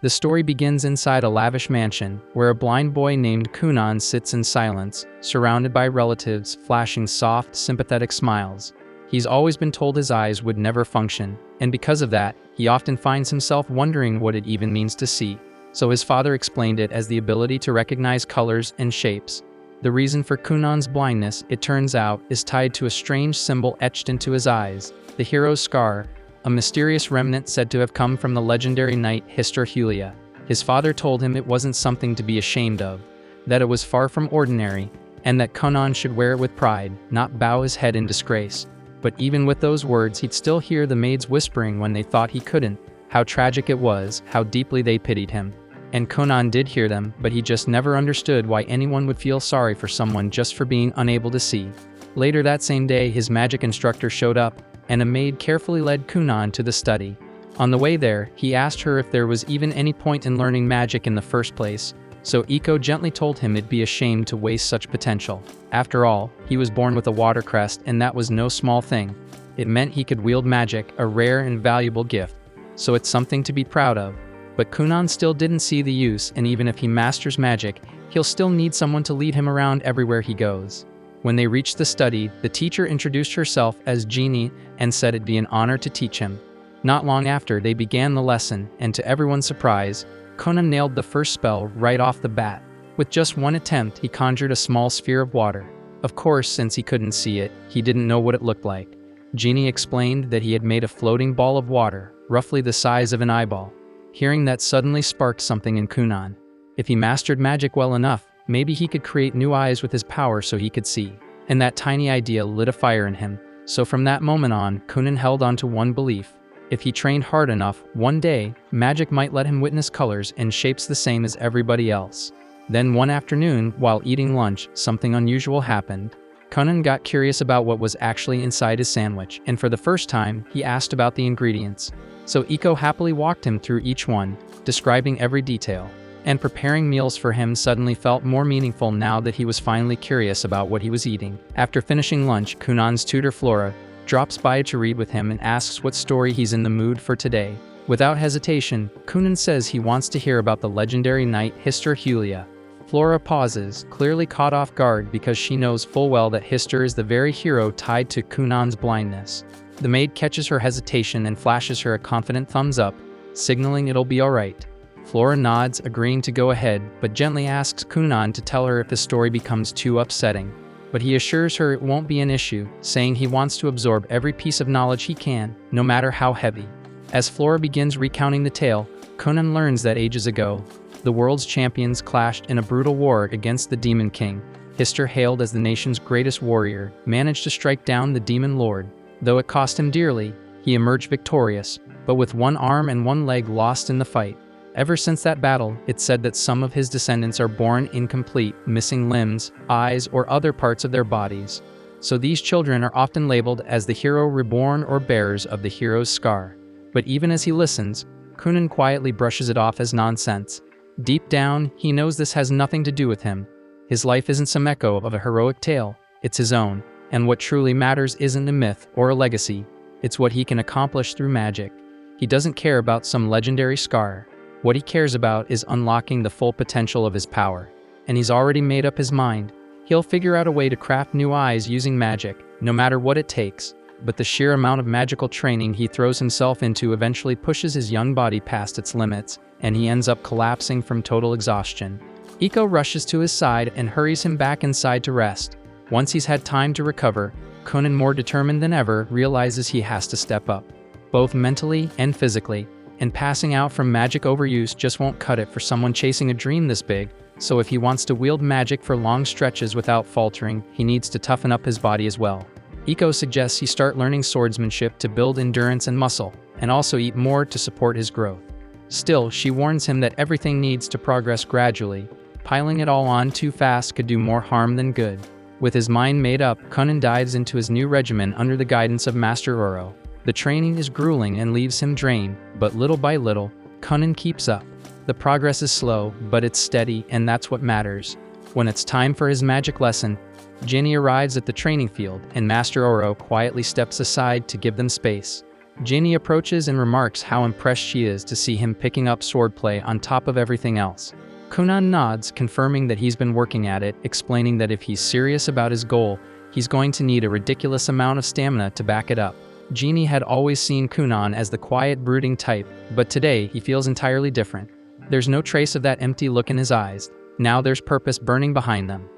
The story begins inside a lavish mansion, where a blind boy named Kunon sits in silence, surrounded by relatives flashing soft, sympathetic smiles. He's always been told his eyes would never function, and because of that, he often finds himself wondering what it even means to see. So his father explained it as the ability to recognize colors and shapes. The reason for Kunon's blindness, it turns out, is tied to a strange symbol etched into his eyes, the hero's scar, a mysterious remnant said to have come from the legendary knight Hyster. His father told him it wasn't something to be ashamed of, that it was far from ordinary, and that Kunon should wear it with pride, not bow his head in disgrace. But even with those words, he'd still hear the maids whispering when they thought he couldn't, how tragic it was, how deeply they pitied him. And Kunon did hear them, but he just never understood why anyone would feel sorry for someone just for being unable to see. Later that same day, his magic instructor showed up, and a maid carefully led Kunon to the study. On the way there, he asked her if there was even any point in learning magic in the first place, so Iko gently told him it'd be a shame to waste such potential. After all, he was born with a water crest, and that was no small thing. It meant he could wield magic, a rare and valuable gift, so it's something to be proud of. But Kunon still didn't see the use, and even if he masters magic, he'll still need someone to lead him around everywhere he goes. When they reached the study, the teacher introduced herself as Genie and said it'd be an honor to teach him. Not long after, they began the lesson, and to everyone's surprise, Kunon nailed the first spell right off the bat. With just one attempt, he conjured a small sphere of water. Of course, since he couldn't see it, he didn't know what it looked like. Genie explained that he had made a floating ball of water, roughly the size of an eyeball. Hearing that suddenly sparked something in Kunon. If he mastered magic well enough, maybe he could create new eyes with his power so he could see. And that tiny idea lit a fire in him. So from that moment on, Kunon held on to one belief. If he trained hard enough, one day, magic might let him witness colors and shapes the same as everybody else. Then one afternoon, while eating lunch, something unusual happened. Kunon got curious about what was actually inside his sandwich, and for the first time, he asked about the ingredients. So Iko happily walked him through each one, describing every detail. And preparing meals for him suddenly felt more meaningful now that he was finally curious about what he was eating. After finishing lunch, Kunon's tutor Flora drops by to read with him and asks what story he's in the mood for today. Without hesitation, Kunon says he wants to hear about the legendary knight Hyster. Flora pauses, clearly caught off guard because she knows full well that Hyster is the very hero tied to Kunon's blindness. The maid catches her hesitation and flashes her a confident thumbs up, signaling it'll be alright. Flora nods, agreeing to go ahead, but gently asks Kunon to tell her if the story becomes too upsetting. But he assures her it won't be an issue, saying he wants to absorb every piece of knowledge he can, no matter how heavy. As Flora begins recounting the tale, Kunon learns that ages ago, the world's champions clashed in a brutal war against the Demon King. Hyster, hailed as the nation's greatest warrior, managed to strike down the Demon Lord. Though it cost him dearly, he emerged victorious, but with one arm and one leg lost in the fight. Ever since that battle, it's said that some of his descendants are born incomplete, missing limbs, eyes, or other parts of their bodies. So these children are often labeled as the hero reborn or bearers of the hero's scar. But even as he listens, Kunon quietly brushes it off as nonsense. Deep down, he knows this has nothing to do with him. His life isn't some echo of a heroic tale, it's his own. And what truly matters isn't a myth or a legacy, it's what he can accomplish through magic. He doesn't care about some legendary scar. What he cares about is unlocking the full potential of his power. And he's already made up his mind. He'll figure out a way to craft new eyes using magic, no matter what it takes. But the sheer amount of magical training he throws himself into eventually pushes his young body past its limits, and he ends up collapsing from total exhaustion. Iko rushes to his side and hurries him back inside to rest. Once he's had time to recover, Kunon, more determined than ever, realizes he has to step up, both mentally and physically, and passing out from magic overuse just won't cut it for someone chasing a dream this big. So if he wants to wield magic for long stretches without faltering, he needs to toughen up his body as well. Iko suggests he start learning swordsmanship to build endurance and muscle, and also eat more to support his growth. Still, she warns him that everything needs to progress gradually. Piling it all on too fast could do more harm than good. With his mind made up, Kunon dives into his new regimen under the guidance of Master Oro. The training is grueling and leaves him drained, but little by little, Kunon keeps up. The progress is slow, but it's steady, and that's what matters. When it's time for his magic lesson, Ginny arrives at the training field, and Master Oro quietly steps aside to give them space. Ginny approaches and remarks how impressed she is to see him picking up swordplay on top of everything else. Kunon nods, confirming that he's been working at it, explaining that if he's serious about his goal, he's going to need a ridiculous amount of stamina to back it up. Ginny had always seen Kunon as the quiet, brooding type, but today he feels entirely different. There's no trace of that empty look in his eyes. Now there's purpose burning behind them.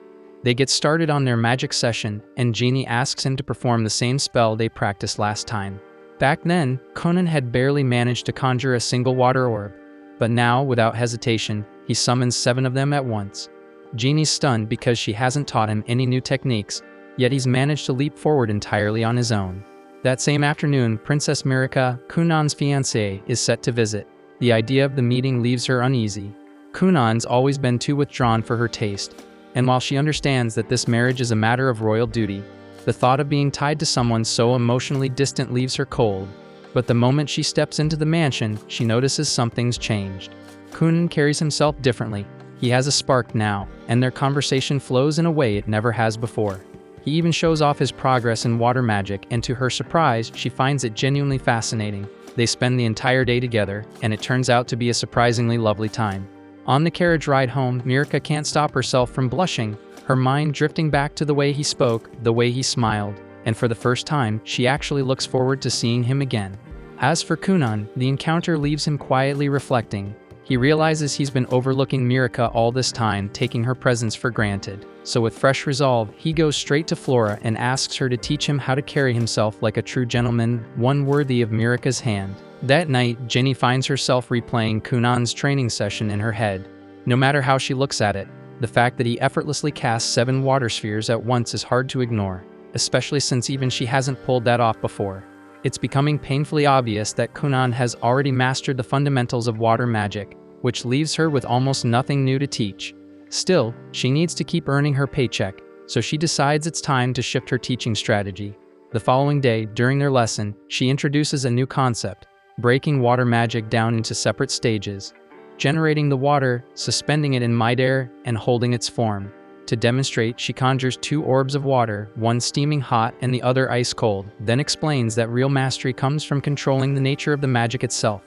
They get started on their magic session, and Ginny asks him to perform the same spell they practiced last time. Back then, Kunon had barely managed to conjure a single water orb, but now, without hesitation, he summons 7 of them at once. Ginny's stunned because she hasn't taught him any new techniques, yet he's managed to leap forward entirely on his own. That same afternoon, Princess Mirika, Kunon's fiancée, is set to visit. The idea of the meeting leaves her uneasy. Kunon's always been too withdrawn for her taste, and while she understands that this marriage is a matter of royal duty, the thought of being tied to someone so emotionally distant leaves her cold. But the moment she steps into the mansion, she notices something's changed. Kunon carries himself differently. He has a spark now, and their conversation flows in a way it never has before. He even shows off his progress in water magic, and to her surprise, she finds it genuinely fascinating. They spend the entire day together, and it turns out to be a surprisingly lovely time. On the carriage ride home, Mirika can't stop herself from blushing, her mind drifting back to the way he spoke, the way he smiled, and for the first time, she actually looks forward to seeing him again. As for Kunon, the encounter leaves him quietly reflecting. He realizes he's been overlooking Mirika all this time, taking her presence for granted. So with fresh resolve, he goes straight to Flora and asks her to teach him how to carry himself like a true gentleman, one worthy of Mirika's hand. That night, Ginny finds herself replaying Kunon's training session in her head. No matter how she looks at it, the fact that he effortlessly casts 7 water spheres at once is hard to ignore, especially since even she hasn't pulled that off before. It's becoming painfully obvious that Kunon has already mastered the fundamentals of water magic, which leaves her with almost nothing new to teach. Still, she needs to keep earning her paycheck, so she decides it's time to shift her teaching strategy. The following day, during their lesson, she introduces a new concept, breaking water magic down into separate stages, generating the water, suspending it in midair, and holding its form. To demonstrate, she conjures 2 orbs of water, one steaming hot and the other ice cold, then explains that real mastery comes from controlling the nature of the magic itself.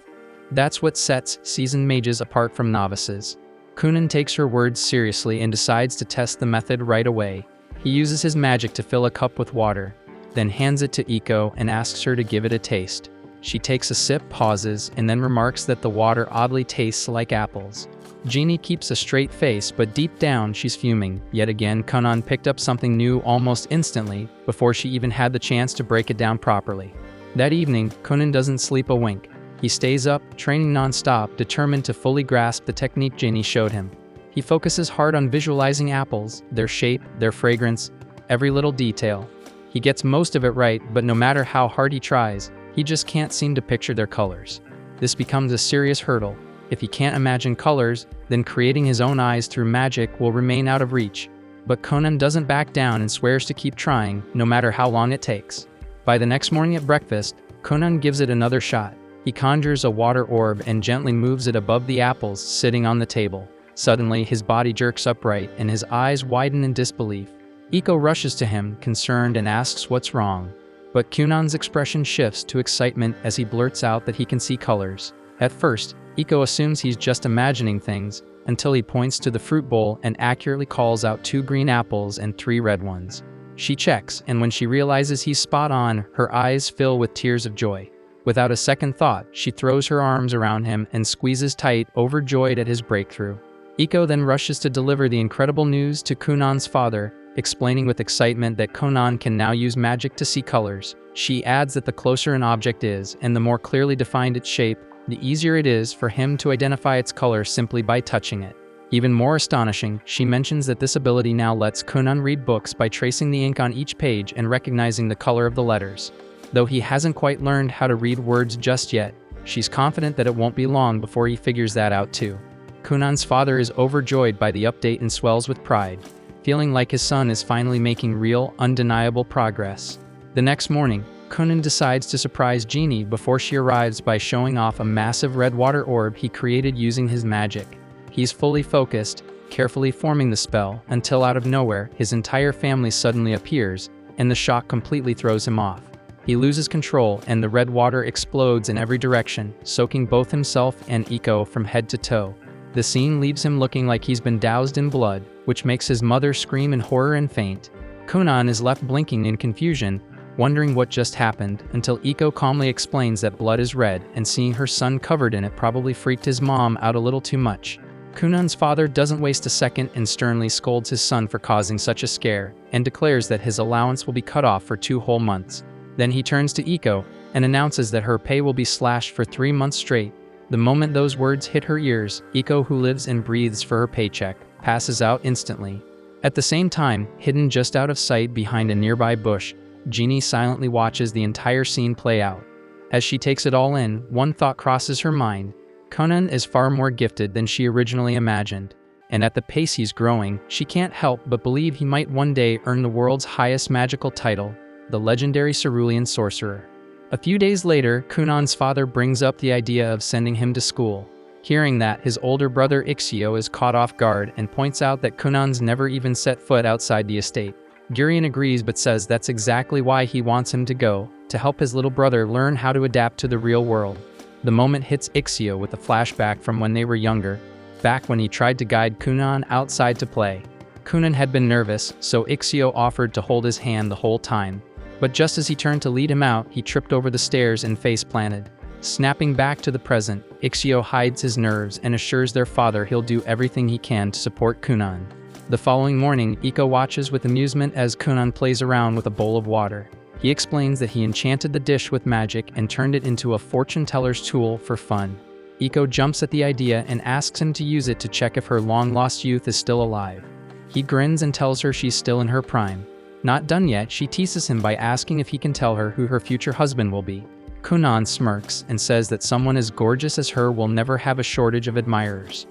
That's what sets seasoned mages apart from novices. Kunon takes her words seriously and decides to test the method right away. He uses his magic to fill a cup with water, then hands it to Iko and asks her to give it a taste. She takes a sip, pauses, and then remarks that the water oddly tastes like apples. Ginny keeps a straight face, but deep down she's fuming. Yet again, Kunon picked up something new almost instantly, before she even had the chance to break it down properly. That evening, Kunon doesn't sleep a wink. He stays up, training non-stop, determined to fully grasp the technique Ginny showed him. He focuses hard on visualizing apples, their shape, their fragrance, every little detail. He gets most of it right, but no matter how hard he tries, he just can't seem to picture their colors. This becomes a serious hurdle. If he can't imagine colors, then creating his own eyes through magic will remain out of reach. But Kunon doesn't back down and swears to keep trying, no matter how long it takes. By the next morning at breakfast, Kunon gives it another shot. He conjures a water orb and gently moves it above the apples sitting on the table. Suddenly, his body jerks upright and his eyes widen in disbelief. Iko rushes to him, concerned, and asks what's wrong. But Kunon's expression shifts to excitement as he blurts out that he can see colors. At first, Iko assumes he's just imagining things, until he points to the fruit bowl and accurately calls out 2 green apples and 3 red ones. She checks, and when she realizes he's spot on, her eyes fill with tears of joy. Without a second thought, she throws her arms around him and squeezes tight, overjoyed at his breakthrough. Iko then rushes to deliver the incredible news to Kunon's father, explaining with excitement that Kunon can now use magic to see colors. She adds that the closer an object is, and the more clearly defined its shape, the easier it is for him to identify its color simply by touching it. Even more astonishing, she mentions that this ability now lets Kunon read books by tracing the ink on each page and recognizing the color of the letters. Though he hasn't quite learned how to read words just yet, she's confident that it won't be long before he figures that out too. Kunon's father is overjoyed by the update and swells with pride, feeling like his son is finally making real, undeniable progress. The next morning, Kunon decides to surprise Ginny before she arrives by showing off a massive red water orb he created using his magic. He's fully focused, carefully forming the spell, until out of nowhere, his entire family suddenly appears, and the shock completely throws him off. He loses control and the red water explodes in every direction, soaking both himself and Iko from head to toe. The scene leaves him looking like he's been doused in blood, which makes his mother scream in horror and faint. Kunon is left blinking in confusion, wondering what just happened, until Iko calmly explains that blood is red, and seeing her son covered in it probably freaked his mom out a little too much. Kunon's father doesn't waste a second and sternly scolds his son for causing such a scare, and declares that his allowance will be cut off for 2 whole months. Then he turns to Iko and announces that her pay will be slashed for 3 months straight. The moment those words hit her ears, Iko, who lives and breathes for her paycheck, passes out instantly. At the same time, hidden just out of sight behind a nearby bush, Jeannie silently watches the entire scene play out. As she takes it all in, one thought crosses her mind. Kunon is far more gifted than she originally imagined, and at the pace he's growing, she can't help but believe he might one day earn the world's highest magical title, the legendary Cerulean Sorcerer. A few days later, Kunon's father brings up the idea of sending him to school. Hearing that, his older brother Ixio is caught off guard and points out that Kunon's never even set foot outside the estate. Gurion agrees but says that's exactly why he wants him to go, to help his little brother learn how to adapt to the real world. The moment hits Ixio with a flashback from when they were younger, back when he tried to guide Kunon outside to play. Kunon had been nervous, so Ixio offered to hold his hand the whole time. But just as he turned to lead him out, he tripped over the stairs and face-planted. Snapping back to the present, Ixio hides his nerves and assures their father he'll do everything he can to support Kunon. The following morning, Iko watches with amusement as Kunon plays around with a bowl of water. He explains that he enchanted the dish with magic and turned it into a fortune-teller's tool for fun. Iko jumps at the idea and asks him to use it to check if her long-lost youth is still alive. He grins and tells her she's still in her prime. Not done yet, she teases him by asking if he can tell her who her future husband will be. Kunon smirks and says that someone as gorgeous as her will never have a shortage of admirers.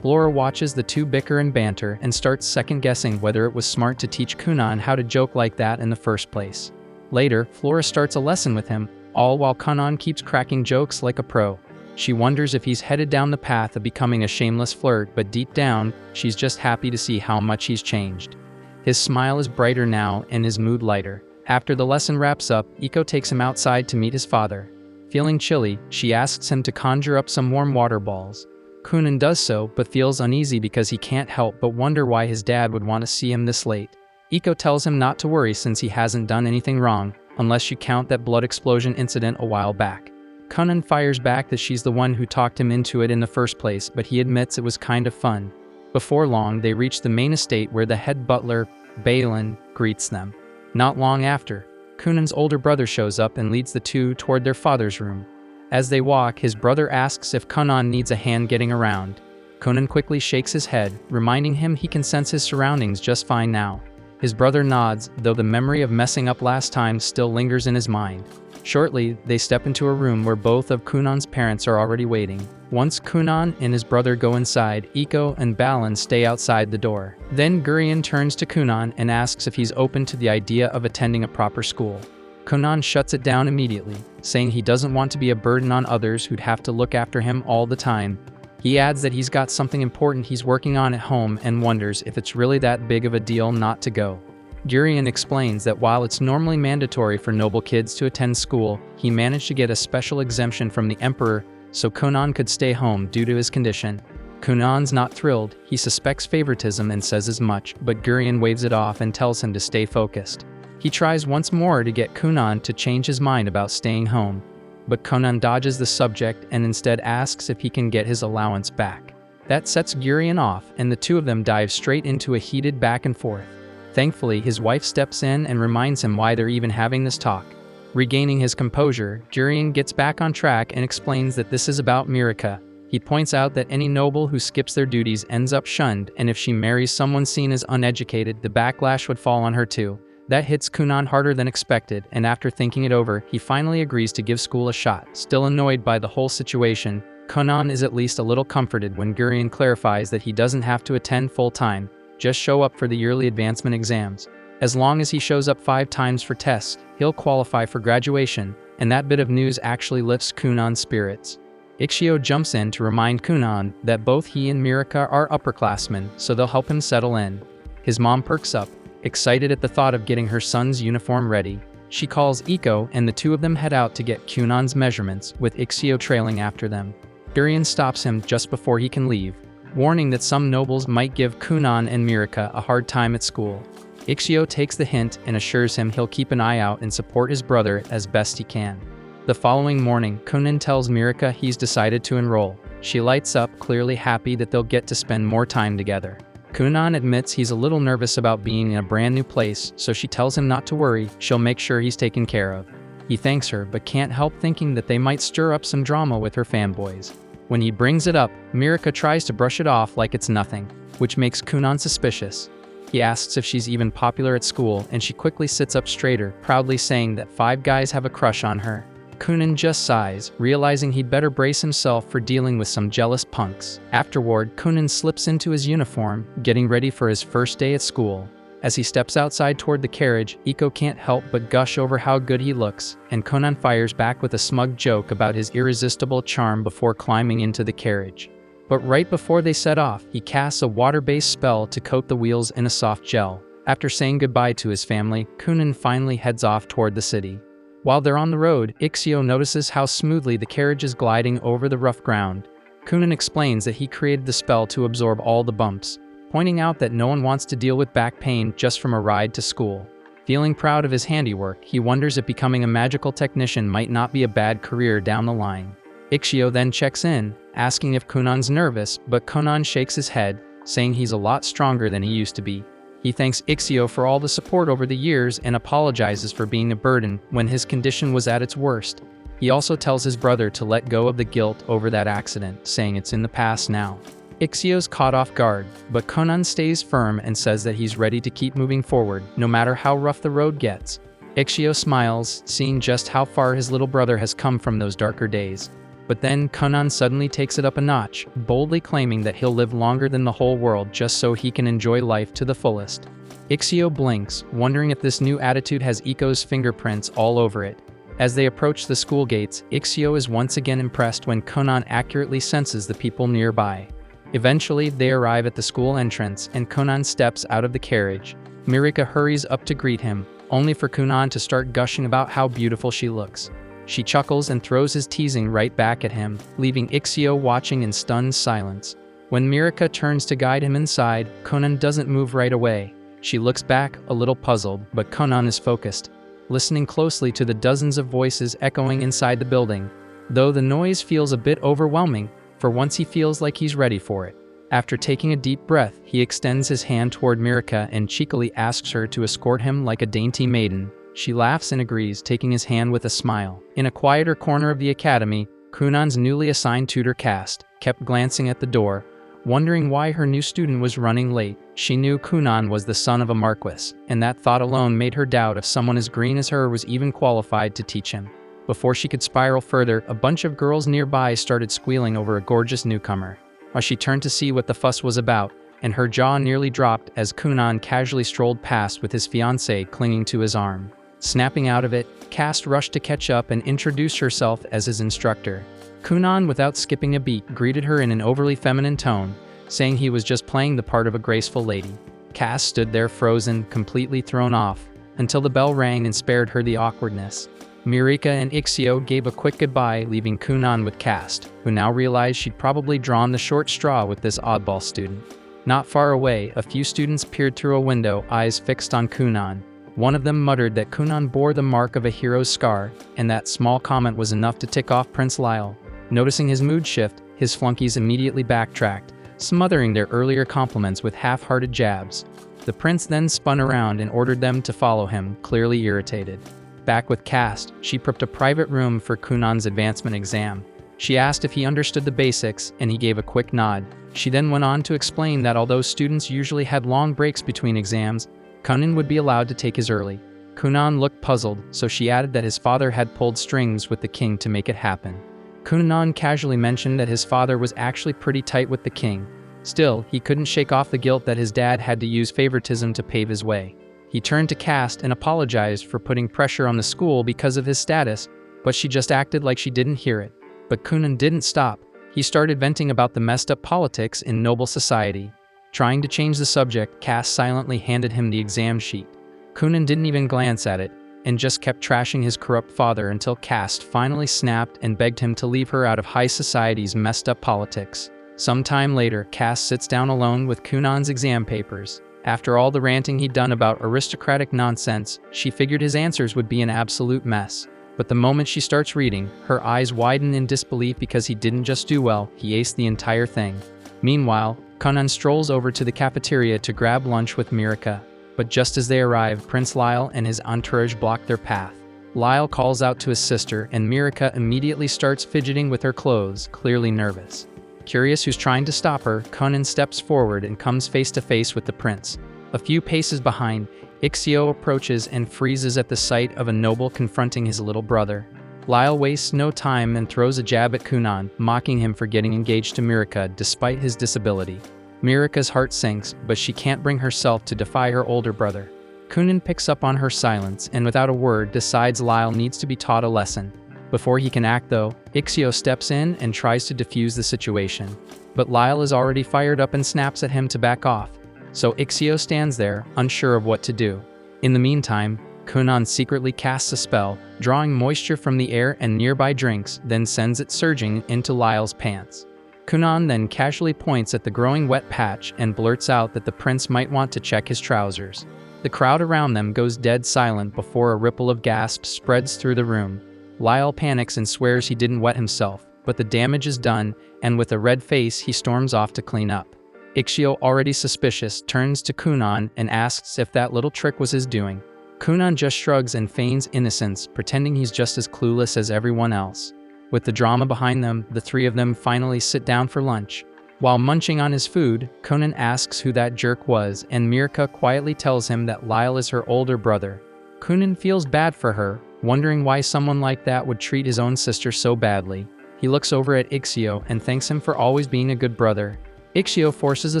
Flora watches the two bicker and banter and starts second-guessing whether it was smart to teach Kunon how to joke like that in the first place. Later, Flora starts a lesson with him, all while Kunon keeps cracking jokes like a pro. She wonders if he's headed down the path of becoming a shameless flirt, but deep down, she's just happy to see how much he's changed. His smile is brighter now and his mood lighter. After the lesson wraps up, Iko takes him outside to meet his father. Feeling chilly, she asks him to conjure up some warm water balls. Kunon does so, but feels uneasy because he can't help but wonder why his dad would want to see him this late. Iko tells him not to worry since he hasn't done anything wrong, unless you count that blood explosion incident a while back. Kunon fires back that she's the one who talked him into it in the first place, but he admits it was kind of fun. Before long, they reach the main estate where the head butler, Balin, greets them. Not long after, Kunon's older brother shows up and leads the two toward their father's room. As they walk, his brother asks if Kunon needs a hand getting around. Kunon quickly shakes his head, reminding him he can sense his surroundings just fine now. His brother nods, though the memory of messing up last time still lingers in his mind. Shortly, they step into a room where both of Kunon's parents are already waiting. Once Kunon and his brother go inside, Iko and Balin stay outside the door. Then Gurion turns to Kunon and asks if he's open to the idea of attending a proper school. Kunon shuts it down immediately, saying he doesn't want to be a burden on others who'd have to look after him all the time. He adds that he's got something important he's working on at home and wonders if it's really that big of a deal not to go. Gurion explains that while it's normally mandatory for noble kids to attend school, he managed to get a special exemption from the Emperor so Kunon could stay home due to his condition. Kunon's not thrilled, he suspects favoritism and says as much, but Gurion waves it off and tells him to stay focused. He tries once more to get Kunon to change his mind about staying home, but Kunon dodges the subject and instead asks if he can get his allowance back. That sets Gurion off, and the two of them dive straight into a heated back and forth. Thankfully, his wife steps in and reminds him why they're even having this talk. Regaining his composure, Gurion gets back on track and explains that this is about Mirika. He points out that any noble who skips their duties ends up shunned, and if she marries someone seen as uneducated, the backlash would fall on her too. That hits Kunon harder than expected, and after thinking it over, he finally agrees to give school a shot. Still annoyed by the whole situation, Kunon is at least a little comforted when Gurion clarifies that he doesn't have to attend full-time, just show up for the yearly advancement exams. As long as he shows up 5 times for tests, he'll qualify for graduation, and that bit of news actually lifts Kunon's spirits. Ixio jumps in to remind Kunon that both he and Mirika are upperclassmen, so they'll help him settle in. His mom perks up, excited at the thought of getting her son's uniform ready. She calls Iko, and the two of them head out to get Kunon's measurements, with Ixio trailing after them. Urian stops him just before he can leave, warning that some nobles might give Kunon and Mirika a hard time at school. Ixio takes the hint and assures him he'll keep an eye out and support his brother as best he can. The following morning, Kunon tells Mirika he's decided to enroll. She lights up, clearly happy that they'll get to spend more time together. Kunon admits he's a little nervous about being in a brand new place, so she tells him not to worry, she'll make sure he's taken care of. He thanks her but can't help thinking that they might stir up some drama with her fanboys. When he brings it up, Mirika tries to brush it off like it's nothing, which makes Kunon suspicious. He asks if she's even popular at school, and she quickly sits up straighter, proudly saying that 5 guys have a crush on her. Kunon just sighs, realizing he'd better brace himself for dealing with some jealous punks. Afterward, Kunon slips into his uniform, getting ready for his first day at school. As he steps outside toward the carriage, Iko can't help but gush over how good he looks, and Kunon fires back with a smug joke about his irresistible charm before climbing into the carriage. But right before they set off, he casts a water-based spell to coat the wheels in a soft gel. After saying goodbye to his family, Kunon finally heads off toward the city. While they're on the road, Ixio notices how smoothly the carriage is gliding over the rough ground. Kunon explains that he created the spell to absorb all the bumps, pointing out that no one wants to deal with back pain just from a ride to school. Feeling proud of his handiwork, he wonders if becoming a magical technician might not be a bad career down the line. Ixio then checks in, asking if Kunon's nervous, but Kunon shakes his head, saying he's a lot stronger than he used to be. He thanks Ixio for all the support over the years and apologizes for being a burden when his condition was at its worst. He also tells his brother to let go of the guilt over that accident, saying it's in the past now. Ixio's caught off guard, but Kunon stays firm and says that he's ready to keep moving forward, no matter how rough the road gets. Ixio smiles, seeing just how far his little brother has come from those darker days. But then Kunon suddenly takes it up a notch, boldly claiming that he'll live longer than the whole world just so he can enjoy life to the fullest. Ixio blinks, wondering if this new attitude has Iko's fingerprints all over it. As they approach the school gates, Ixio is once again impressed when Kunon accurately senses the people nearby. Eventually, they arrive at the school entrance, and Kunon steps out of the carriage. Mirika hurries up to greet him, only for Kunon to start gushing about how beautiful she looks. She chuckles and throws his teasing right back at him, leaving Ixio watching in stunned silence. When Mirika turns to guide him inside, Kunon doesn't move right away. She looks back, a little puzzled, but Kunon is focused, listening closely to the dozens of voices echoing inside the building. Though the noise feels a bit overwhelming, for once he feels like he's ready for it. After taking a deep breath, he extends his hand toward Mirika and cheekily asks her to escort him like a dainty maiden. She laughs and agrees, taking his hand with a smile. In a quieter corner of the academy, Kunon's newly assigned tutor Cast kept glancing at the door, wondering why her new student was running late. She knew Kunon was the son of a marquis, and that thought alone made her doubt if someone as green as her was even qualified to teach him. Before she could spiral further, a bunch of girls nearby started squealing over a gorgeous newcomer. While she turned to see what the fuss was about, and her jaw nearly dropped as Kunon casually strolled past with his fiancée clinging to his arm. Snapping out of it, Cast rushed to catch up and introduce herself as his instructor. Kunon, without skipping a beat, greeted her in an overly feminine tone, saying he was just playing the part of a graceful lady. Cast stood there frozen, completely thrown off, until the bell rang and spared her the awkwardness. Mirika and Ixio gave a quick goodbye, leaving Kunon with Cast, who now realized she'd probably drawn the short straw with this oddball student. Not far away, a few students peered through a window, eyes fixed on Kunon. One of them muttered that Kunon bore the mark of a hero's scar, and that small comment was enough to tick off Prince Lyle. Noticing his mood shift, his flunkies immediately backtracked, smothering their earlier compliments with half-hearted jabs. The prince then spun around and ordered them to follow him, clearly irritated. Back with Cast, she prepped a private room for Kunon's advancement exam. She asked if he understood the basics, and he gave a quick nod. She then went on to explain that although students usually had long breaks between exams, Kunon would be allowed to take his early. Kunon looked puzzled, so she added that his father had pulled strings with the king to make it happen. Kunon casually mentioned that his father was actually pretty tight with the king. Still, he couldn't shake off the guilt that his dad had to use favoritism to pave his way. He turned to Cast and apologized for putting pressure on the school because of his status, but she just acted like she didn't hear it. But Kunon didn't stop. He started venting about the messed up politics in noble society. Trying to change the subject, Cast silently handed him the exam sheet. Kunon didn't even glance at it. and just kept trashing his corrupt father until Caste finally snapped and begged him to leave her out of high society's messed up politics. Sometime later, Caste sits down alone with Kunon's exam papers. After all the ranting he'd done about aristocratic nonsense, she figured his answers would be an absolute mess. But the moment she starts reading, her eyes widen in disbelief because he didn't just do well, he aced the entire thing. Meanwhile, Kunon strolls over to the cafeteria to grab lunch with Mirika. But just as they arrive, Prince Lyle and his entourage block their path. Lyle calls out to his sister, and Mirika immediately starts fidgeting with her clothes, clearly nervous. Curious who's trying to stop her, Kunon steps forward and comes face to face with the prince. A few paces behind, Ixio approaches and freezes at the sight of a noble confronting his little brother. Lyle wastes no time and throws a jab at Kunon, mocking him for getting engaged to Mirika despite his disability. Mirika's heart sinks, but she can't bring herself to defy her older brother. Kunon picks up on her silence and without a word decides Lyle needs to be taught a lesson. Before he can act though, Ixio steps in and tries to defuse the situation. But Lyle is already fired up and snaps at him to back off. So Ixio stands there, unsure of what to do. In the meantime, Kunon secretly casts a spell, drawing moisture from the air and nearby drinks, then sends it surging into Lyle's pants. Kunon then casually points at the growing wet patch and blurts out that the prince might want to check his trousers. The crowd around them goes dead silent before a ripple of gasps spreads through the room. Lyle panics and swears he didn't wet himself, but the damage is done, and with a red face he storms off to clean up. Ixio, already suspicious, turns to Kunon and asks if that little trick was his doing. Kunon just shrugs and feigns innocence, pretending he's just as clueless as everyone else. With the drama behind them, the three of them finally sit down for lunch. While munching on his food, Kunon asks who that jerk was, and Mirika quietly tells him that Lyle is her older brother. Kunon feels bad for her, wondering why someone like that would treat his own sister so badly. He looks over at Ixio and thanks him for always being a good brother. Ixio forces a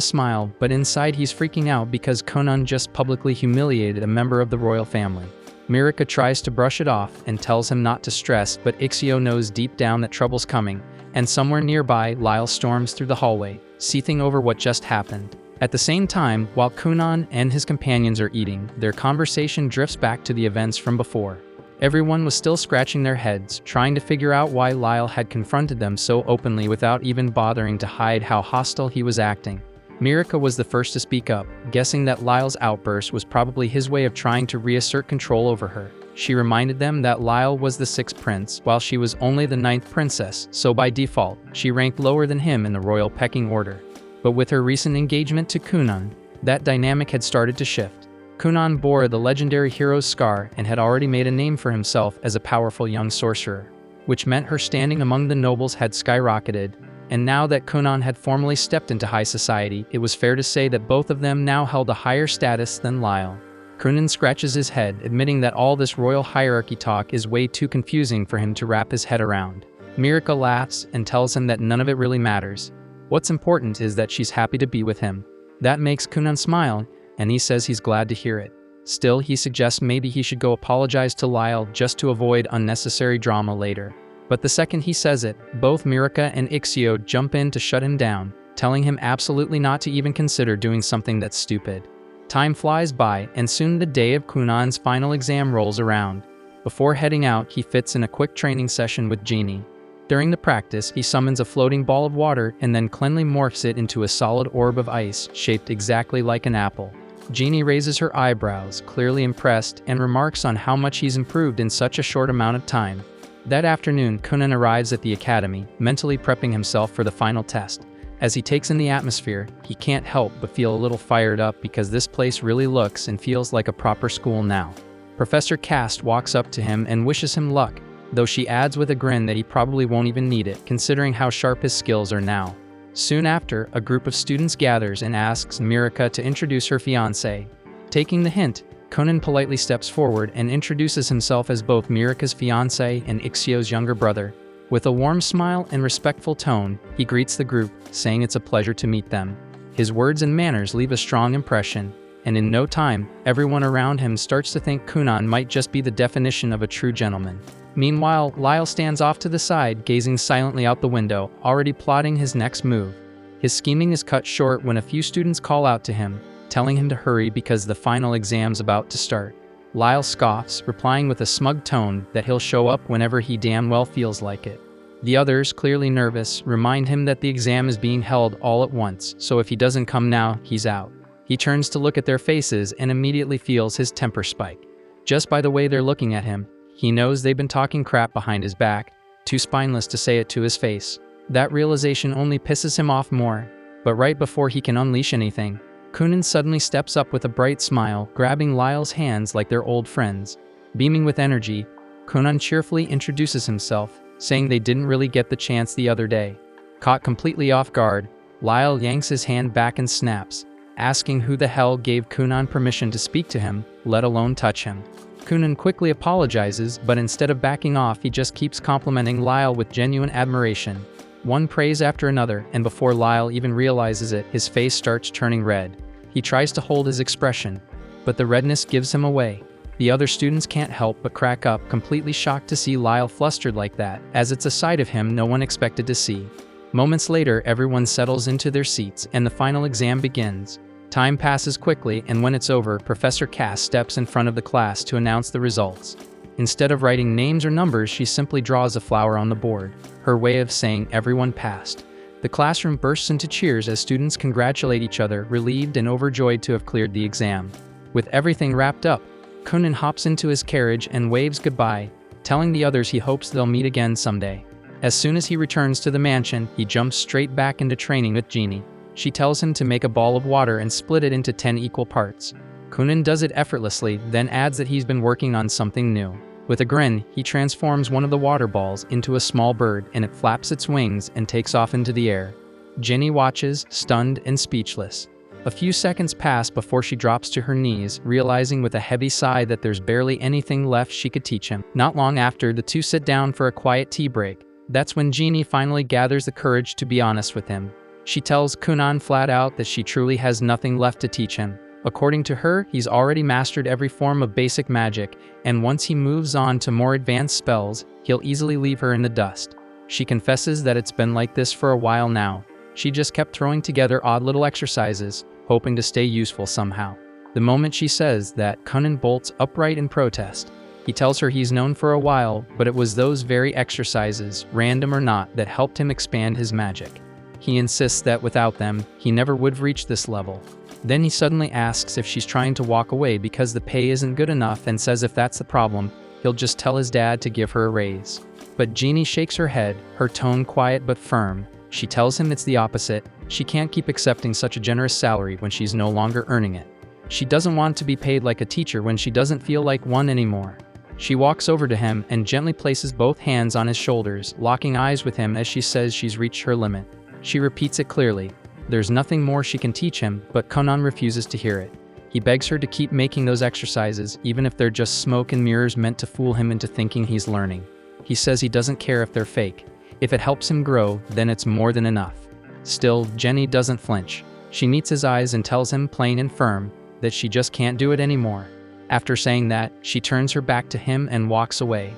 smile, but inside he's freaking out because Kunon just publicly humiliated a member of the royal family. Mirika tries to brush it off and tells him not to stress, but Ixio knows deep down that trouble's coming, and somewhere nearby, Lyle storms through the hallway, seething over what just happened. At the same time, while Kunon and his companions are eating, their conversation drifts back to the events from before. Everyone was still scratching their heads, trying to figure out why Lyle had confronted them so openly without even bothering to hide how hostile he was acting. Mirika was the first to speak up, guessing that Lyle's outburst was probably his way of trying to reassert control over her. She reminded them that Lyle was the 6th prince, while she was only the 9th princess, so by default, she ranked lower than him in the royal pecking order. But with her recent engagement to Kunon, that dynamic had started to shift. Kunon bore the legendary hero's scar and had already made a name for himself as a powerful young sorcerer, which meant her standing among the nobles had skyrocketed, and now that Kunon had formally stepped into high society, it was fair to say that both of them now held a higher status than Lyle. Kunon scratches his head, admitting that all this royal hierarchy talk is way too confusing for him to wrap his head around. Mirika laughs and tells him that none of it really matters. What's important is that she's happy to be with him. That makes Kunon smile, and he says he's glad to hear it. Still, he suggests maybe he should go apologize to Lyle just to avoid unnecessary drama later. But the second he says it, both Mirika and Ixio jump in to shut him down, telling him absolutely not to even consider doing something that's stupid. Time flies by, and soon the day of Kunon's final exam rolls around. Before heading out, he fits in a quick training session with Genie. During the practice, he summons a floating ball of water and then cleanly morphs it into a solid orb of ice, shaped exactly like an apple. Genie raises her eyebrows, clearly impressed, and remarks on how much he's improved in such a short amount of time. That afternoon, Kunon arrives at the academy, mentally prepping himself for the final test. As he takes in the atmosphere, he can't help but feel a little fired up because this place really looks and feels like a proper school now. Professor Cast walks up to him and wishes him luck, though she adds with a grin that he probably won't even need it, considering how sharp his skills are now. Soon after, a group of students gathers and asks Mirika to introduce her fiancé. Taking the hint, Kunon politely steps forward and introduces himself as both Mirika's fiancé and Ixio's younger brother. With a warm smile and respectful tone, he greets the group, saying it's a pleasure to meet them. His words and manners leave a strong impression, and in no time, everyone around him starts to think Kunon might just be the definition of a true gentleman. Meanwhile, Lyle stands off to the side, gazing silently out the window, already plotting his next move. His scheming is cut short when a few students call out to him, telling him to hurry because the final exam's about to start. Lyle scoffs, replying with a smug tone that he'll show up whenever he damn well feels like it. The others, clearly nervous, remind him that the exam is being held all at once, so if he doesn't come now, he's out. He turns to look at their faces and immediately feels his temper spike. Just by the way they're looking at him, he knows they've been talking crap behind his back, too spineless to say it to his face. That realization only pisses him off more. But right before he can unleash anything, Kunon suddenly steps up with a bright smile, grabbing Lyle's hands like they're old friends. Beaming with energy, Kunon cheerfully introduces himself, saying they didn't really get the chance the other day. Caught completely off guard, Lyle yanks his hand back and snaps, asking who the hell gave Kunon permission to speak to him, let alone touch him. Kunon quickly apologizes, but instead of backing off, he just keeps complimenting Lyle with genuine admiration. One praise after another, and before Lyle even realizes it, his face starts turning red. He tries to hold his expression, but the redness gives him away. The other students can't help but crack up, completely shocked to see Lyle flustered like that, as it's a side of him no one expected to see. Moments later, everyone settles into their seats, and the final exam begins. Time passes quickly, and when it's over, Professor Cass steps in front of the class to announce the results. Instead of writing names or numbers, she simply draws a flower on the board, her way of saying everyone passed. The classroom bursts into cheers as students congratulate each other, relieved and overjoyed to have cleared the exam. With everything wrapped up, Kunon hops into his carriage and waves goodbye, telling the others he hopes they'll meet again someday. As soon as he returns to the mansion, he jumps straight back into training with Jeannie. She tells him to make a ball of water and split it into 10 equal parts. Kunon does it effortlessly, then adds that he's been working on something new. With a grin, he transforms one of the water balls into a small bird, and it flaps its wings and takes off into the air. Jenny watches, stunned and speechless. A few seconds pass before she drops to her knees, realizing with a heavy sigh that there's barely anything left she could teach him. Not long after, the two sit down for a quiet tea break. That's when Jeannie finally gathers the courage to be honest with him. She tells Kunon flat out that she truly has nothing left to teach him. According to her, he's already mastered every form of basic magic, and once he moves on to more advanced spells, he'll easily leave her in the dust. She confesses that it's been like this for a while now. She just kept throwing together odd little exercises, hoping to stay useful somehow. The moment she says that, Kunon bolts upright in protest. He tells her he's known for a while, but it was those very exercises, random or not, that helped him expand his magic. He insists that without them, he never would have reached this level. Then he suddenly asks if she's trying to walk away because the pay isn't good enough, and says if that's the problem, he'll just tell his dad to give her a raise. But Jeannie shakes her head, her tone quiet but firm. She tells him it's the opposite. She can't keep accepting such a generous salary when she's no longer earning it. She doesn't want to be paid like a teacher when she doesn't feel like one anymore. She walks over to him and gently places both hands on his shoulders, locking eyes with him as she says she's reached her limit. She repeats it clearly. There's nothing more she can teach him, but Kunon refuses to hear it. He begs her to keep making those exercises, even if they're just smoke and mirrors meant to fool him into thinking he's learning. He says he doesn't care if they're fake. If it helps him grow, then it's more than enough. Still, Jenny doesn't flinch. She meets his eyes and tells him plain and firm that she just can't do it anymore. After saying that, she turns her back to him and walks away.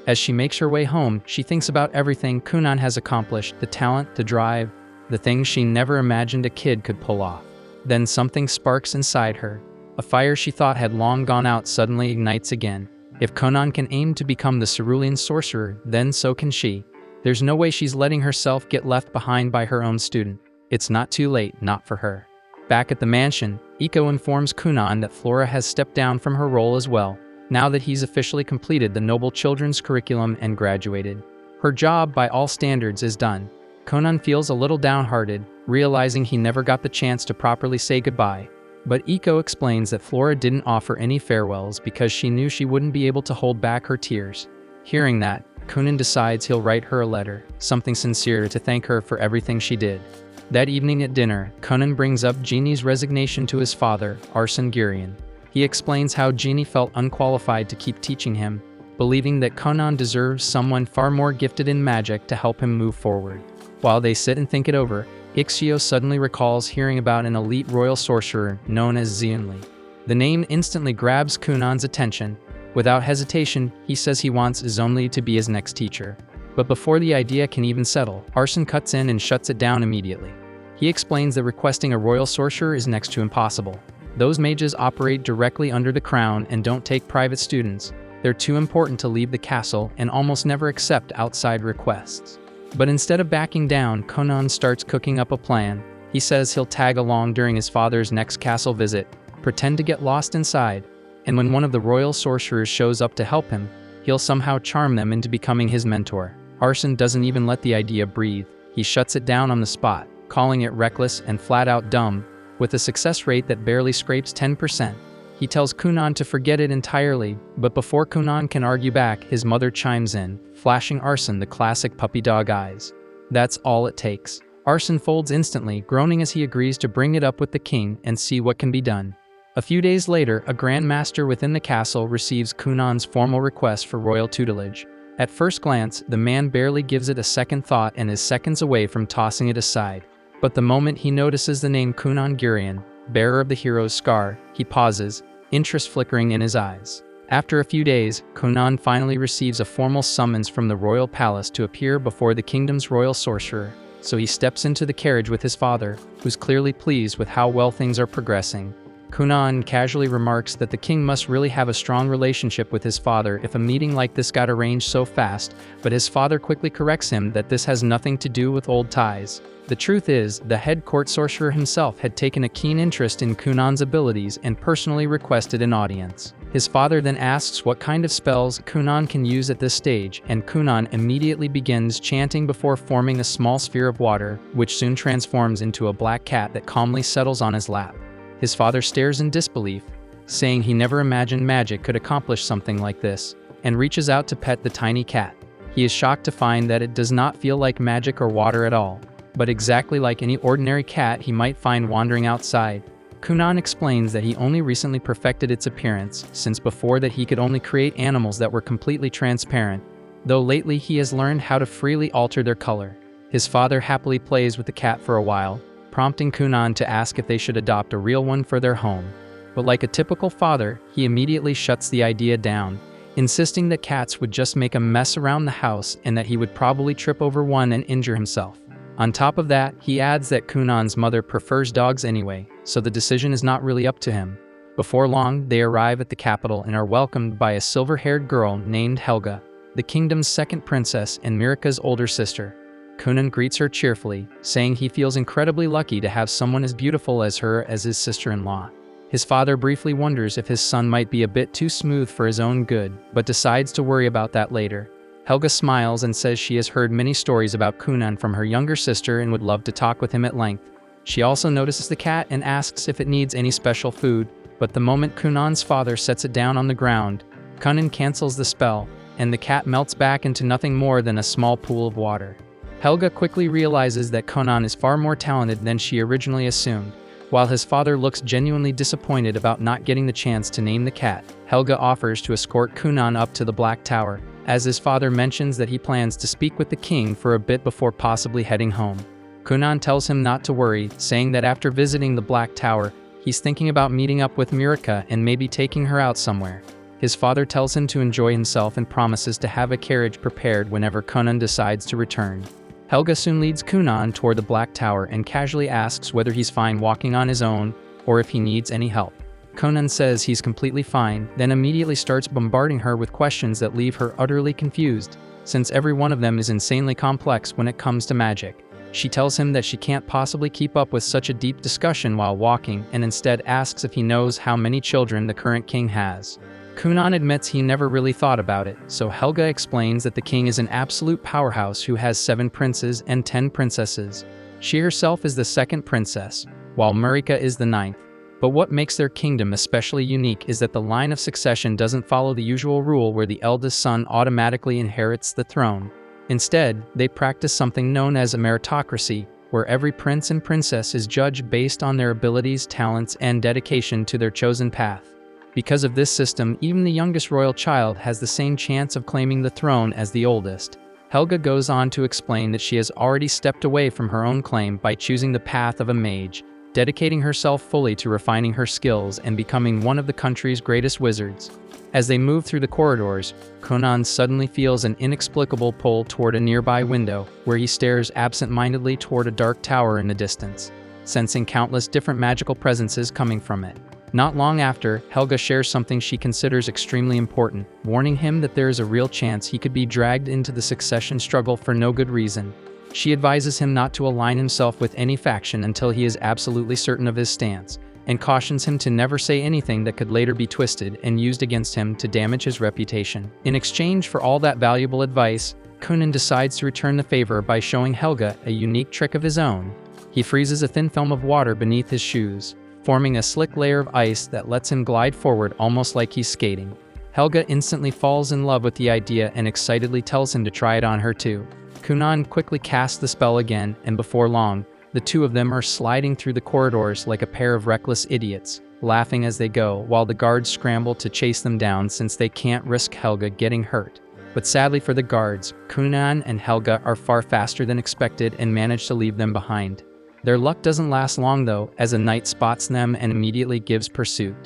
As she makes her way home, she thinks about everything Kunon has accomplished, the talent, the drive, the things she never imagined a kid could pull off. Then something sparks inside her. A fire she thought had long gone out suddenly ignites again. If Kunon can aim to become the cerulean sorcerer, then so can she. There's no way she's letting herself get left behind by her own student. It's not too late, not for her. Back at the mansion, Iko informs Kunon that Flora has stepped down from her role as well, now that he's officially completed the Noble Children's curriculum and graduated. Her job, by all standards, is done. Kunon feels a little downhearted, realizing he never got the chance to properly say goodbye. But Iko explains that Flora didn't offer any farewells because she knew she wouldn't be able to hold back her tears. Hearing that, Kunon decides he'll write her a letter, something sincere to thank her for everything she did. That evening at dinner, Kunon brings up Jeannie's resignation to his father, Arsene Gurion. He explains how Jeannie felt unqualified to keep teaching him, believing that Kunon deserves someone far more gifted in magic to help him move forward. While they sit and think it over, Ixio suddenly recalls hearing about an elite royal sorcerer known as Zionli. The name instantly grabs Kunon's attention. Without hesitation, he says he wants Zionli to be his next teacher. But before the idea can even settle, Arsene cuts in and shuts it down immediately. He explains that requesting a royal sorcerer is next to impossible. Those mages operate directly under the crown and don't take private students. They're too important to leave the castle and almost never accept outside requests. But instead of backing down, Kunon starts cooking up a plan. He says he'll tag along during his father's next castle visit, pretend to get lost inside, and when one of the royal sorcerers shows up to help him, he'll somehow charm them into becoming his mentor. Arsene doesn't even let the idea breathe. He shuts it down on the spot, calling it reckless and flat-out dumb, with a success rate that barely scrapes 10%. He tells Kunon to forget it entirely, but before Kunon can argue back, his mother chimes in, flashing Arsene the classic puppy dog eyes. That's all it takes. Arsene folds instantly, groaning as he agrees to bring it up with the king and see what can be done. A few days later, a Grand Master within the castle receives Kunon's formal request for royal tutelage. At first glance, the man barely gives it a second thought and is seconds away from tossing it aside. But the moment he notices the name Kunon Gurion, bearer of the hero's scar, he pauses, interest flickering in his eyes. After a few days, Kunon finally receives a formal summons from the royal palace to appear before the kingdom's royal sorcerer. So he steps into the carriage with his father, who's clearly pleased with how well things are progressing. Kunon casually remarks that the king must really have a strong relationship with his father if a meeting like this got arranged so fast, but his father quickly corrects him that this has nothing to do with old ties. The truth is, the head court sorcerer himself had taken a keen interest in Kunon's abilities and personally requested an audience. His father then asks what kind of spells Kunon can use at this stage, and Kunon immediately begins chanting before forming a small sphere of water, which soon transforms into a black cat that calmly settles on his lap. His father stares in disbelief, saying he never imagined magic could accomplish something like this, and reaches out to pet the tiny cat. He is shocked to find that it does not feel like magic or water at all, but exactly like any ordinary cat he might find wandering outside. Kunon explains that he only recently perfected its appearance, since before that he could only create animals that were completely transparent, though lately he has learned how to freely alter their color. His father happily plays with the cat for a while, prompting Kunon to ask if they should adopt a real one for their home. But like a typical father, he immediately shuts the idea down, insisting that cats would just make a mess around the house and that he would probably trip over one and injure himself. On top of that, he adds that Kunon's mother prefers dogs anyway, so the decision is not really up to him. Before long, they arrive at the capital and are welcomed by a silver-haired girl named Helga, the kingdom's second princess and Mirika's older sister. Kunon greets her cheerfully, saying he feels incredibly lucky to have someone as beautiful as her as his sister-in-law. His father briefly wonders if his son might be a bit too smooth for his own good, but decides to worry about that later. Helga smiles and says she has heard many stories about Kunon from her younger sister and would love to talk with him at length. She also notices the cat and asks if it needs any special food, but the moment Kunon's father sets it down on the ground, Kunon cancels the spell, and the cat melts back into nothing more than a small pool of water. Helga quickly realizes that Kunon is far more talented than she originally assumed. While his father looks genuinely disappointed about not getting the chance to name the cat, Helga offers to escort Kunon up to the Black Tower, as his father mentions that he plans to speak with the king for a bit before possibly heading home. Kunon tells him not to worry, saying that after visiting the Black Tower, he's thinking about meeting up with Mirika and maybe taking her out somewhere. His father tells him to enjoy himself and promises to have a carriage prepared whenever Kunon decides to return. Helga soon leads Kunon toward the Black Tower and casually asks whether he's fine walking on his own or if he needs any help. Kunon says he's completely fine, then immediately starts bombarding her with questions that leave her utterly confused, since every one of them is insanely complex when it comes to magic. She tells him that she can't possibly keep up with such a deep discussion while walking and instead asks if he knows how many children the current king has. Kunon admits he never really thought about it, so Helga explains that the king is an absolute powerhouse who has 7 princes and 10 princesses. She herself is the second princess, while Mirika is the 9th. But what makes their kingdom especially unique is that the line of succession doesn't follow the usual rule where the eldest son automatically inherits the throne. Instead, they practice something known as a meritocracy, where every prince and princess is judged based on their abilities, talents, and dedication to their chosen path. Because of this system, even the youngest royal child has the same chance of claiming the throne as the oldest. Helga goes on to explain that she has already stepped away from her own claim by choosing the path of a mage, dedicating herself fully to refining her skills and becoming one of the country's greatest wizards. As they move through the corridors, Kunon suddenly feels an inexplicable pull toward a nearby window, where he stares absent-mindedly toward a dark tower in the distance, sensing countless different magical presences coming from it. Not long after, Helga shares something she considers extremely important, warning him that there is a real chance he could be dragged into the succession struggle for no good reason. She advises him not to align himself with any faction until he is absolutely certain of his stance, and cautions him to never say anything that could later be twisted and used against him to damage his reputation. In exchange for all that valuable advice, Kunon decides to return the favor by showing Helga a unique trick of his own. He freezes a thin film of water beneath his shoes, forming a slick layer of ice that lets him glide forward almost like he's skating. Helga instantly falls in love with the idea and excitedly tells him to try it on her too. Kunon quickly casts the spell again, and before long, the two of them are sliding through the corridors like a pair of reckless idiots, laughing as they go, while the guards scramble to chase them down since they can't risk Helga getting hurt. But sadly for the guards, Kunon and Helga are far faster than expected and manage to leave them behind. Their luck doesn't last long though, as a knight spots them and immediately gives pursuit.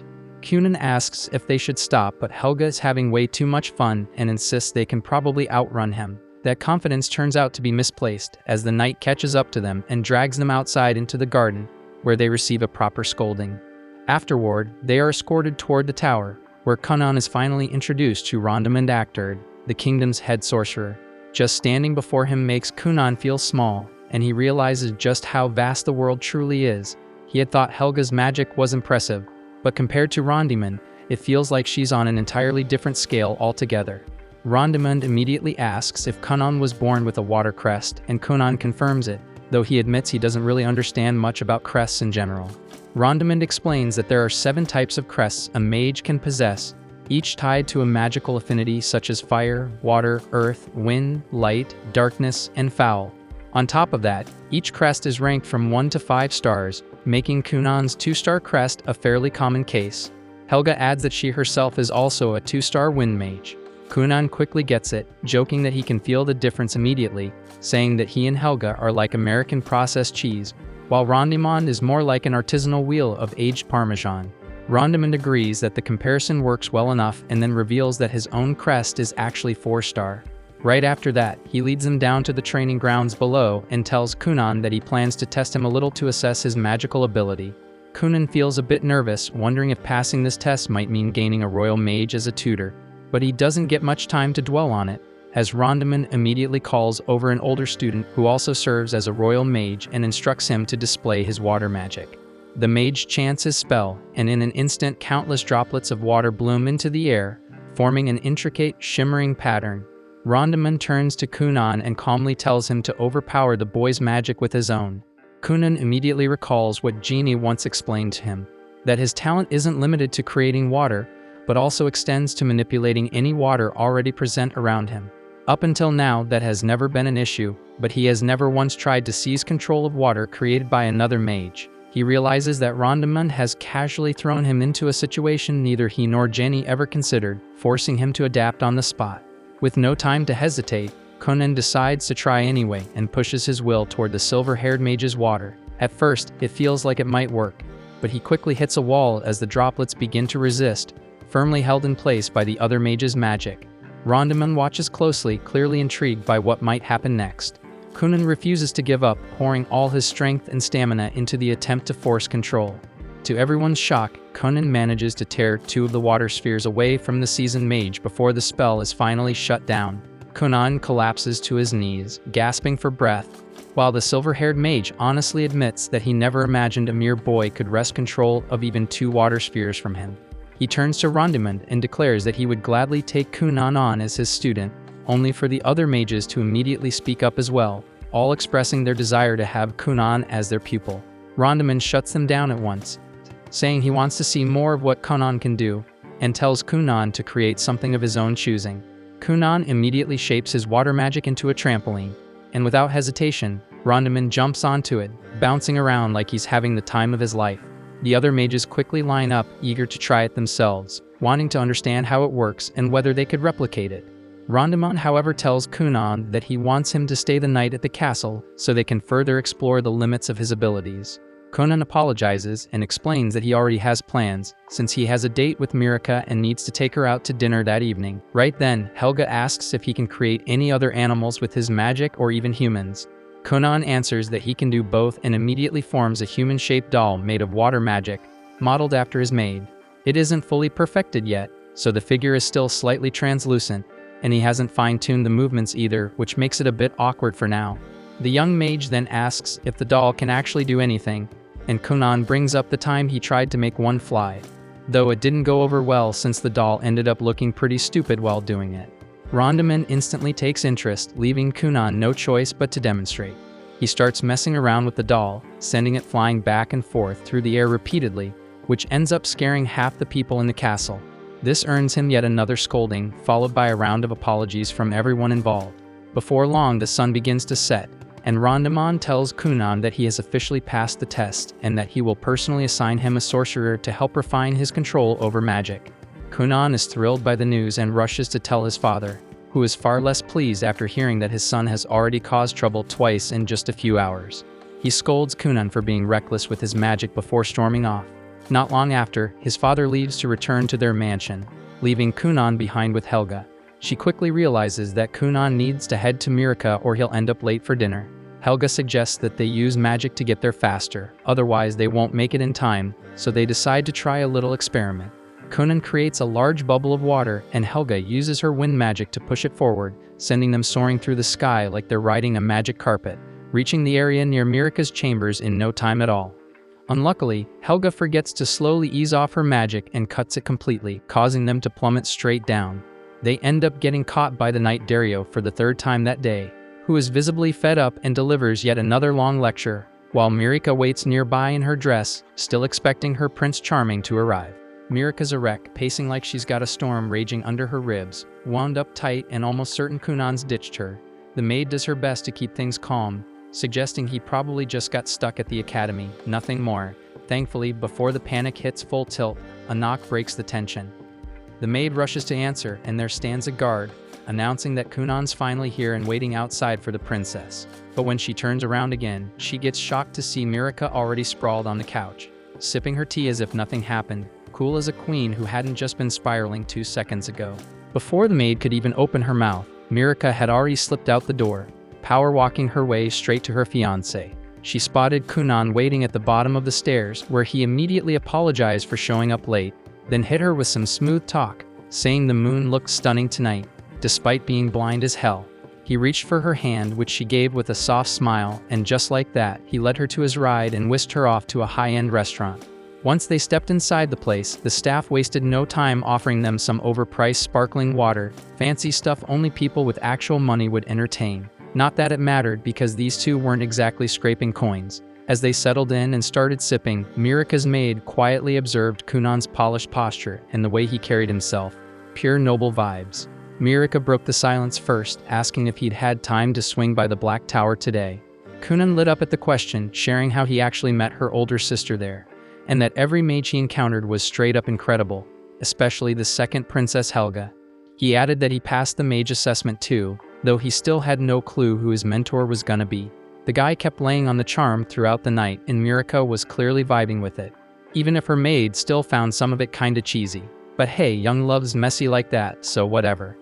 Kunon asks if they should stop, but Helga is having way too much fun and insists they can probably outrun him. That confidence turns out to be misplaced, as the knight catches up to them and drags them outside into the garden, where they receive a proper scolding. Afterward, they are escorted toward the tower, where Kunon is finally introduced to Rondamund Actard, the kingdom's head sorcerer. Just standing before him makes Kunon feel small, and he realizes just how vast the world truly is. He had thought Helga's magic was impressive, but compared to Rondamund, it feels like she's on an entirely different scale altogether. Rondamund immediately asks if Kunon was born with a water crest, and Kunon confirms it, though he admits he doesn't really understand much about crests in general. Rondamund explains that there are 7 types of crests a mage can possess, each tied to a magical affinity such as fire, water, earth, wind, light, darkness, and foul. On top of that, each crest is ranked from 1 to 5 stars, making Kunon's 2-star crest a fairly common case. Helga adds that she herself is also a 2-star wind mage. Kunon quickly gets it, joking that he can feel the difference immediately, saying that he and Helga are like American processed cheese, while Rondamund is more like an artisanal wheel of aged Parmesan. Rondamund agrees that the comparison works well enough and then reveals that his own crest is actually 4-star. Right after that, he leads them down to the training grounds below and tells Kunon that he plans to test him a little to assess his magical ability. Kunon feels a bit nervous, wondering if passing this test might mean gaining a royal mage as a tutor, but he doesn't get much time to dwell on it, as Rondamund immediately calls over an older student who also serves as a royal mage and instructs him to display his water magic. The mage chants his spell, and in an instant countless droplets of water bloom into the air, forming an intricate, shimmering pattern. Rondamund turns to Kunon and calmly tells him to overpower the boy's magic with his own. Kunon immediately recalls what Genie once explained to him, that his talent isn't limited to creating water, but also extends to manipulating any water already present around him. Up until now, that has never been an issue, but he has never once tried to seize control of water created by another mage. He realizes that Rondamund has casually thrown him into a situation neither he nor Jenny ever considered, forcing him to adapt on the spot. With no time to hesitate, Kunon decides to try anyway and pushes his will toward the silver-haired mage's water. At first, it feels like it might work, but he quickly hits a wall as the droplets begin to resist, firmly held in place by the other mage's magic. Rondamund watches closely, clearly intrigued by what might happen next. Kunon refuses to give up, pouring all his strength and stamina into the attempt to force control. To everyone's shock, Kunon manages to tear 2 of the water spheres away from the seasoned mage before the spell is finally shut down. Kunon collapses to his knees, gasping for breath, while the silver-haired mage honestly admits that he never imagined a mere boy could wrest control of even 2 water spheres from him. He turns to Rondamund and declares that he would gladly take Kunon on as his student, only for the other mages to immediately speak up as well, all expressing their desire to have Kunon as their pupil. Rondamund shuts them down at once, saying he wants to see more of what Kunon can do, and tells Kunon to create something of his own choosing. Kunon immediately shapes his water magic into a trampoline, and without hesitation, Rondamund jumps onto it, bouncing around like he's having the time of his life. The other mages quickly line up, eager to try it themselves, wanting to understand how it works and whether they could replicate it. Rondamund, however, tells Kunon that he wants him to stay the night at the castle so they can further explore the limits of his abilities. Kunon apologizes and explains that he already has plans, since he has a date with Mirika and needs to take her out to dinner that evening. Right then, Helga asks if he can create any other animals with his magic or even humans. Kunon answers that he can do both and immediately forms a human-shaped doll made of water magic, modeled after his maid. It isn't fully perfected yet, so the figure is still slightly translucent, and he hasn't fine-tuned the movements either, which makes it a bit awkward for now. The young mage then asks if the doll can actually do anything, and Kunon brings up the time he tried to make one fly, though it didn't go over well since the doll ended up looking pretty stupid while doing it. Rondaman instantly takes interest, leaving Kunon no choice but to demonstrate. He starts messing around with the doll, sending it flying back and forth through the air repeatedly, which ends up scaring half the people in the castle. This earns him yet another scolding, followed by a round of apologies from everyone involved. Before long, the sun begins to set, and Rondaman tells Kunon that he has officially passed the test and that he will personally assign him a sorcerer to help refine his control over magic. Kunon is thrilled by the news and rushes to tell his father, who is far less pleased after hearing that his son has already caused trouble twice in just a few hours. He scolds Kunon for being reckless with his magic before storming off. Not long after, his father leaves to return to their mansion, leaving Kunon behind with Helga. She quickly realizes that Kunon needs to head to Mirica or he'll end up late for dinner. Helga suggests that they use magic to get there faster, otherwise they won't make it in time, so they decide to try a little experiment. Kunon creates a large bubble of water, and Helga uses her wind magic to push it forward, sending them soaring through the sky like they're riding a magic carpet, reaching the area near Mirica's chambers in no time at all. Unluckily, Helga forgets to slowly ease off her magic and cuts it completely, causing them to plummet straight down. They end up getting caught by the knight Dario for the third time that day, who is visibly fed up and delivers yet another long lecture, while Mirica waits nearby in her dress, still expecting her Prince Charming to arrive. Mirica's a wreck, pacing like she's got a storm raging under her ribs, wound up tight and almost certain Kunon's ditched her. The maid does her best to keep things calm, suggesting he probably just got stuck at the academy, nothing more. Thankfully, before the panic hits full tilt, a knock breaks the tension. The maid rushes to answer, and there stands a guard, announcing that Kunon's finally here and waiting outside for the princess. But when she turns around again, she gets shocked to see Mirica already sprawled on the couch, sipping her tea as if nothing happened, cool as a queen who hadn't just been spiraling 2 seconds ago. Before the maid could even open her mouth, Mirica had already slipped out the door, power walking her way straight to her fiancé. She spotted Kunon waiting at the bottom of the stairs, where he immediately apologized for showing up late, then hit her with some smooth talk, saying the moon looked stunning tonight, despite being blind as hell. He reached for her hand, which she gave with a soft smile, and just like that, he led her to his ride and whisked her off to a high-end restaurant. Once they stepped inside the place, the staff wasted no time offering them some overpriced sparkling water, fancy stuff only people with actual money would entertain. Not that it mattered, because these two weren't exactly scraping coins. As they settled in and started sipping, Mirica's maid quietly observed Kunon's polished posture and the way he carried himself. Pure noble vibes. Mirica broke the silence first, asking if he'd had time to swing by the Black Tower today. Kunon lit up at the question, sharing how he actually met her older sister there, and that every mage he encountered was straight up incredible, especially the second Princess Helga. He added that he passed the mage assessment too, though he still had no clue who his mentor was gonna be. The guy kept laying on the charm throughout the night, and Mirica was clearly vibing with it, even if her maid still found some of it kinda cheesy. But hey, young love's messy like that, so whatever.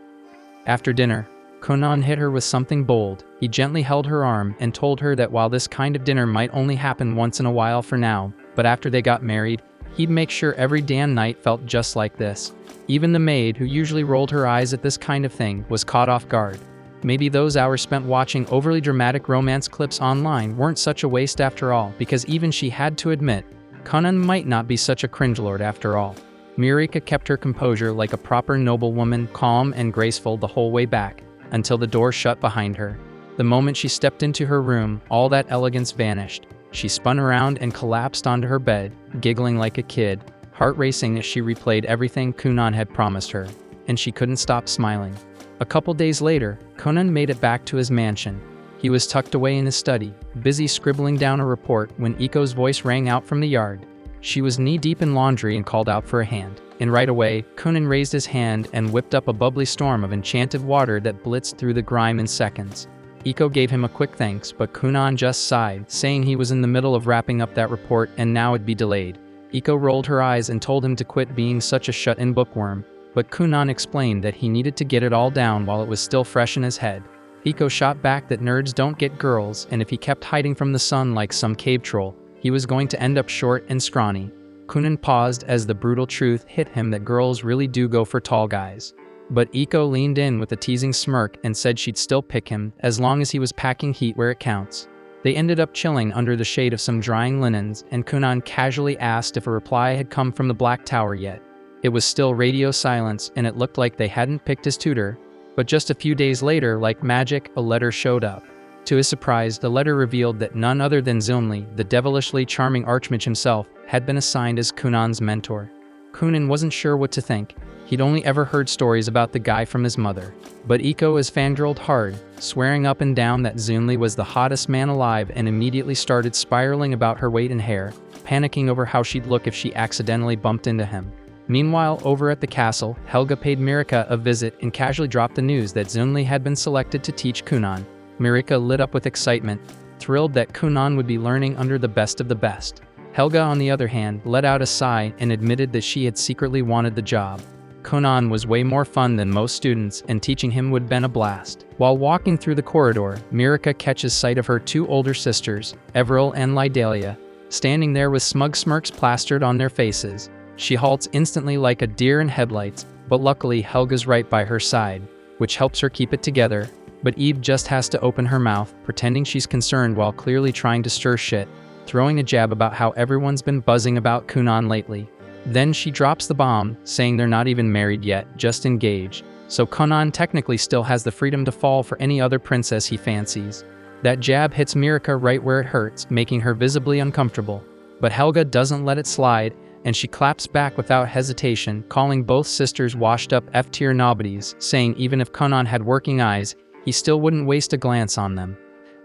After dinner, Kunon hit her with something bold. He gently held her arm and told her that while this kind of dinner might only happen once in a while for now, but after they got married, he'd make sure every damn night felt just like this. Even the maid, who usually rolled her eyes at this kind of thing, was caught off guard. Maybe those hours spent watching overly dramatic romance clips online weren't such a waste after all, because even she had to admit, Kunon might not be such a cringelord after all. Mirica kept her composure like a proper noblewoman, calm and graceful the whole way back, until the door shut behind her. The moment she stepped into her room, all that elegance vanished. She spun around and collapsed onto her bed, giggling like a kid, heart racing as she replayed everything Kunon had promised her, and she couldn't stop smiling. A couple days later, Kunon made it back to his mansion. He was tucked away in his study, busy scribbling down a report when Iko's voice rang out from the yard. She was knee-deep in laundry and called out for a hand. And right away, Kunon raised his hand and whipped up a bubbly storm of enchanted water that blitzed through the grime in seconds. Iko gave him a quick thanks, but Kunon just sighed, saying he was in the middle of wrapping up that report and now it'd be delayed. Iko rolled her eyes and told him to quit being such a shut-in bookworm, but Kunon explained that he needed to get it all down while it was still fresh in his head. Iko shot back that nerds don't get girls, and if he kept hiding from the sun like some cave troll, he was going to end up short and scrawny. Kunon paused as the brutal truth hit him that girls really do go for tall guys. But Iko leaned in with a teasing smirk and said she'd still pick him as long as he was packing heat where it counts. They ended up chilling under the shade of some drying linens, and Kunon casually asked if a reply had come from the Black Tower yet. It was still radio silence, and it looked like they hadn't picked his tutor. But just a few days later, like magic, a letter showed up. To his surprise, the letter revealed that none other than Zunli, the devilishly charming archmage himself, had been assigned as Kunon's mentor. Kunon wasn't sure what to think. He'd only ever heard stories about the guy from his mother. But Iko is fangirled hard, swearing up and down that Zunli was the hottest man alive, and immediately started spiraling about her weight and hair, panicking over how she'd look if she accidentally bumped into him. Meanwhile, over at the castle, Helga paid Mirika a visit and casually dropped the news that Zunli had been selected to teach Kunon. Mirika lit up with excitement, thrilled that Kunon would be learning under the best of the best. Helga, on the other hand, let out a sigh and admitted that she had secretly wanted the job. Kunon was way more fun than most students, and teaching him would have been a blast. While walking through the corridor, Mirika catches sight of her two older sisters, Everil and Lydalia, standing there with smug smirks plastered on their faces. She halts instantly like a deer in headlights, but luckily Helga's right by her side, which helps her keep it together. But Eve just has to open her mouth, pretending she's concerned while clearly trying to stir shit, throwing a jab about how everyone's been buzzing about Kunon lately. Then she drops the bomb, saying they're not even married yet, just engaged, so Kunon technically still has the freedom to fall for any other princess he fancies. That jab hits Mirika right where it hurts, making her visibly uncomfortable. But Helga doesn't let it slide, and she claps back without hesitation, calling both sisters washed-up F-tier nobodies, saying even if Kunon had working eyes, he still wouldn't waste a glance on them.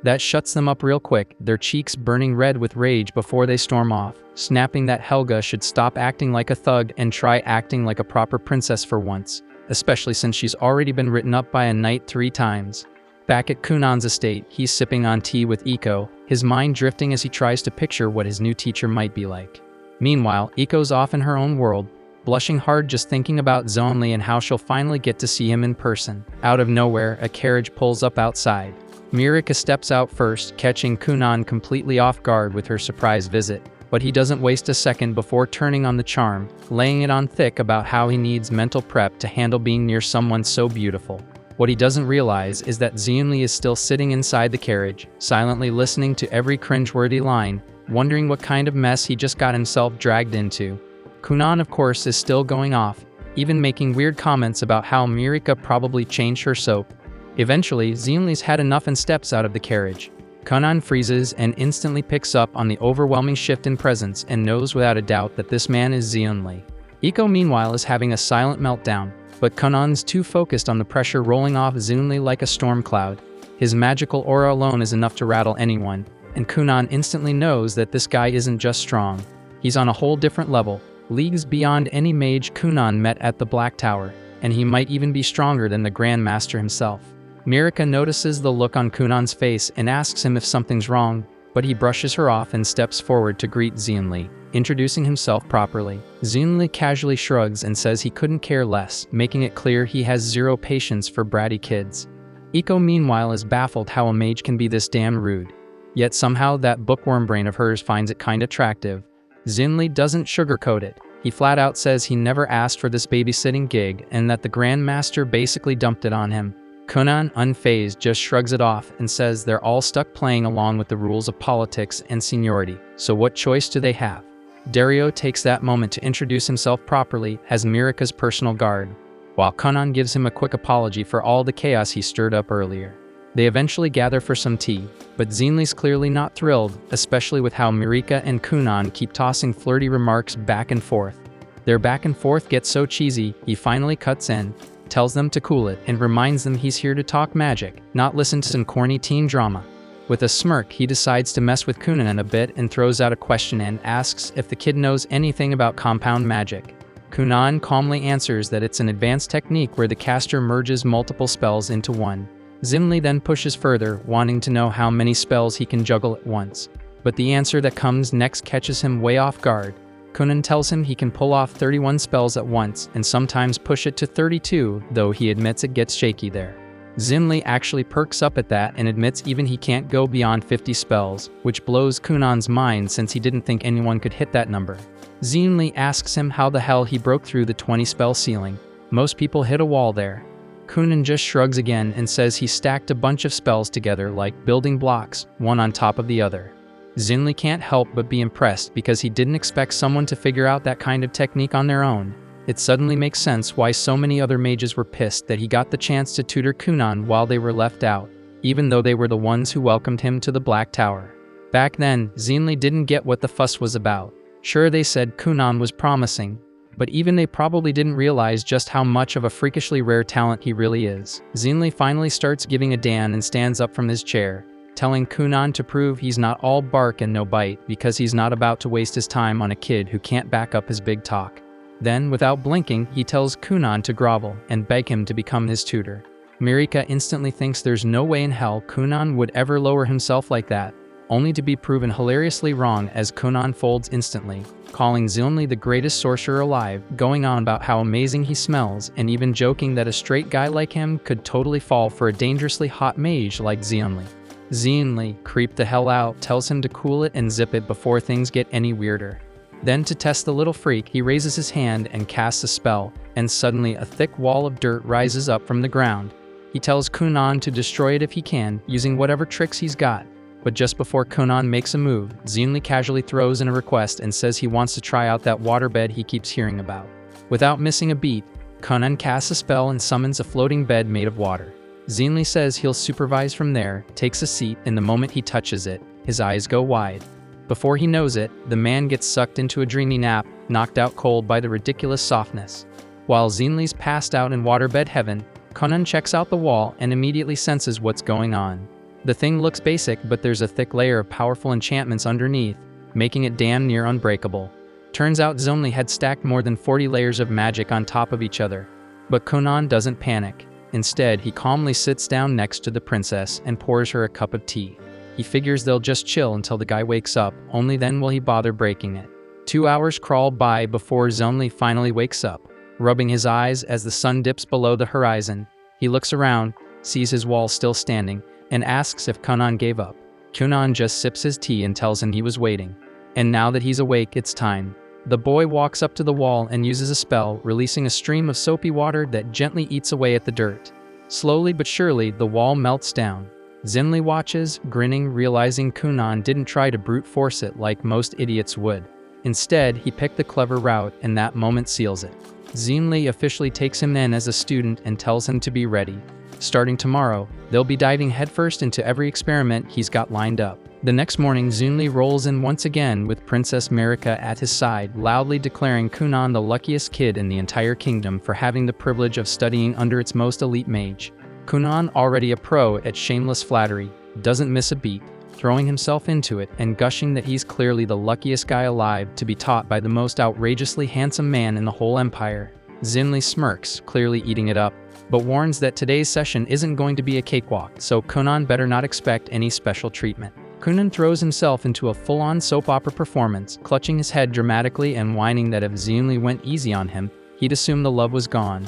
That shuts them up real quick, their cheeks burning red with rage before they storm off, snapping that Helga should stop acting like a thug and try acting like a proper princess for once, especially since she's already been written up by a knight 3 times. Back at Kunon's estate, he's sipping on tea with Iko, his mind drifting as he tries to picture what his new teacher might be like. Meanwhile, Iko's off in her own world, blushing hard just thinking about Zunli and how she'll finally get to see him in person. Out of nowhere, a carriage pulls up outside. Mirika steps out first, catching Kunon completely off guard with her surprise visit, but he doesn't waste a second before turning on the charm, laying it on thick about how he needs mental prep to handle being near someone so beautiful. What he doesn't realize is that Zunli is still sitting inside the carriage, silently listening to every cringeworthy line, wondering what kind of mess he just got himself dragged into. Kunon, of course, is still going off, even making weird comments about how Mirika probably changed her soap. Eventually, Zunli's had enough and steps out of the carriage. Kunon freezes and instantly picks up on the overwhelming shift in presence and knows without a doubt that this man is Zunli. Iko, meanwhile, is having a silent meltdown, but Kunon's too focused on the pressure rolling off Zunli like a storm cloud. His magical aura alone is enough to rattle anyone, and Kunon instantly knows that this guy isn't just strong. He's on a whole different level, leagues beyond any mage Kunon met at the Black Tower, and he might even be stronger than the Grand Master himself. Mirika notices the look on Kunon's face and asks him if something's wrong, but he brushes her off and steps forward to greet Zunli, introducing himself properly. Zunli casually shrugs and says he couldn't care less, making it clear he has zero patience for bratty kids. Iko, meanwhile, is baffled how a mage can be this damn rude. Yet somehow that bookworm brain of hers finds it kinda attractive. Zunli doesn't sugarcoat it. He flat out says he never asked for this babysitting gig and that the Grand Master basically dumped it on him. Kunon, unfazed, just shrugs it off and says they're all stuck playing along with the rules of politics and seniority, so what choice do they have? Dario takes that moment to introduce himself properly as Mirika's personal guard, while Kunon gives him a quick apology for all the chaos he stirred up earlier. They eventually gather for some tea, but Zunli's clearly not thrilled, especially with how Mirika and Kunon keep tossing flirty remarks back and forth. Their back and forth gets so cheesy, he finally cuts in, tells them to cool it, and reminds them he's here to talk magic, not listen to some corny teen drama. With a smirk, he decides to mess with Kunon a bit and throws out a question and asks if the kid knows anything about compound magic. Kunon calmly answers that it's an advanced technique where the caster merges multiple spells into one. Zunli then pushes further, wanting to know how many spells he can juggle at once. But the answer that comes next catches him way off guard. Kunon tells him he can pull off 31 spells at once and sometimes push it to 32, though he admits it gets shaky there. Zunli actually perks up at that and admits even he can't go beyond 50 spells, which blows Kunon's mind since he didn't think anyone could hit that number. Zunli asks him how the hell he broke through the 20-spell ceiling. Most people hit a wall there. Kunon just shrugs again and says he stacked a bunch of spells together like building blocks, one on top of the other. Zunli can't help but be impressed because he didn't expect someone to figure out that kind of technique on their own. It suddenly makes sense why so many other mages were pissed that he got the chance to tutor Kunon while they were left out, even though they were the ones who welcomed him to the Black Tower. Back then, Zunli didn't get what the fuss was about. Sure, they said Kunon was promising, but even they probably didn't realize just how much of a freakishly rare talent he really is. Zunli finally starts giving a damn and stands up from his chair, telling Kunon to prove he's not all bark and no bite because he's not about to waste his time on a kid who can't back up his big talk. Then, without blinking, he tells Kunon to grovel and beg him to become his tutor. Mirika instantly thinks there's no way in hell Kunon would ever lower himself like that, only to be proven hilariously wrong as Kunon folds instantly, calling Zunli the greatest sorcerer alive, going on about how amazing he smells, and even joking that a straight guy like him could totally fall for a dangerously hot mage like Zunli. Zunli, creeped the hell out, tells him to cool it and zip it before things get any weirder. Then, to test the little freak, he raises his hand and casts a spell, and suddenly a thick wall of dirt rises up from the ground. He tells Kunon to destroy it if he can, using whatever tricks he's got. But just before Kunon makes a move, Zunli casually throws in a request and says he wants to try out that waterbed he keeps hearing about. Without missing a beat, Kunon casts a spell and summons a floating bed made of water. Zunli says he'll supervise from there, takes a seat, and the moment he touches it, his eyes go wide. Before he knows it, the man gets sucked into a dreamy nap, knocked out cold by the ridiculous softness. While Zunli's passed out in waterbed heaven, Kunon checks out the wall and immediately senses what's going on. The thing looks basic, but there's a thick layer of powerful enchantments underneath, making it damn near unbreakable. Turns out Zunli had stacked more than 40 layers of magic on top of each other. But Kunon doesn't panic. Instead, he calmly sits down next to the princess and pours her a cup of tea. He figures they'll just chill until the guy wakes up, only then will he bother breaking it. 2 hours crawl by before Zunli finally wakes up. Rubbing his eyes as the sun dips below the horizon, he looks around, sees his wall still standing, and asks if Kunon gave up. Kunon just sips his tea and tells him he was waiting. And now that he's awake, it's time. The boy walks up to the wall and uses a spell, releasing a stream of soapy water that gently eats away at the dirt. Slowly but surely, the wall melts down. Zunli watches, grinning, realizing Kunon didn't try to brute force it like most idiots would. Instead, he picked the clever route, and that moment seals it. Zunli officially takes him in as a student and tells him to be ready. Starting tomorrow, they'll be diving headfirst into every experiment he's got lined up. The next morning, Zunli rolls in once again with Princess Mirika at his side, loudly declaring Kunon the luckiest kid in the entire kingdom for having the privilege of studying under its most elite mage. Kunon, already a pro at shameless flattery, doesn't miss a beat, throwing himself into it and gushing that he's clearly the luckiest guy alive to be taught by the most outrageously handsome man in the whole empire. Zunli smirks, clearly eating it up, but warns that today's session isn't going to be a cakewalk, so Kunon better not expect any special treatment. Kunon throws himself into a full-on soap opera performance, clutching his head dramatically and whining that if Zunli went easy on him, he'd assume the love was gone.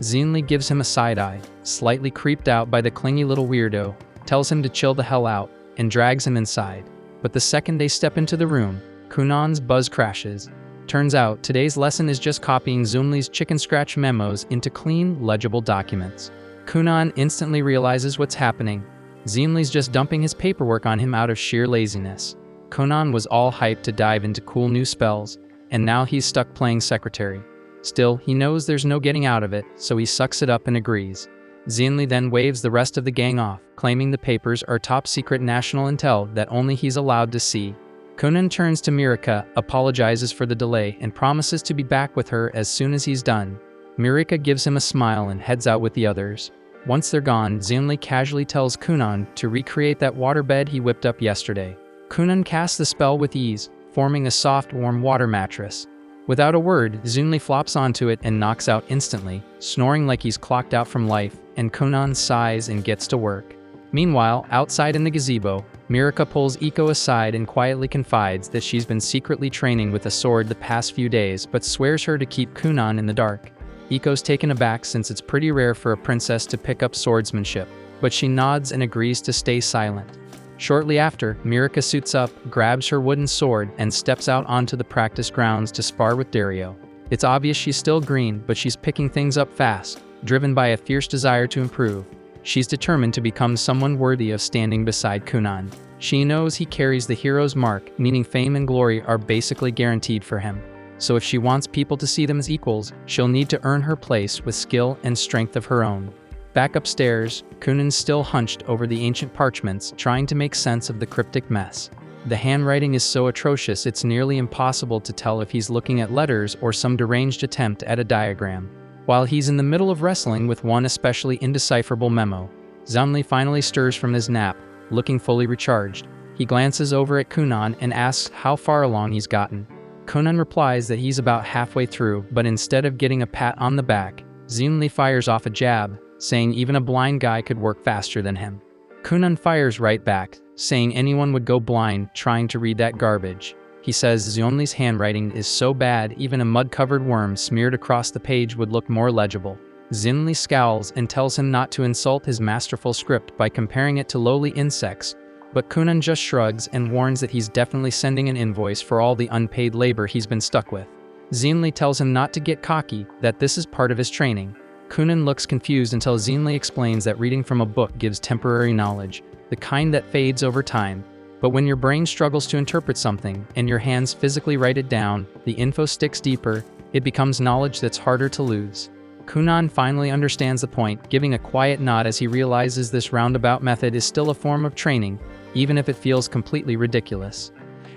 Zunli gives him a side-eye, slightly creeped out by the clingy little weirdo, tells him to chill the hell out, and drags him inside. But the second they step into the room, Kunon's buzz crashes. Turns out, today's lesson is just copying Zunli's chicken scratch memos into clean, legible documents. Kunon instantly realizes what's happening. Zunli's just dumping his paperwork on him out of sheer laziness. Kunon was all hyped to dive into cool new spells, and now he's stuck playing secretary. Still, he knows there's no getting out of it, so he sucks it up and agrees. Zunli then waves the rest of the gang off, claiming the papers are top-secret national intel that only he's allowed to see. Kunon turns to Mirika, apologizes for the delay, and promises to be back with her as soon as he's done. Mirika gives him a smile and heads out with the others. Once they're gone, Zunli casually tells Kunon to recreate that waterbed he whipped up yesterday. Kunon casts the spell with ease, forming a soft, warm water mattress. Without a word, Zunli flops onto it and knocks out instantly, snoring like he's clocked out from life, and Kunon sighs and gets to work. Meanwhile, outside in the gazebo, Mirika pulls Iko aside and quietly confides that she's been secretly training with a sword the past few days but swears her to keep Kunon in the dark. Iko's taken aback since it's pretty rare for a princess to pick up swordsmanship, but she nods and agrees to stay silent. Shortly after, Mirika suits up, grabs her wooden sword, and steps out onto the practice grounds to spar with Dario. It's obvious she's still green, but she's picking things up fast, driven by a fierce desire to improve. She's determined to become someone worthy of standing beside Kunon. She knows he carries the hero's mark, meaning fame and glory are basically guaranteed for him. So if she wants people to see them as equals, she'll need to earn her place with skill and strength of her own. Back upstairs, Kunon's still hunched over the ancient parchments, trying to make sense of the cryptic mess. The handwriting is so atrocious it's nearly impossible to tell if he's looking at letters or some deranged attempt at a diagram. While he's in the middle of wrestling with one especially indecipherable memo, Zunli finally stirs from his nap, looking fully recharged. He glances over at Kunon and asks how far along he's gotten. Kunon replies that he's about halfway through, but instead of getting a pat on the back, Zunli fires off a jab, saying even a blind guy could work faster than him. Kunon fires right back, saying anyone would go blind trying to read that garbage. He says Zunli's handwriting is so bad even a mud-covered worm smeared across the page would look more legible. Zunli scowls and tells him not to insult his masterful script by comparing it to lowly insects, but Kunon just shrugs and warns that he's definitely sending an invoice for all the unpaid labor he's been stuck with. Zunli tells him not to get cocky, that this is part of his training. Kunon looks confused until Zunli explains that reading from a book gives temporary knowledge, the kind that fades over time. But when your brain struggles to interpret something, and your hands physically write it down, the info sticks deeper, it becomes knowledge that's harder to lose. Kunon finally understands the point, giving a quiet nod as he realizes this roundabout method is still a form of training, even if it feels completely ridiculous.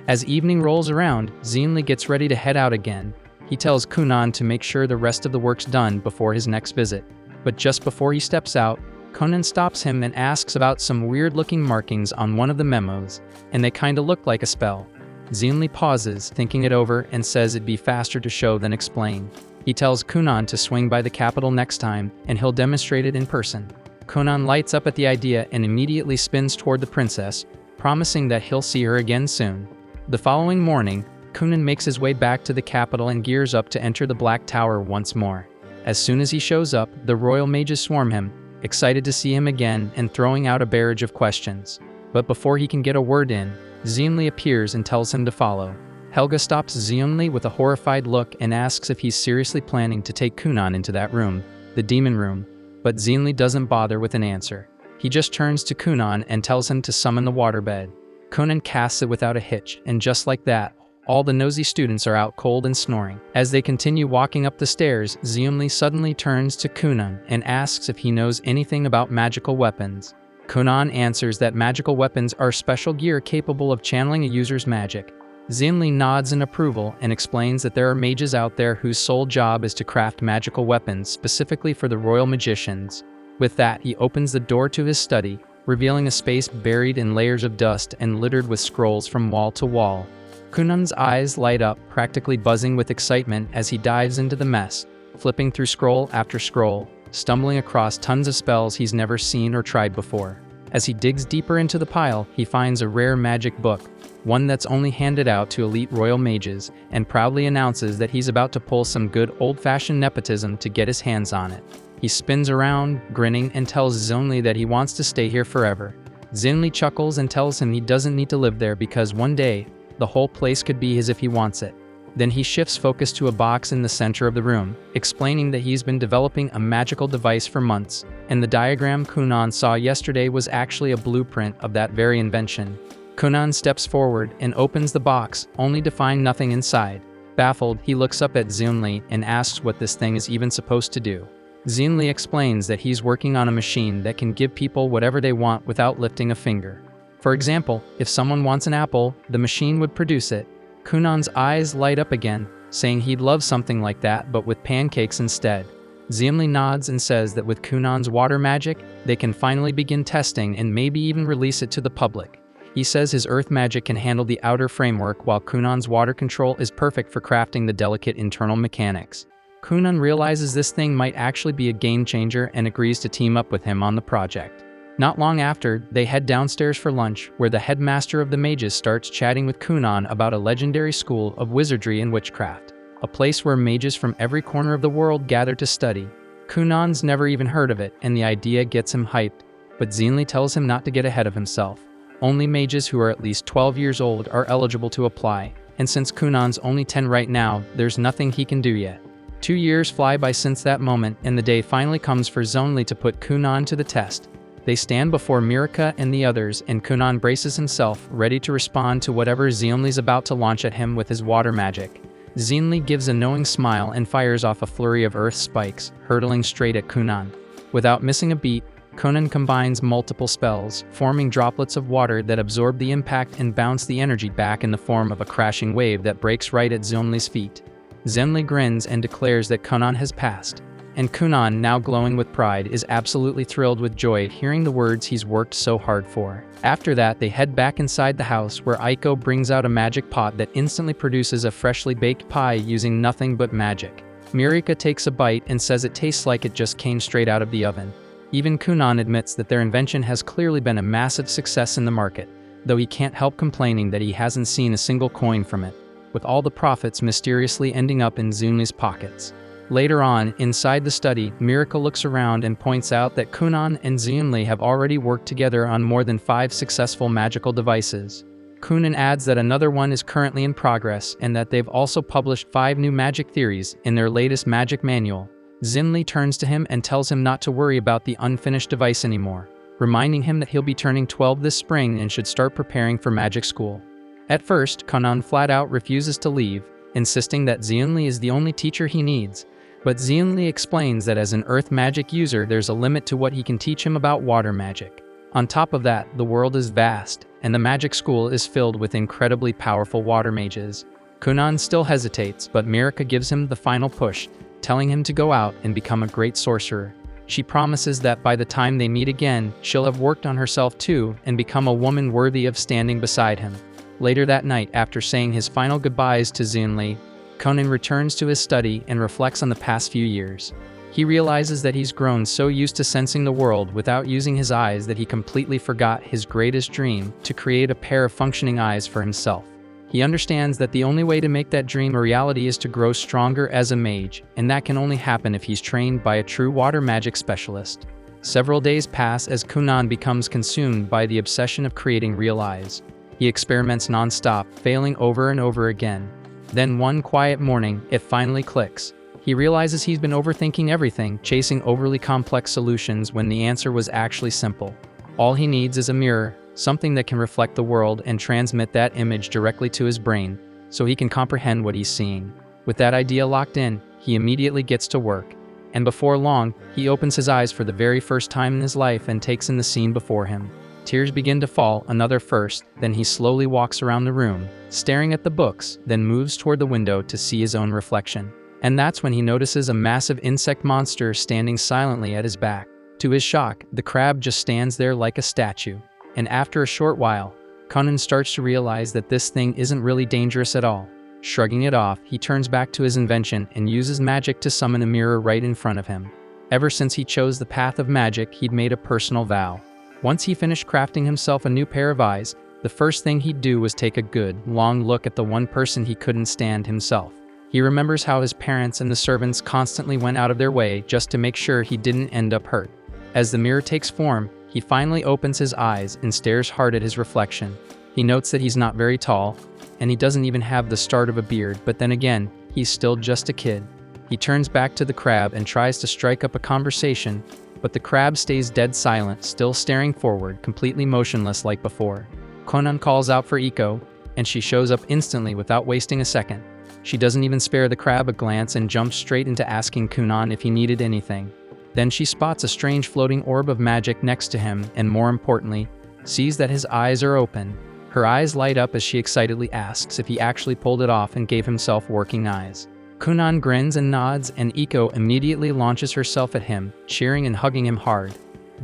As evening rolls around, Zunli gets ready to head out again. He tells Kunon to make sure the rest of the work's done before his next visit. But just before he steps out, Kunon stops him and asks about some weird-looking markings on one of the memos, and they kinda look like a spell. Zunli pauses, thinking it over, and says it'd be faster to show than explain. He tells Kunon to swing by the capital next time, and he'll demonstrate it in person. Kunon lights up at the idea and immediately spins toward the princess, promising that he'll see her again soon. The following morning, Kunon makes his way back to the capital and gears up to enter the Black Tower once more. As soon as he shows up, the royal mages swarm him, excited to see him again and throwing out a barrage of questions. But before he can get a word in, Zunli appears and tells him to follow. Helga stops Zunli with a horrified look and asks if he's seriously planning to take Kunon into that room, the demon room, but Zunli doesn't bother with an answer. He just turns to Kunon and tells him to summon the waterbed. Kunon casts it without a hitch, and just like that, all the nosy students are out cold and snoring. As they continue walking up the stairs, Zunli suddenly turns to Kunon and asks if he knows anything about magical weapons. Kunon answers that magical weapons are special gear capable of channeling a user's magic. Zunli nods in approval and explains that there are mages out there whose sole job is to craft magical weapons specifically for the royal magicians. With that, he opens the door to his study, revealing a space buried in layers of dust and littered with scrolls from wall to wall. Kunon's eyes light up, practically buzzing with excitement as he dives into the mess, flipping through scroll after scroll, stumbling across tons of spells he's never seen or tried before. As he digs deeper into the pile, he finds a rare magic book, one that's only handed out to elite royal mages, and proudly announces that he's about to pull some good old-fashioned nepotism to get his hands on it. He spins around, grinning, and tells Zunli that he wants to stay here forever. Zunli chuckles and tells him he doesn't need to live there because one day, the whole place could be his if he wants it. Then he shifts focus to a box in the center of the room, explaining that he's been developing a magical device for months, and the diagram Kunon saw yesterday was actually a blueprint of that very invention. Kunon steps forward and opens the box, only to find nothing inside. Baffled, he looks up at Zunli and asks what this thing is even supposed to do. Zunli explains that he's working on a machine that can give people whatever they want without lifting a finger. For example, if someone wants an apple, the machine would produce it. Kunon's eyes light up again, saying he'd love something like that but with pancakes instead. Zunli nods and says that with Kunon's water magic, they can finally begin testing and maybe even release it to the public. He says his earth magic can handle the outer framework while Kunon's water control is perfect for crafting the delicate internal mechanics. Kunon realizes this thing might actually be a game changer and agrees to team up with him on the project. Not long after, they head downstairs for lunch, where the headmaster of the mages starts chatting with Kunon about a legendary school of wizardry and witchcraft, a place where mages from every corner of the world gather to study. Kunon's never even heard of it, and the idea gets him hyped, but Zunli tells him not to get ahead of himself. Only mages who are at least 12 years old are eligible to apply, and since Kunon's only 10 right now, there's nothing he can do yet. 2 years fly by since that moment, and the day finally comes for Zonli to put Kunon to the test. They stand before Mirika and the others, and Kunon braces himself, ready to respond to whatever Zonli's about to launch at him with his water magic. Zonli gives a knowing smile and fires off a flurry of earth spikes, hurtling straight at Kunon. Without missing a beat, Kunon combines multiple spells, forming droplets of water that absorb the impact and bounce the energy back in the form of a crashing wave that breaks right at Zonli's feet. Zonli grins and declares that Kunon has passed. And Kunon, now glowing with pride, is absolutely thrilled with joy hearing the words he's worked so hard for. After that, they head back inside the house where Aiko brings out a magic pot that instantly produces a freshly baked pie using nothing but magic. Mirika takes a bite and says it tastes like it just came straight out of the oven. Even Kunon admits that their invention has clearly been a massive success in the market, though he can't help complaining that he hasn't seen a single coin from it, with all the profits mysteriously ending up in Zonli's pockets. Later on, inside the study, Mirika looks around and points out that Kunon and Zonli have already worked together on more than 5 successful magical devices. Kunon adds that another one is currently in progress and that they've also published 5 new magic theories in their latest magic manual. Zonli turns to him and tells him not to worry about the unfinished device anymore, reminding him that he'll be turning 12 this spring and should start preparing for magic school. At first, Kunon flat out refuses to leave, insisting that Zonli is the only teacher he needs, but Zonli explains that as an earth magic user there's a limit to what he can teach him about water magic. On top of that, the world is vast, and the magic school is filled with incredibly powerful water mages. Kunon still hesitates, but Mirika gives him the final push, telling him to go out and become a great sorcerer. She promises that by the time they meet again, she'll have worked on herself too and become a woman worthy of standing beside him. Later that night, after saying his final goodbyes to Zonli, Kunon returns to his study and reflects on the past few years. He realizes that he's grown so used to sensing the world without using his eyes that he completely forgot his greatest dream, to create a pair of functioning eyes for himself. He understands that the only way to make that dream a reality is to grow stronger as a mage, and that can only happen if he's trained by a true water magic specialist. Several days pass as Kunon becomes consumed by the obsession of creating real eyes. He experiments non-stop, failing over and over again. Then one quiet morning, it finally clicks. He realizes he's been overthinking everything, chasing overly complex solutions when the answer was actually simple. All he needs is a mirror, something that can reflect the world and transmit that image directly to his brain, so he can comprehend what he's seeing. With that idea locked in, he immediately gets to work. And before long, he opens his eyes for the very first time in his life and takes in the scene before him. Tears begin to fall, another first, then he slowly walks around the room, staring at the books, then moves toward the window to see his own reflection. And that's when he notices a massive insect monster standing silently at his back. To his shock, the crab just stands there like a statue. And after a short while, Kunon starts to realize that this thing isn't really dangerous at all. Shrugging it off, he turns back to his invention and uses magic to summon a mirror right in front of him. Ever since he chose the path of magic, he'd made a personal vow. Once he finished crafting himself a new pair of eyes, the first thing he'd do was take a good, long look at the one person he couldn't stand himself. He remembers how his parents and the servants constantly went out of their way just to make sure he didn't end up hurt. As the mirror takes form, he finally opens his eyes and stares hard at his reflection. He notes that he's not very tall, and he doesn't even have the start of a beard, but then again, he's still just a kid. He turns back to the crab and tries to strike up a conversation, but the crab stays dead silent, still staring forward, completely motionless like before. Kunon calls out for Iko, and she shows up instantly without wasting a second. She doesn't even spare the crab a glance and jumps straight into asking Kunon if he needed anything. Then she spots a strange floating orb of magic next to him and, more importantly, sees that his eyes are open. Her eyes light up as she excitedly asks if he actually pulled it off and gave himself working eyes. Kunon grins and nods, and Iko immediately launches herself at him, cheering and hugging him hard.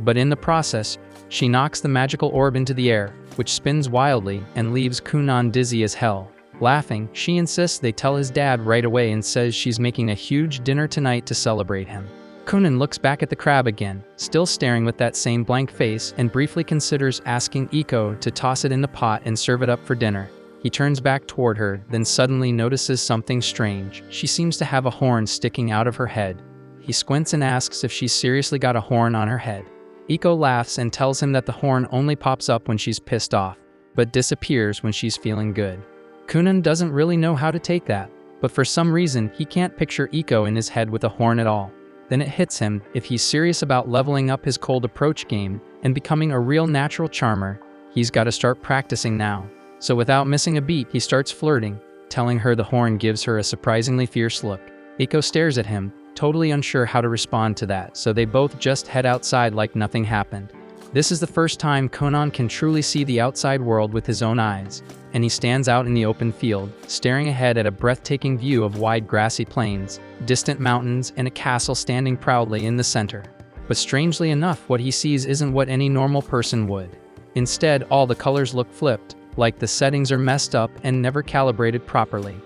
But in the process, she knocks the magical orb into the air, which spins wildly and leaves Kunon dizzy as hell. Laughing, she insists they tell his dad right away and says she's making a huge dinner tonight to celebrate him. Kunon looks back at the crab again, still staring with that same blank face, and briefly considers asking Iko to toss it in the pot and serve it up for dinner. He turns back toward her, then suddenly notices something strange. She seems to have a horn sticking out of her head. He squints and asks if she's seriously got a horn on her head. Iko laughs and tells him that the horn only pops up when she's pissed off, but disappears when she's feeling good. Kunon doesn't really know how to take that, but for some reason he can't picture Iko in his head with a horn at all. Then it hits him, if he's serious about leveling up his cold approach game and becoming a real natural charmer, he's got to start practicing now. So without missing a beat, he starts flirting, telling her the horn gives her a surprisingly fierce look. Iko stares at him, totally unsure how to respond to that, so they both just head outside like nothing happened. This is the first time Kunon can truly see the outside world with his own eyes, and he stands out in the open field, staring ahead at a breathtaking view of wide grassy plains, distant mountains, and a castle standing proudly in the center. But strangely enough, what he sees isn't what any normal person would. Instead, all the colors look flipped, like the settings are messed up and never calibrated properly.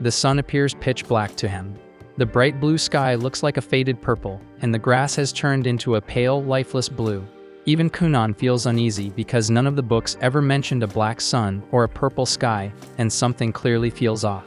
The sun appears pitch black to him. The bright blue sky looks like a faded purple, and the grass has turned into a pale, lifeless blue. Even Kunon feels uneasy because none of the books ever mentioned a black sun or a purple sky, and something clearly feels off.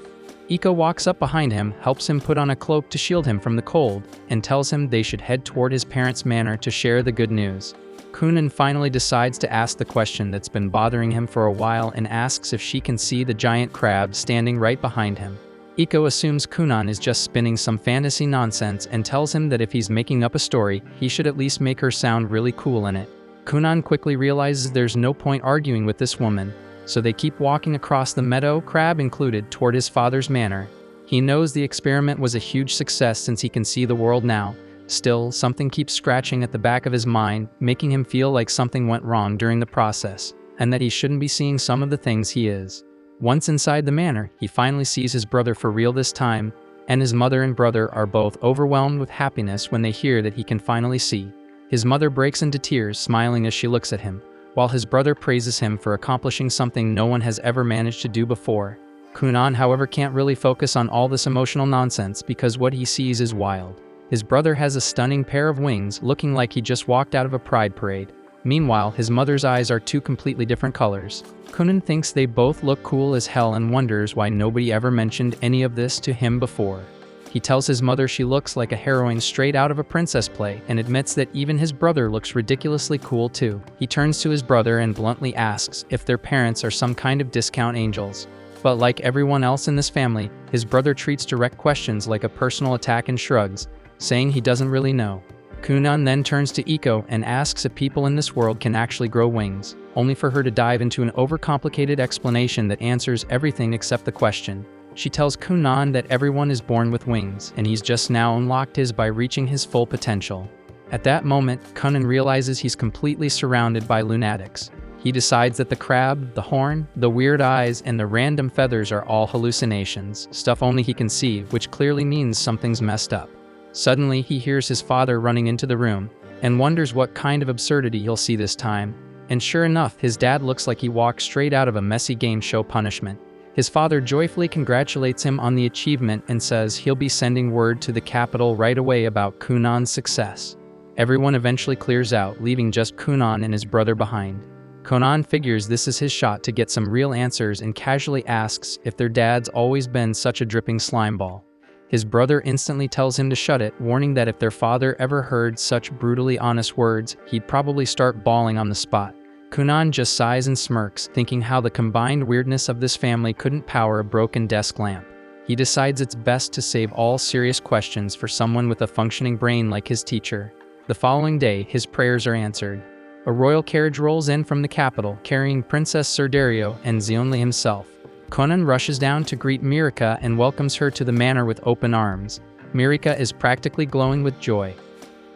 Iko walks up behind him, helps him put on a cloak to shield him from the cold, and tells him they should head toward his parents' manor to share the good news. Kunon finally decides to ask the question that's been bothering him for a while and asks if she can see the giant crab standing right behind him. Iko assumes Kunon is just spinning some fantasy nonsense and tells him that if he's making up a story, he should at least make her sound really cool in it. Kunon quickly realizes there's no point arguing with this woman, so they keep walking across the meadow, crab included, toward his father's manor. He knows the experiment was a huge success since he can see the world now. Still, something keeps scratching at the back of his mind, making him feel like something went wrong during the process, and that he shouldn't be seeing some of the things he is. Once inside the manor, he finally sees his brother for real this time, and his mother and brother are both overwhelmed with happiness when they hear that he can finally see. His mother breaks into tears, smiling as she looks at him, while his brother praises him for accomplishing something no one has ever managed to do before. Kunon, however, can't really focus on all this emotional nonsense because what he sees is wild. His brother has a stunning pair of wings, looking like he just walked out of a pride parade. Meanwhile, his mother's eyes are two completely different colors. Kunon thinks they both look cool as hell and wonders why nobody ever mentioned any of this to him before. He tells his mother she looks like a heroine straight out of a princess play and admits that even his brother looks ridiculously cool too. He turns to his brother and bluntly asks if their parents are some kind of discount angels. But like everyone else in this family, his brother treats direct questions like a personal attack and shrugs, saying he doesn't really know. Kunon then turns to Iko and asks if people in this world can actually grow wings, only for her to dive into an overcomplicated explanation that answers everything except the question. She tells Kunon that everyone is born with wings, and he's just now unlocked his by reaching his full potential. At that moment, Kunon realizes he's completely surrounded by lunatics. He decides that the crab, the horn, the weird eyes, and the random feathers are all hallucinations, stuff only he can see, which clearly means something's messed up. Suddenly, he hears his father running into the room, and wonders what kind of absurdity he'll see this time. And sure enough, his dad looks like he walked straight out of a messy game show punishment. His father joyfully congratulates him on the achievement and says he'll be sending word to the capital right away about Kunon's success. Everyone eventually clears out, leaving just Kunon and his brother behind. Kunon figures this is his shot to get some real answers and casually asks if their dad's always been such a dripping slime ball. His brother instantly tells him to shut it, warning that if their father ever heard such brutally honest words, he'd probably start bawling on the spot. Kunon just sighs and smirks, thinking how the combined weirdness of this family couldn't power a broken desk lamp. He decides it's best to save all serious questions for someone with a functioning brain like his teacher. The following day, his prayers are answered. A royal carriage rolls in from the capital, carrying Princess Sorcerer and Xionli himself. Kunon rushes down to greet Mirika and welcomes her to the manor with open arms. Mirika is practically glowing with joy.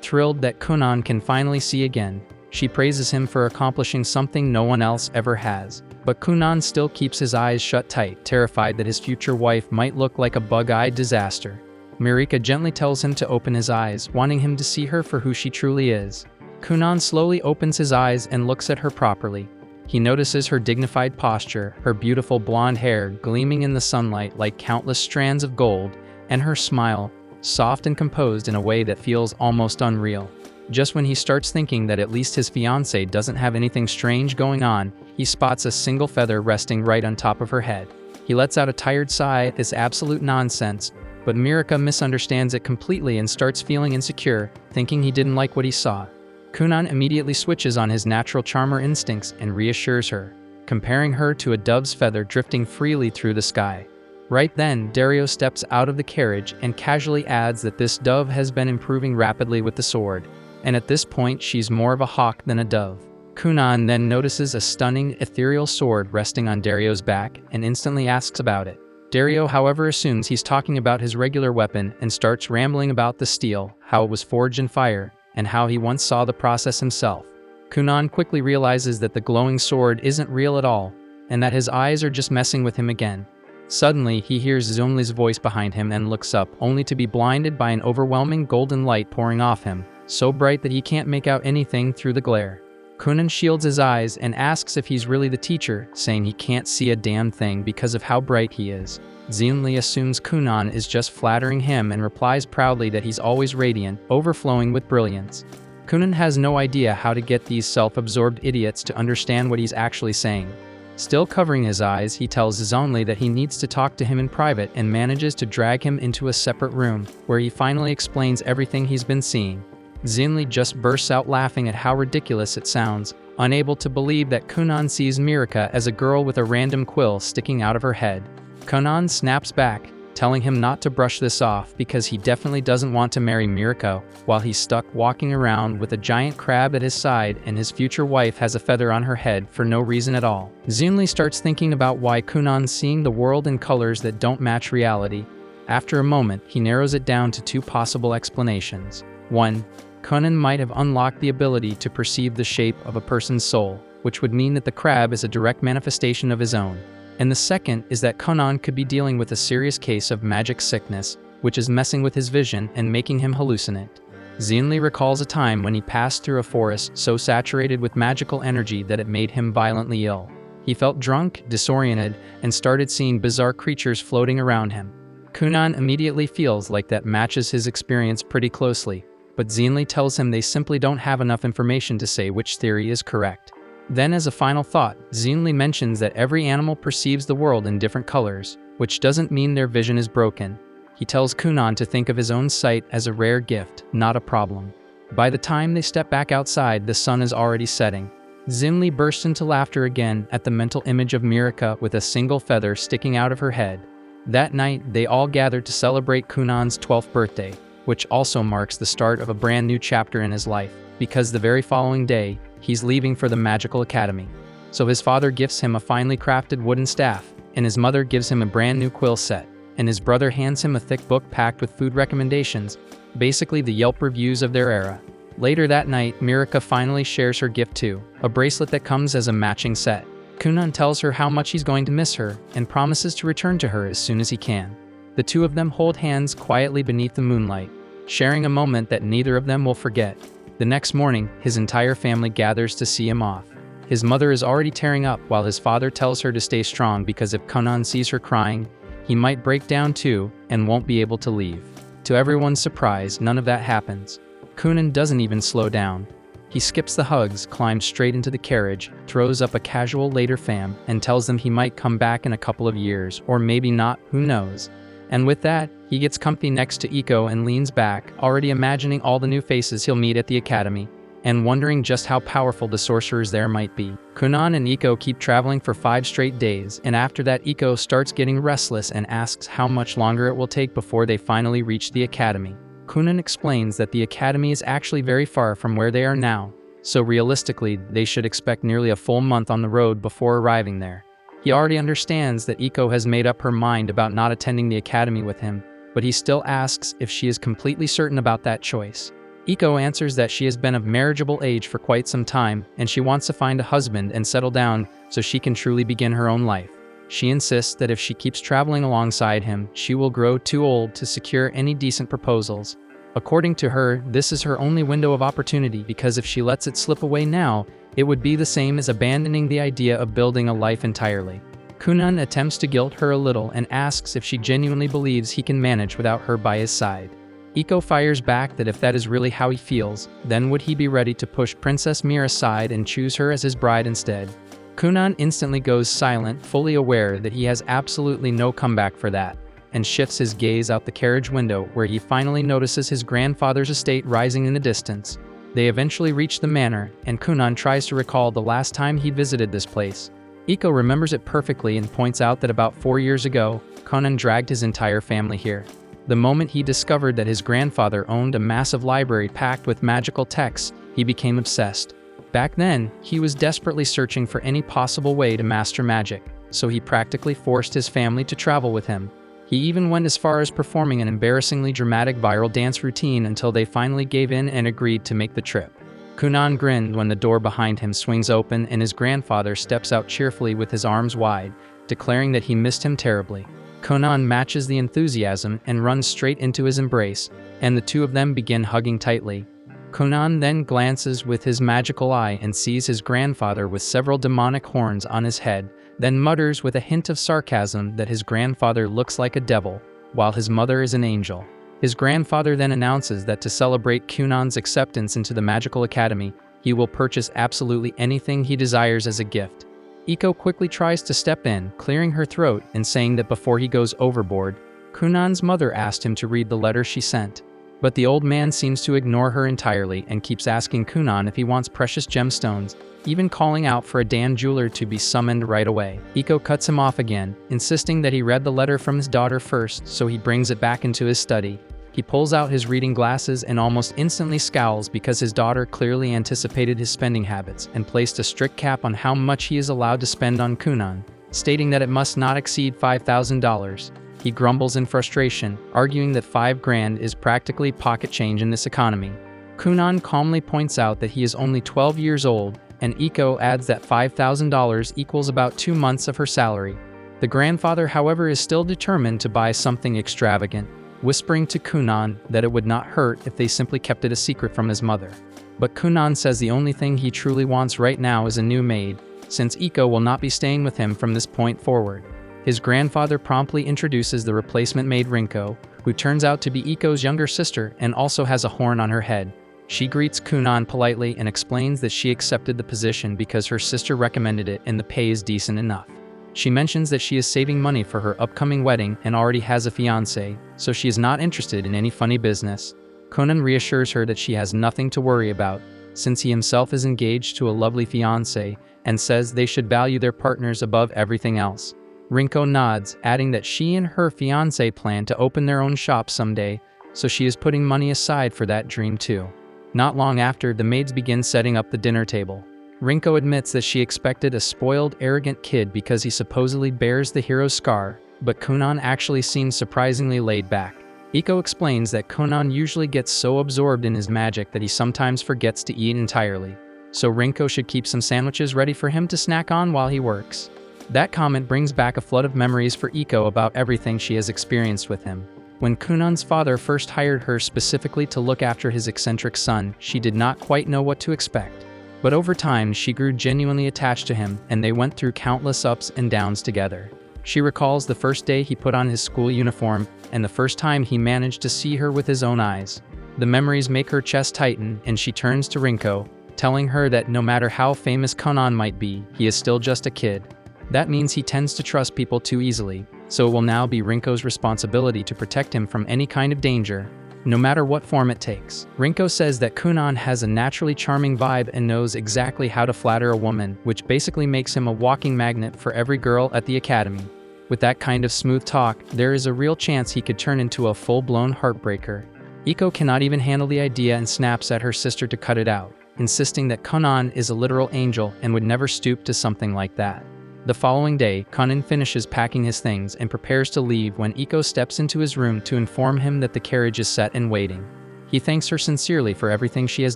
Thrilled that Kunon can finally see again, she praises him for accomplishing something no one else ever has. But Kunon still keeps his eyes shut tight, terrified that his future wife might look like a bug-eyed disaster. Mirika gently tells him to open his eyes, wanting him to see her for who she truly is. Kunon slowly opens his eyes and looks at her properly. He notices her dignified posture, her beautiful blonde hair gleaming in the sunlight like countless strands of gold, and her smile, soft and composed in a way that feels almost unreal. Just when he starts thinking that at least his fiancée doesn't have anything strange going on, he spots a single feather resting right on top of her head. He lets out a tired sigh at this absolute nonsense, but Mirika misunderstands it completely and starts feeling insecure, thinking he didn't like what he saw. Kunon immediately switches on his natural charmer instincts and reassures her, comparing her to a dove's feather drifting freely through the sky. Right then, Dario steps out of the carriage and casually adds that this dove has been improving rapidly with the sword, and at this point she's more of a hawk than a dove. Kunon then notices a stunning, ethereal sword resting on Dario's back and instantly asks about it. Dario, however, assumes he's talking about his regular weapon and starts rambling about the steel, how it was forged in fire, and how he once saw the process himself. Kunon quickly realizes that the glowing sword isn't real at all, and that his eyes are just messing with him again. Suddenly, he hears Zunli's voice behind him and looks up, only to be blinded by an overwhelming golden light pouring off him, so bright that he can't make out anything through the glare. Kunon shields his eyes and asks if he's really the teacher, saying he can't see a damn thing because of how bright he is. Zunli assumes Kunon is just flattering him and replies proudly that he's always radiant, overflowing with brilliance. Kunon has no idea how to get these self-absorbed idiots to understand what he's actually saying. Still covering his eyes, he tells Zunli that he needs to talk to him in private and manages to drag him into a separate room, where he finally explains everything he's been seeing. Zunli just bursts out laughing at how ridiculous it sounds, unable to believe that Kunon sees Mirika as a girl with a random quill sticking out of her head. Kunon snaps back, telling him not to brush this off because he definitely doesn't want to marry Mirika while he's stuck walking around with a giant crab at his side and his future wife has a feather on her head for no reason at all. Zunli starts thinking about why Kunon's seeing the world in colors that don't match reality. After a moment, he narrows it down to two possible explanations. 1. Kunon might have unlocked the ability to perceive the shape of a person's soul, which would mean that the crab is a direct manifestation of his own. And the second is that Kunon could be dealing with a serious case of magic sickness, which is messing with his vision and making him hallucinate. Zunli recalls a time when he passed through a forest so saturated with magical energy that it made him violently ill. He felt drunk, disoriented, and started seeing bizarre creatures floating around him. Kunon immediately feels like that matches his experience pretty closely, but Zunli tells him they simply don't have enough information to say which theory is correct. Then, as a final thought, Zunli mentions that every animal perceives the world in different colors, which doesn't mean their vision is broken. He tells Kunon to think of his own sight as a rare gift, not a problem. By the time they step back outside, the sun is already setting. Zunli bursts into laughter again at the mental image of Mirika with a single feather sticking out of her head. That night, they all gather to celebrate Kunon's 12th birthday, which also marks the start of a brand new chapter in his life, because the very following day, he's leaving for the magical academy. So his father gifts him a finely crafted wooden staff, and his mother gives him a brand new quill set, and his brother hands him a thick book packed with food recommendations, basically the Yelp reviews of their era. Later that night, Mirika finally shares her gift too, a bracelet that comes as a matching set. Kunon tells her how much he's going to miss her, and promises to return to her as soon as he can. The two of them hold hands quietly beneath the moonlight, sharing a moment that neither of them will forget. The next morning, his entire family gathers to see him off. His mother is already tearing up while his father tells her to stay strong because if Kunon sees her crying, he might break down too and won't be able to leave. To everyone's surprise, none of that happens. Kunon doesn't even slow down. He skips the hugs, climbs straight into the carriage, throws up a casual later fam, and tells them he might come back in a couple of years, or maybe not, who knows. And with that, he gets comfy next to Iko and leans back, already imagining all the new faces he'll meet at the academy, and wondering just how powerful the sorcerers there might be. Kunon and Iko keep traveling for 5 straight days, and after that Iko starts getting restless and asks how much longer it will take before they finally reach the academy. Kunon explains that the academy is actually very far from where they are now, so realistically, they should expect nearly a full month on the road before arriving there. He already understands that Iko has made up her mind about not attending the academy with him, but he still asks if she is completely certain about that choice. Iko answers that she has been of marriageable age for quite some time, and she wants to find a husband and settle down so she can truly begin her own life. She insists that if she keeps traveling alongside him, she will grow too old to secure any decent proposals. According to her, this is her only window of opportunity because if she lets it slip away now, it would be the same as abandoning the idea of building a life entirely. Kunon attempts to guilt her a little and asks if she genuinely believes he can manage without her by his side. Iko fires back that if that is really how he feels, then would he be ready to push Princess Mira aside and choose her as his bride instead? Kunon instantly goes silent, fully aware that he has absolutely no comeback for that, and shifts his gaze out the carriage window where he finally notices his grandfather's estate rising in the distance. They eventually reach the manor, and Kunon tries to recall the last time he visited this place. Iko remembers it perfectly and points out that about 4 years ago, Kunon dragged his entire family here. The moment he discovered that his grandfather owned a massive library packed with magical texts, he became obsessed. Back then, he was desperately searching for any possible way to master magic, so he practically forced his family to travel with him. He even went as far as performing an embarrassingly dramatic viral dance routine until they finally gave in and agreed to make the trip. Kunon grinned when the door behind him swings open and his grandfather steps out cheerfully with his arms wide, declaring that he missed him terribly. Kunon matches the enthusiasm and runs straight into his embrace, and the two of them begin hugging tightly. Kunon then glances with his magical eye and sees his grandfather with several demonic horns on his head, then mutters with a hint of sarcasm that his grandfather looks like a devil, while his mother is an angel. His grandfather then announces that to celebrate Kunon's acceptance into the magical academy, he will purchase absolutely anything he desires as a gift. Iko quickly tries to step in, clearing her throat and saying that before he goes overboard, Kunon's mother asked him to read the letter she sent. But the old man seems to ignore her entirely and keeps asking Kunon if he wants precious gemstones, even calling out for a damn jeweler to be summoned right away. Iko cuts him off again, insisting that he read the letter from his daughter first, so he brings it back into his study. He pulls out his reading glasses and almost instantly scowls because his daughter clearly anticipated his spending habits and placed a strict cap on how much he is allowed to spend on Kunon, stating that it must not exceed $5,000. He grumbles in frustration, arguing that $5,000 is practically pocket change in this economy. Kunon calmly points out that he is only 12 years old, and Iko adds that $5,000 equals about 2 months of her salary. The grandfather, however, is still determined to buy something extravagant, whispering to Kunon that it would not hurt if they simply kept it a secret from his mother. But Kunon says the only thing he truly wants right now is a new maid, since Iko will not be staying with him from this point forward. His grandfather promptly introduces the replacement maid Rinko, who turns out to be Iko's younger sister and also has a horn on her head. She greets Kunon politely and explains that she accepted the position because her sister recommended it and the pay is decent enough. She mentions that she is saving money for her upcoming wedding and already has a fiancé, so she is not interested in any funny business. Kunon reassures her that she has nothing to worry about, since he himself is engaged to a lovely fiancé, and says they should value their partners above everything else. Rinko nods, adding that she and her fiancé plan to open their own shop someday, so she is putting money aside for that dream too. Not long after, the maids begin setting up the dinner table. Rinko admits that she expected a spoiled, arrogant kid because he supposedly bears the hero's scar, but Kunon actually seems surprisingly laid back. Iko explains that Kunon usually gets so absorbed in his magic that he sometimes forgets to eat entirely, so Rinko should keep some sandwiches ready for him to snack on while he works. That comment brings back a flood of memories for Iko about everything she has experienced with him. When Kunon's father first hired her specifically to look after his eccentric son, she did not quite know what to expect. But over time, she grew genuinely attached to him, and they went through countless ups and downs together. She recalls the first day he put on his school uniform, and the first time he managed to see her with his own eyes. The memories make her chest tighten, and she turns to Rinko, telling her that no matter how famous Kunon might be, he is still just a kid. That means he tends to trust people too easily, so it will now be Rinko's responsibility to protect him from any kind of danger, no matter what form it takes. Rinko says that Kunon has a naturally charming vibe and knows exactly how to flatter a woman, which basically makes him a walking magnet for every girl at the academy. With that kind of smooth talk, there is a real chance he could turn into a full-blown heartbreaker. Iko cannot even handle the idea and snaps at her sister to cut it out, insisting that Kunon is a literal angel and would never stoop to something like that. The following day, Kunon finishes packing his things and prepares to leave when Iko steps into his room to inform him that the carriage is set and waiting. He thanks her sincerely for everything she has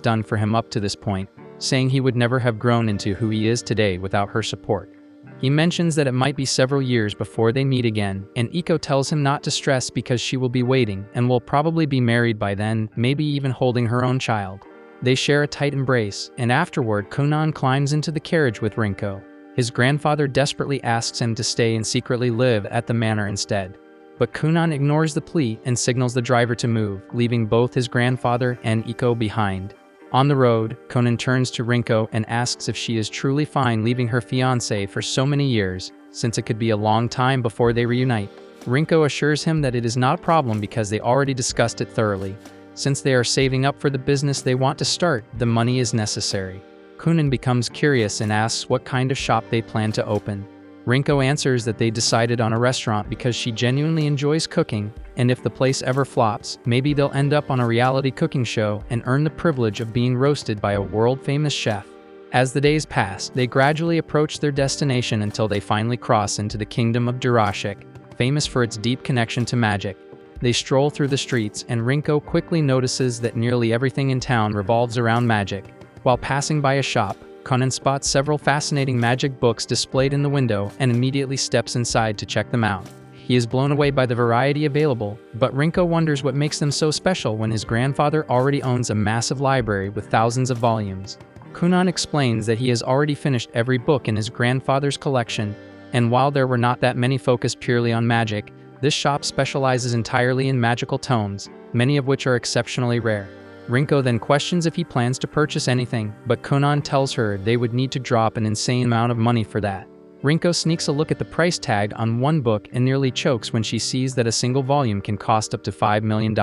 done for him up to this point, saying he would never have grown into who he is today without her support. He mentions that it might be several years before they meet again, and Iko tells him not to stress because she will be waiting and will probably be married by then, maybe even holding her own child. They share a tight embrace, and afterward Kunon climbs into the carriage with Rinko. His grandfather desperately asks him to stay and secretly live at the manor instead. But Kunon ignores the plea and signals the driver to move, leaving both his grandfather and Iko behind. On the road, Kunon turns to Rinko and asks if she is truly fine leaving her fiancé for so many years, since it could be a long time before they reunite. Rinko assures him that it is not a problem because they already discussed it thoroughly, Since they are saving up for the business they want to start, the money is necessary. Kunon becomes curious and asks what kind of shop they plan to open. Rinko answers that they decided on a restaurant because she genuinely enjoys cooking, and if the place ever flops, maybe they'll end up on a reality cooking show and earn the privilege of being roasted by a world-famous chef. As the days pass, they gradually approach their destination until they finally cross into the kingdom of Durashik, famous for its deep connection to magic. They stroll through the streets, and Rinko quickly notices that nearly everything in town revolves around magic. While passing by a shop, Kunon spots several fascinating magic books displayed in the window and immediately steps inside to check them out. He is blown away by the variety available, but Rinko wonders what makes them so special when his grandfather already owns a massive library with thousands of volumes. Kunon explains that he has already finished every book in his grandfather's collection, and while there were not that many focused purely on magic, this shop specializes entirely in magical tomes, many of which are exceptionally rare. Rinko then questions if he plans to purchase anything, but Kunon tells her they would need to drop an insane amount of money for that. Rinko sneaks a look at the price tag on one book and nearly chokes when she sees that a single volume can cost up to $5 million.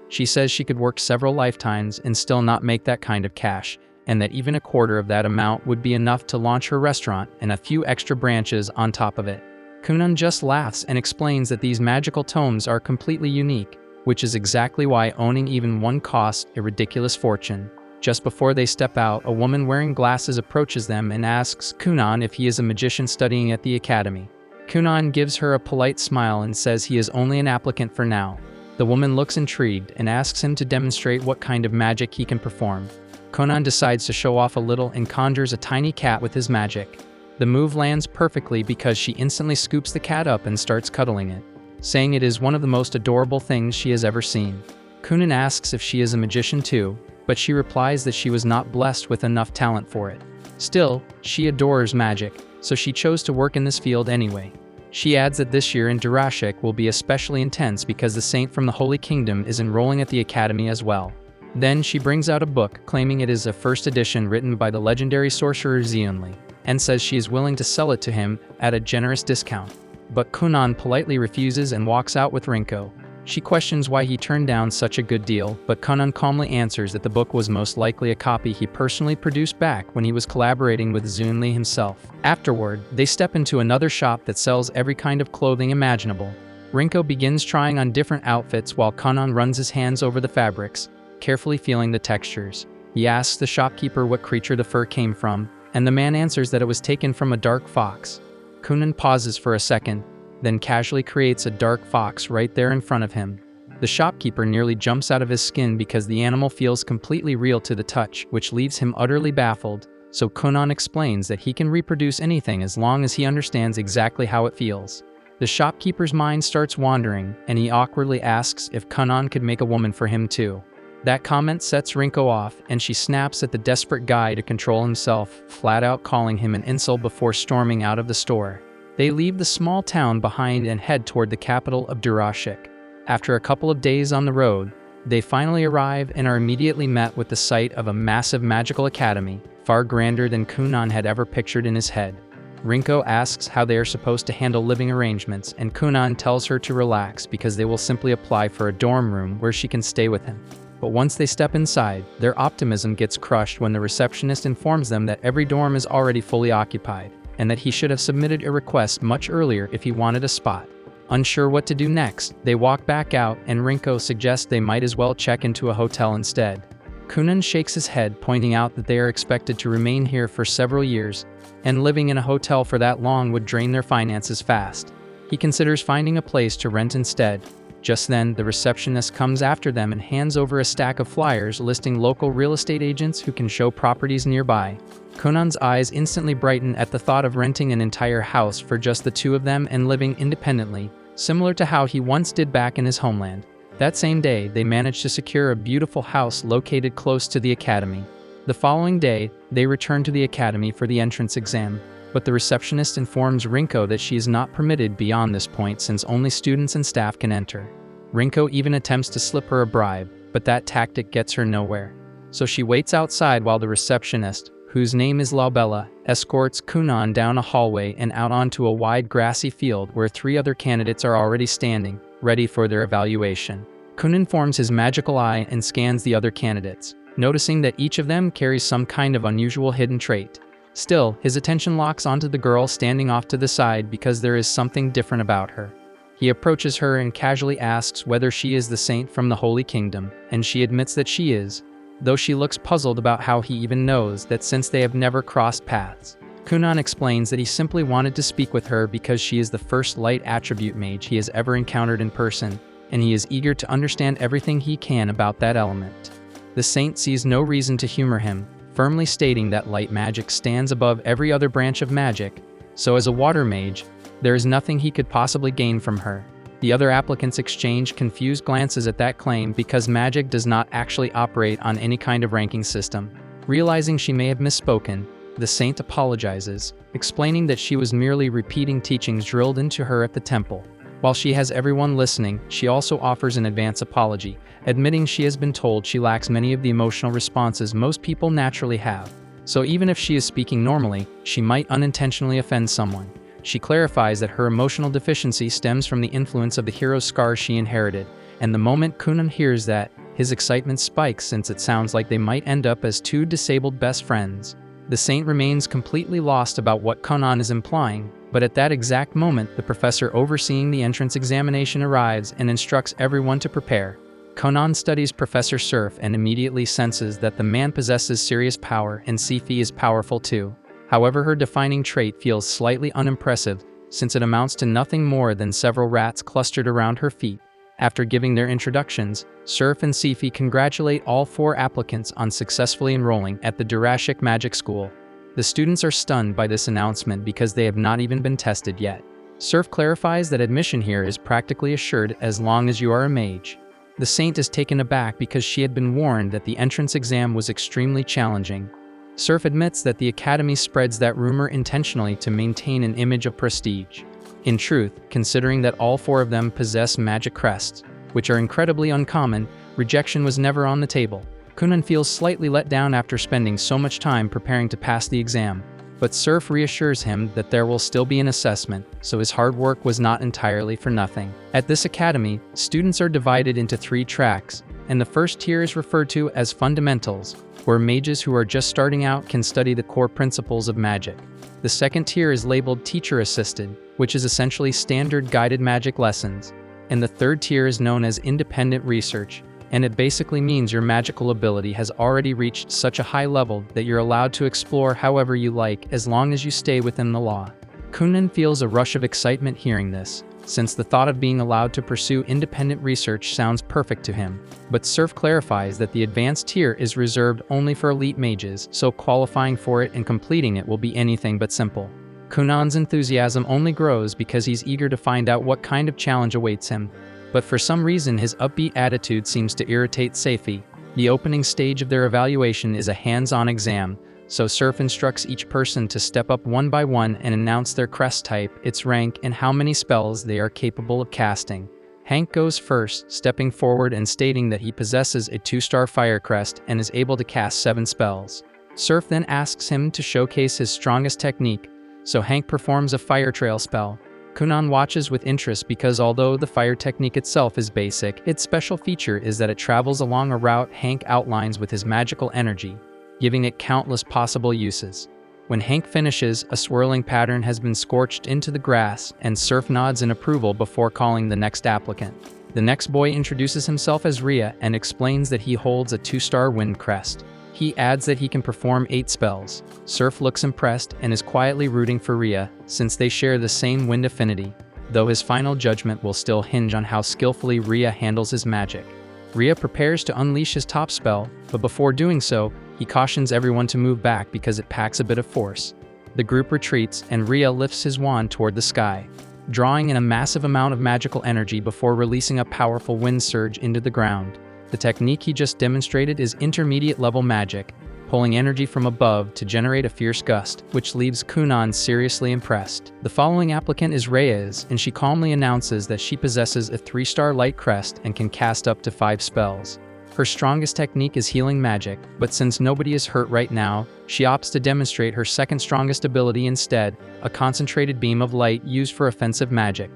She says she could work several lifetimes and still not make that kind of cash, and that even a quarter of that amount would be enough to launch her restaurant and a few extra branches on top of it. Kunon just laughs and explains that these magical tomes are completely unique, which is exactly why owning even one costs a ridiculous fortune. Just before they step out, a woman wearing glasses approaches them and asks Kunon if he is a magician studying at the academy. Kunon gives her a polite smile and says he is only an applicant for now. The woman looks intrigued and asks him to demonstrate what kind of magic he can perform. Kunon decides to show off a little and conjures a tiny cat with his magic. The move lands perfectly because she instantly scoops the cat up and starts cuddling it, saying it is one of the most adorable things she has ever seen. Kunon asks if she is a magician too, but she replies that she was not blessed with enough talent for it. Still, she adores magic, so she chose to work in this field anyway. She adds that this year in Durashik will be especially intense because the saint from the Holy Kingdom is enrolling at the academy as well. Then she brings out a book claiming it is a first edition written by the legendary sorcerer Zionli, and says she is willing to sell it to him at a generous discount. But Kunon politely refuses and walks out with Rinko. She questions why he turned down such a good deal, but Kunon calmly answers that the book was most likely a copy he personally produced back when he was collaborating with Zunli himself. Afterward, they step into another shop that sells every kind of clothing imaginable. Rinko begins trying on different outfits while Kunon runs his hands over the fabrics, carefully feeling the textures. He asks the shopkeeper what creature the fur came from, and the man answers that it was taken from a dark fox. Kunon pauses for a second, then casually creates a dark fox right there in front of him. The shopkeeper nearly jumps out of his skin because the animal feels completely real to the touch, which leaves him utterly baffled, so Kunon explains that he can reproduce anything as long as he understands exactly how it feels. The shopkeeper's mind starts wandering, and he awkwardly asks if Kunon could make a woman for him too. That comment sets Rinko off, and she snaps at the desperate guy to control himself, flat out calling him an insult before storming out of the store. They leave the small town behind and head toward the capital of Durashik. After a couple of days on the road, they finally arrive and are immediately met with the sight of a massive magical academy, far grander than Kunon had ever pictured in his head. Rinko asks how they are supposed to handle living arrangements, and Kunon tells her to relax because they will simply apply for a dorm room where she can stay with him. But once they step inside, their optimism gets crushed when the receptionist informs them that every dorm is already fully occupied, and that he should have submitted a request much earlier if he wanted a spot. Unsure what to do next, they walk back out, and Rinko suggests they might as well check into a hotel instead. Kunon shakes his head, pointing out that they are expected to remain here for several years, and living in a hotel for that long would drain their finances fast. He considers finding a place to rent instead. Just then, the receptionist comes after them and hands over a stack of flyers listing local real estate agents who can show properties nearby. Kunon's eyes instantly brighten at the thought of renting an entire house for just the two of them and living independently, similar to how he once did back in his homeland. That same day, they managed to secure a beautiful house located close to the academy. The following day, they return to the academy for the entrance exam, but the receptionist informs Rinko that she is not permitted beyond this point since only students and staff can enter. Rinko even attempts to slip her a bribe, but that tactic gets her nowhere. So she waits outside while the receptionist, whose name is Laubella, escorts Kunon down a hallway and out onto a wide grassy field where 3 other candidates are already standing, ready for their evaluation. Kunon forms his magical eye and scans the other candidates, noticing that each of them carries some kind of unusual hidden trait. Still, his attention locks onto the girl standing off to the side because there is something different about her. He approaches her and casually asks whether she is the saint from the Holy Kingdom, and she admits that she is, though she looks puzzled about how he even knows that since they have never crossed paths. Kunon explains that he simply wanted to speak with her because she is the first light attribute mage he has ever encountered in person, and he is eager to understand everything he can about that element. The saint sees no reason to humor him, firmly stating that light magic stands above every other branch of magic, so as a water mage, there is nothing he could possibly gain from her. The other applicants exchange confused glances at that claim because magic does not actually operate on any kind of ranking system. Realizing she may have misspoken, the saint apologizes, explaining that she was merely repeating teachings drilled into her at the temple. While she has everyone listening, she also offers an advance apology, admitting she has been told she lacks many of the emotional responses most people naturally have. So even if she is speaking normally, she might unintentionally offend someone. She clarifies that her emotional deficiency stems from the influence of the hero's scars she inherited, and the moment Kunon hears that, his excitement spikes since it sounds like they might end up as two disabled best friends. The saint remains completely lost about what Kunon is implying, but at that exact moment the professor overseeing the entrance examination arrives and instructs everyone to prepare. Kunon studies Professor Surf and immediately senses that the man possesses serious power and Sifi is powerful too. However, her defining trait feels slightly unimpressive since it amounts to nothing more than several rats clustered around her feet. After giving their introductions, Surf and Sifi congratulate all 4 applicants on successfully enrolling at the Durashik Magic School. The students are stunned by this announcement because they have not even been tested yet. Surf clarifies that admission here is practically assured as long as you are a mage. The saint is taken aback because she had been warned that the entrance exam was extremely challenging. Surf admits that the academy spreads that rumor intentionally to maintain an image of prestige. In truth, considering that all 4 of them possess magic crests, which are incredibly uncommon, rejection was never on the table. Kunon feels slightly let down after spending so much time preparing to pass the exam, but Surf reassures him that there will still be an assessment, so his hard work was not entirely for nothing. At this academy, students are divided into 3 tracks, and the first tier is referred to as Fundamentals, where mages who are just starting out can study the core principles of magic. The second tier is labeled Teacher Assisted, which is essentially standard guided magic lessons, and the third tier is known as Independent Research, and it basically means your magical ability has already reached such a high level that you're allowed to explore however you like as long as you stay within the law. Kunon feels a rush of excitement hearing this, since the thought of being allowed to pursue independent research sounds perfect to him, but Surf clarifies that the advanced tier is reserved only for elite mages, so qualifying for it and completing it will be anything but simple. Kunon's enthusiasm only grows because he's eager to find out what kind of challenge awaits him, but for some reason his upbeat attitude seems to irritate Sifi. The opening stage of their evaluation is a hands-on exam, so Surf instructs each person to step up one by one and announce their crest type, its rank, and how many spells they are capable of casting. Hank goes first, stepping forward and stating that he possesses a 2-star fire crest and is able to cast 7 spells. Surf then asks him to showcase his strongest technique, so Hank performs a fire trail spell. Kunon watches with interest because although the fire technique itself is basic, its special feature is that it travels along a route Hank outlines with his magical energy, giving it countless possible uses. When Hank finishes, a swirling pattern has been scorched into the grass, and Surf nods in approval before calling the next applicant. The next boy introduces himself as Rhea and explains that he holds a 2-star wind crest. He adds that he can perform 8 spells. Surf looks impressed and is quietly rooting for Rhea, since they share the same wind affinity, though his final judgment will still hinge on how skillfully Rhea handles his magic. Rhea prepares to unleash his top spell, but before doing so, he cautions everyone to move back because it packs a bit of force. The group retreats and Rhea lifts his wand toward the sky, drawing in a massive amount of magical energy before releasing a powerful wind surge into the ground. The technique he just demonstrated is intermediate level magic, pulling energy from above to generate a fierce gust, which leaves Kunon seriously impressed. The following applicant is Reyes, and she calmly announces that she possesses a 3-star light crest and can cast up to 5 spells. Her strongest technique is healing magic, but since nobody is hurt right now, she opts to demonstrate her second strongest ability instead, a concentrated beam of light used for offensive magic.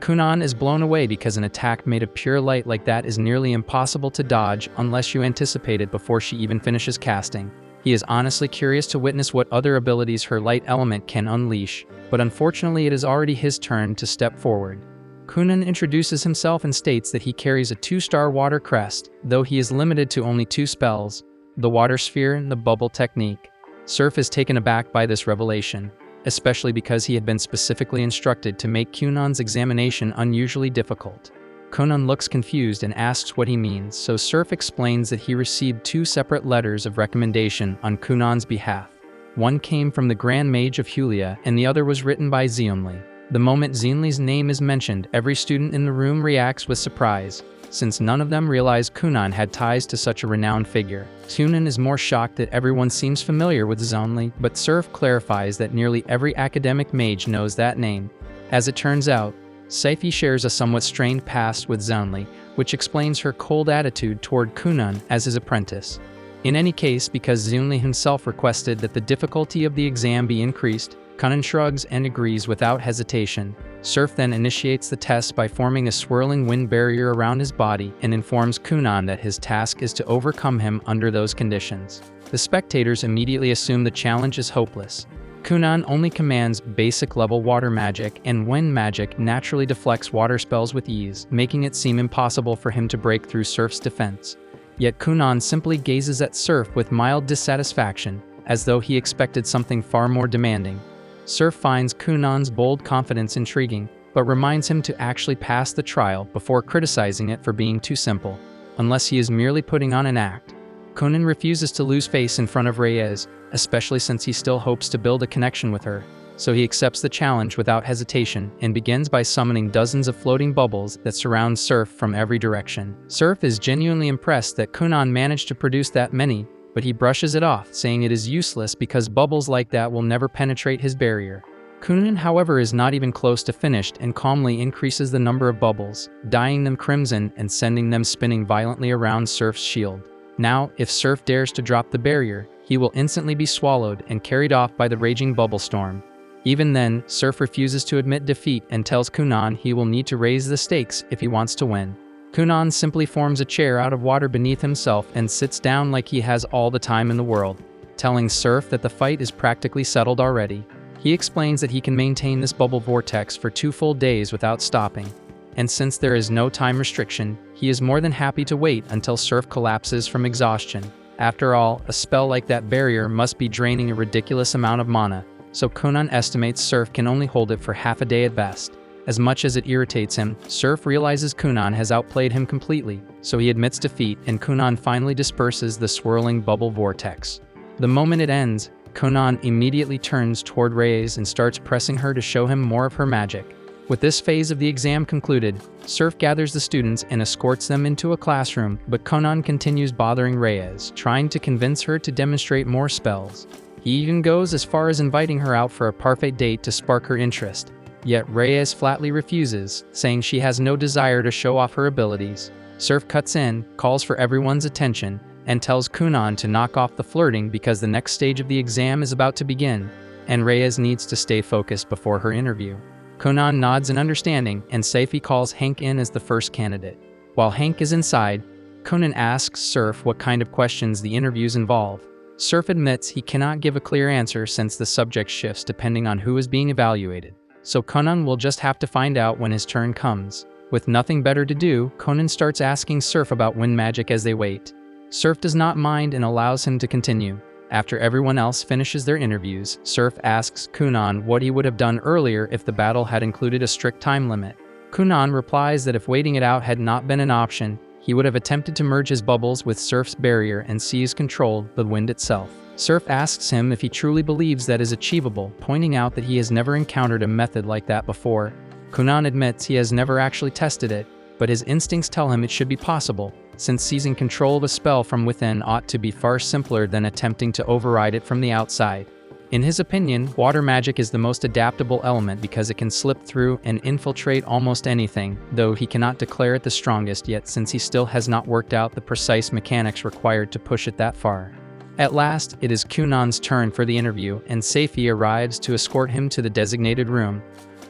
Kunon is blown away because an attack made of pure light like that is nearly impossible to dodge unless you anticipate it before she even finishes casting. He is honestly curious to witness what other abilities her light element can unleash, but unfortunately it is already his turn to step forward. Kunon introduces himself and states that he carries a 2-star water crest, though he is limited to only 2 spells, the water sphere and the bubble technique. Surf is taken aback by this revelation, especially because he had been specifically instructed to make Kunon's examination unusually difficult. Kunon looks confused and asks what he means, so Surf explains that he received 2 separate letters of recommendation on Kunon's behalf. One came from the Grand Mage of Hulia, and the other was written by Zeonli. The moment Zeonli's name is mentioned, every student in the room reacts with surprise, since none of them realized Kunon had ties to such a renowned figure. Kunon is more shocked that everyone seems familiar with Zeonli, but Surf clarifies that nearly every academic mage knows that name. As it turns out, Seifi shares a somewhat strained past with Zeonli, which explains her cold attitude toward Kunon as his apprentice. In any case, because Zeonli himself requested that the difficulty of the exam be increased, Kunon shrugs and agrees without hesitation. Surf then initiates the test by forming a swirling wind barrier around his body and informs Kunon that his task is to overcome him under those conditions. The spectators immediately assume the challenge is hopeless. Kunon only commands basic-level water magic, and wind magic naturally deflects water spells with ease, making it seem impossible for him to break through Surf's defense. Yet Kunon simply gazes at Surf with mild dissatisfaction, as though he expected something far more demanding. Surf finds Kunon's bold confidence intriguing, but reminds him to actually pass the trial before criticizing it for being too simple, unless he is merely putting on an act. Kunon refuses to lose face in front of Reyes, especially since he still hopes to build a connection with her, so he accepts the challenge without hesitation and begins by summoning dozens of floating bubbles that surround Surf from every direction. Surf is genuinely impressed that Kunon managed to produce that many, but he brushes it off, saying it is useless because bubbles like that will never penetrate his barrier. Kunon, however, is not even close to finished and calmly increases the number of bubbles, dyeing them crimson and sending them spinning violently around Surf's shield. Now, if Surf dares to drop the barrier, he will instantly be swallowed and carried off by the raging bubble storm. Even then, Surf refuses to admit defeat and tells Kunon he will need to raise the stakes if he wants to win. Kunon simply forms a chair out of water beneath himself and sits down like he has all the time in the world, telling Surf that the fight is practically settled already. He explains that he can maintain this bubble vortex for 2 full days without stopping, and since there is no time restriction, he is more than happy to wait until Surf collapses from exhaustion. After all, a spell like that barrier must be draining a ridiculous amount of mana, so Kunon estimates Surf can only hold it for half a day at best. As much as it irritates him, Surf realizes Kunon has outplayed him completely, so he admits defeat and Kunon finally disperses the swirling bubble vortex. The moment it ends, Kunon immediately turns toward Reyes and starts pressing her to show him more of her magic. With this phase of the exam concluded, Surf gathers the students and escorts them into a classroom, but Kunon continues bothering Reyes, trying to convince her to demonstrate more spells. He even goes as far as inviting her out for a parfait date to spark her interest. Yet Reyes flatly refuses, saying she has no desire to show off her abilities. Surf cuts in, calls for everyone's attention, and tells Kunon to knock off the flirting because the next stage of the exam is about to begin, and Reyes needs to stay focused before her interview. Kunon nods in understanding, and Seifi calls Hank in as the first candidate. While Hank is inside, Kunon asks Surf what kind of questions the interviews involve. Surf admits he cannot give a clear answer since the subject shifts depending on who is being evaluated. So Kunon will just have to find out when his turn comes. With nothing better to do, Kunon starts asking Surf about wind magic as they wait. Surf does not mind and allows him to continue. After everyone else finishes their interviews, Surf asks Kunon what he would have done earlier if the battle had included a strict time limit. Kunon replies that if waiting it out had not been an option, he would have attempted to merge his bubbles with Surf's barrier and seize control of the wind itself. Surf asks him if he truly believes that is achievable, pointing out that he has never encountered a method like that before. Kunon admits he has never actually tested it, but his instincts tell him it should be possible, since seizing control of a spell from within ought to be far simpler than attempting to override it from the outside. In his opinion, water magic is the most adaptable element because it can slip through and infiltrate almost anything, though he cannot declare it the strongest yet since he still has not worked out the precise mechanics required to push it that far. At last, it is Kunon's turn for the interview, and Seifi arrives to escort him to the designated room.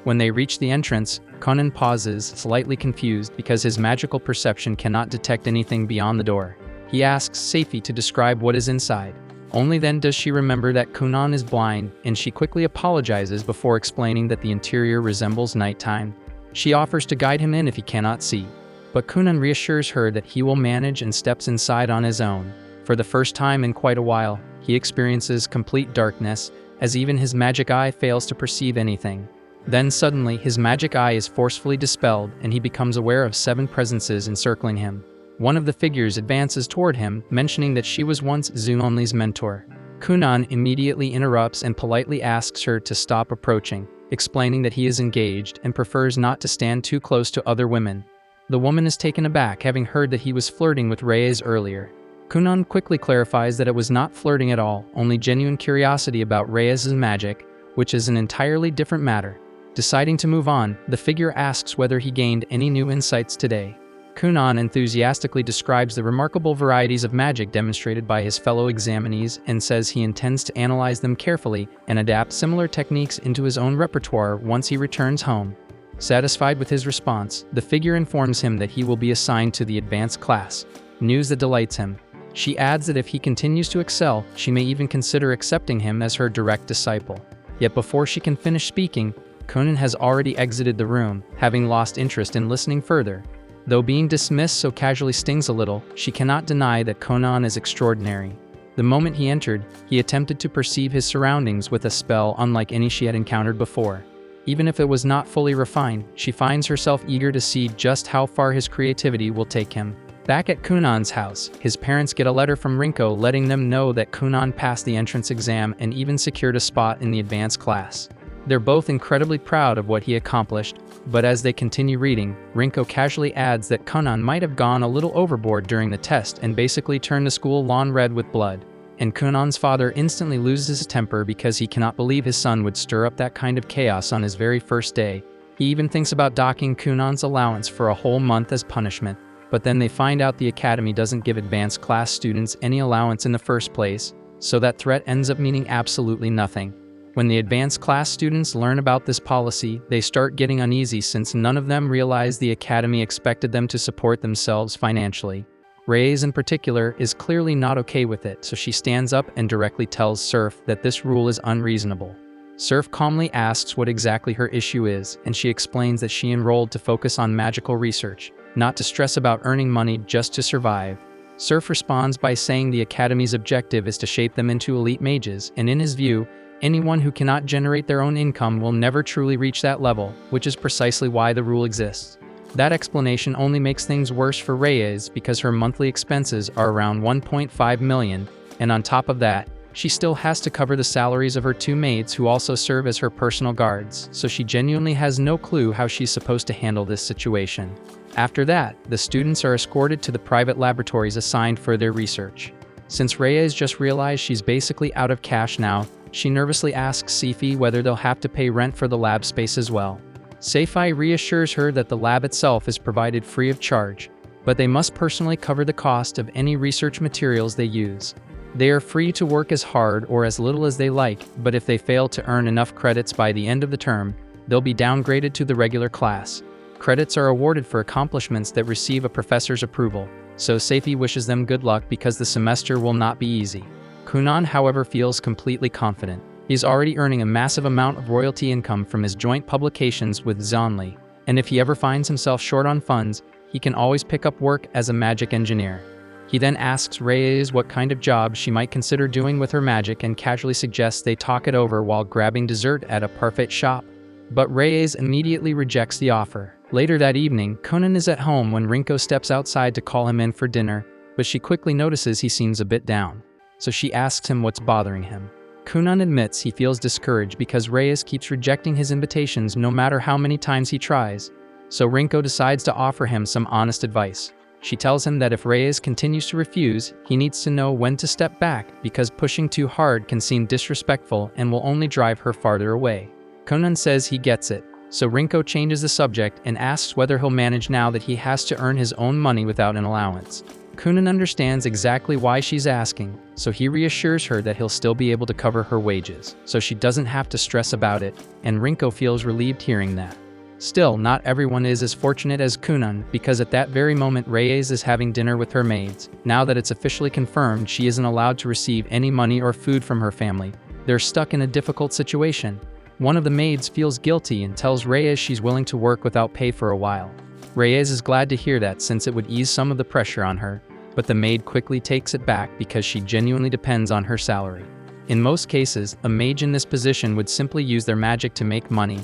When they reach the entrance, Kunon pauses, slightly confused because his magical perception cannot detect anything beyond the door. He asks Seifi to describe what is inside. Only then does she remember that Kunon is blind, and she quickly apologizes before explaining that the interior resembles nighttime. She offers to guide him in if he cannot see, but Kunon reassures her that he will manage and steps inside on his own. For the first time in quite a while, he experiences complete darkness, as even his magic eye fails to perceive anything. Then suddenly, his magic eye is forcefully dispelled, and he becomes aware of 7 presences encircling him. One of the figures advances toward him, mentioning that she was once Zunonli's mentor. Kunon immediately interrupts and politely asks her to stop approaching, explaining that he is engaged and prefers not to stand too close to other women. The woman is taken aback, having heard that he was flirting with Reyes earlier. Kunon quickly clarifies that it was not flirting at all, only genuine curiosity about Reyes' magic, which is an entirely different matter. Deciding to move on, the figure asks whether he gained any new insights today. Kunon enthusiastically describes the remarkable varieties of magic demonstrated by his fellow examinees and says he intends to analyze them carefully and adapt similar techniques into his own repertoire once he returns home. Satisfied with his response, the figure informs him that he will be assigned to the advanced class, news that delights him. She adds that if he continues to excel, she may even consider accepting him as her direct disciple. Yet before she can finish speaking, Kunon has already exited the room, having lost interest in listening further. Though being dismissed so casually stings a little, she cannot deny that Kunon is extraordinary. The moment he entered, he attempted to perceive his surroundings with a spell unlike any she had encountered before. Even if it was not fully refined, she finds herself eager to see just how far his creativity will take him. Back at Kunon's house, his parents get a letter from Rinko letting them know that Kunon passed the entrance exam and even secured a spot in the advanced class. They're both incredibly proud of what he accomplished, but as they continue reading, Rinko casually adds that Kunon might have gone a little overboard during the test and basically turned the school lawn red with blood. And Kunon's father instantly loses his temper because he cannot believe his son would stir up that kind of chaos on his very first day. He even thinks about docking Kunon's allowance for a whole month as punishment, but then they find out the academy doesn't give advanced class students any allowance in the first place, so that threat ends up meaning absolutely nothing. When the advanced class students learn about this policy, they start getting uneasy since none of them realize the academy expected them to support themselves financially. Reyes in particular is clearly not okay with it, so she stands up and directly tells Surf that this rule is unreasonable. Surf calmly asks what exactly her issue is, and she explains that she enrolled to focus on magical research, not to stress about earning money just to survive. Surf responds by saying the academy's objective is to shape them into elite mages, and in his view, anyone who cannot generate their own income will never truly reach that level, which is precisely why the rule exists. That explanation only makes things worse for Reyes because her monthly expenses are around 1.5 million, and on top of that, she still has to cover the salaries of her 2 maids who also serve as her personal guards, so she genuinely has no clue how she's supposed to handle this situation. After that, the students are escorted to the private laboratories assigned for their research. Since Reyes just realized she's basically out of cash now, she nervously asks Seifi whether they'll have to pay rent for the lab space as well. Seifi reassures her that the lab itself is provided free of charge, but they must personally cover the cost of any research materials they use. They are free to work as hard or as little as they like, but if they fail to earn enough credits by the end of the term, they'll be downgraded to the regular class. Credits are awarded for accomplishments that receive a professor's approval, so Seifi wishes them good luck because the semester will not be easy. Kunon, however, feels completely confident. He's already earning a massive amount of royalty income from his joint publications with Zunli, and if he ever finds himself short on funds, he can always pick up work as a magic engineer. He then asks Reyes what kind of job she might consider doing with her magic and casually suggests they talk it over while grabbing dessert at a parfait shop. But Reyes immediately rejects the offer. Later that evening, Kunon is at home when Rinko steps outside to call him in for dinner, but she quickly notices he seems a bit down. So she asks him what's bothering him. Kunon admits he feels discouraged because Reyes keeps rejecting his invitations no matter how many times he tries. So Rinko decides to offer him some honest advice. She tells him that if Reyes continues to refuse, he needs to know when to step back because pushing too hard can seem disrespectful and will only drive her farther away. Kunon says he gets it, so Rinko changes the subject and asks whether he'll manage now that he has to earn his own money without an allowance. Kunon understands exactly why she's asking, so he reassures her that he'll still be able to cover her wages, so she doesn't have to stress about it, and Rinko feels relieved hearing that. Still, not everyone is as fortunate as Kunon, because at that very moment Reyes is having dinner with her maids. Now that it's officially confirmed she isn't allowed to receive any money or food from her family, they're stuck in a difficult situation. One of the maids feels guilty and tells Reyes she's willing to work without pay for a while. Reyes is glad to hear that since it would ease some of the pressure on her, but the maid quickly takes it back because she genuinely depends on her salary. In most cases, a mage in this position would simply use their magic to make money.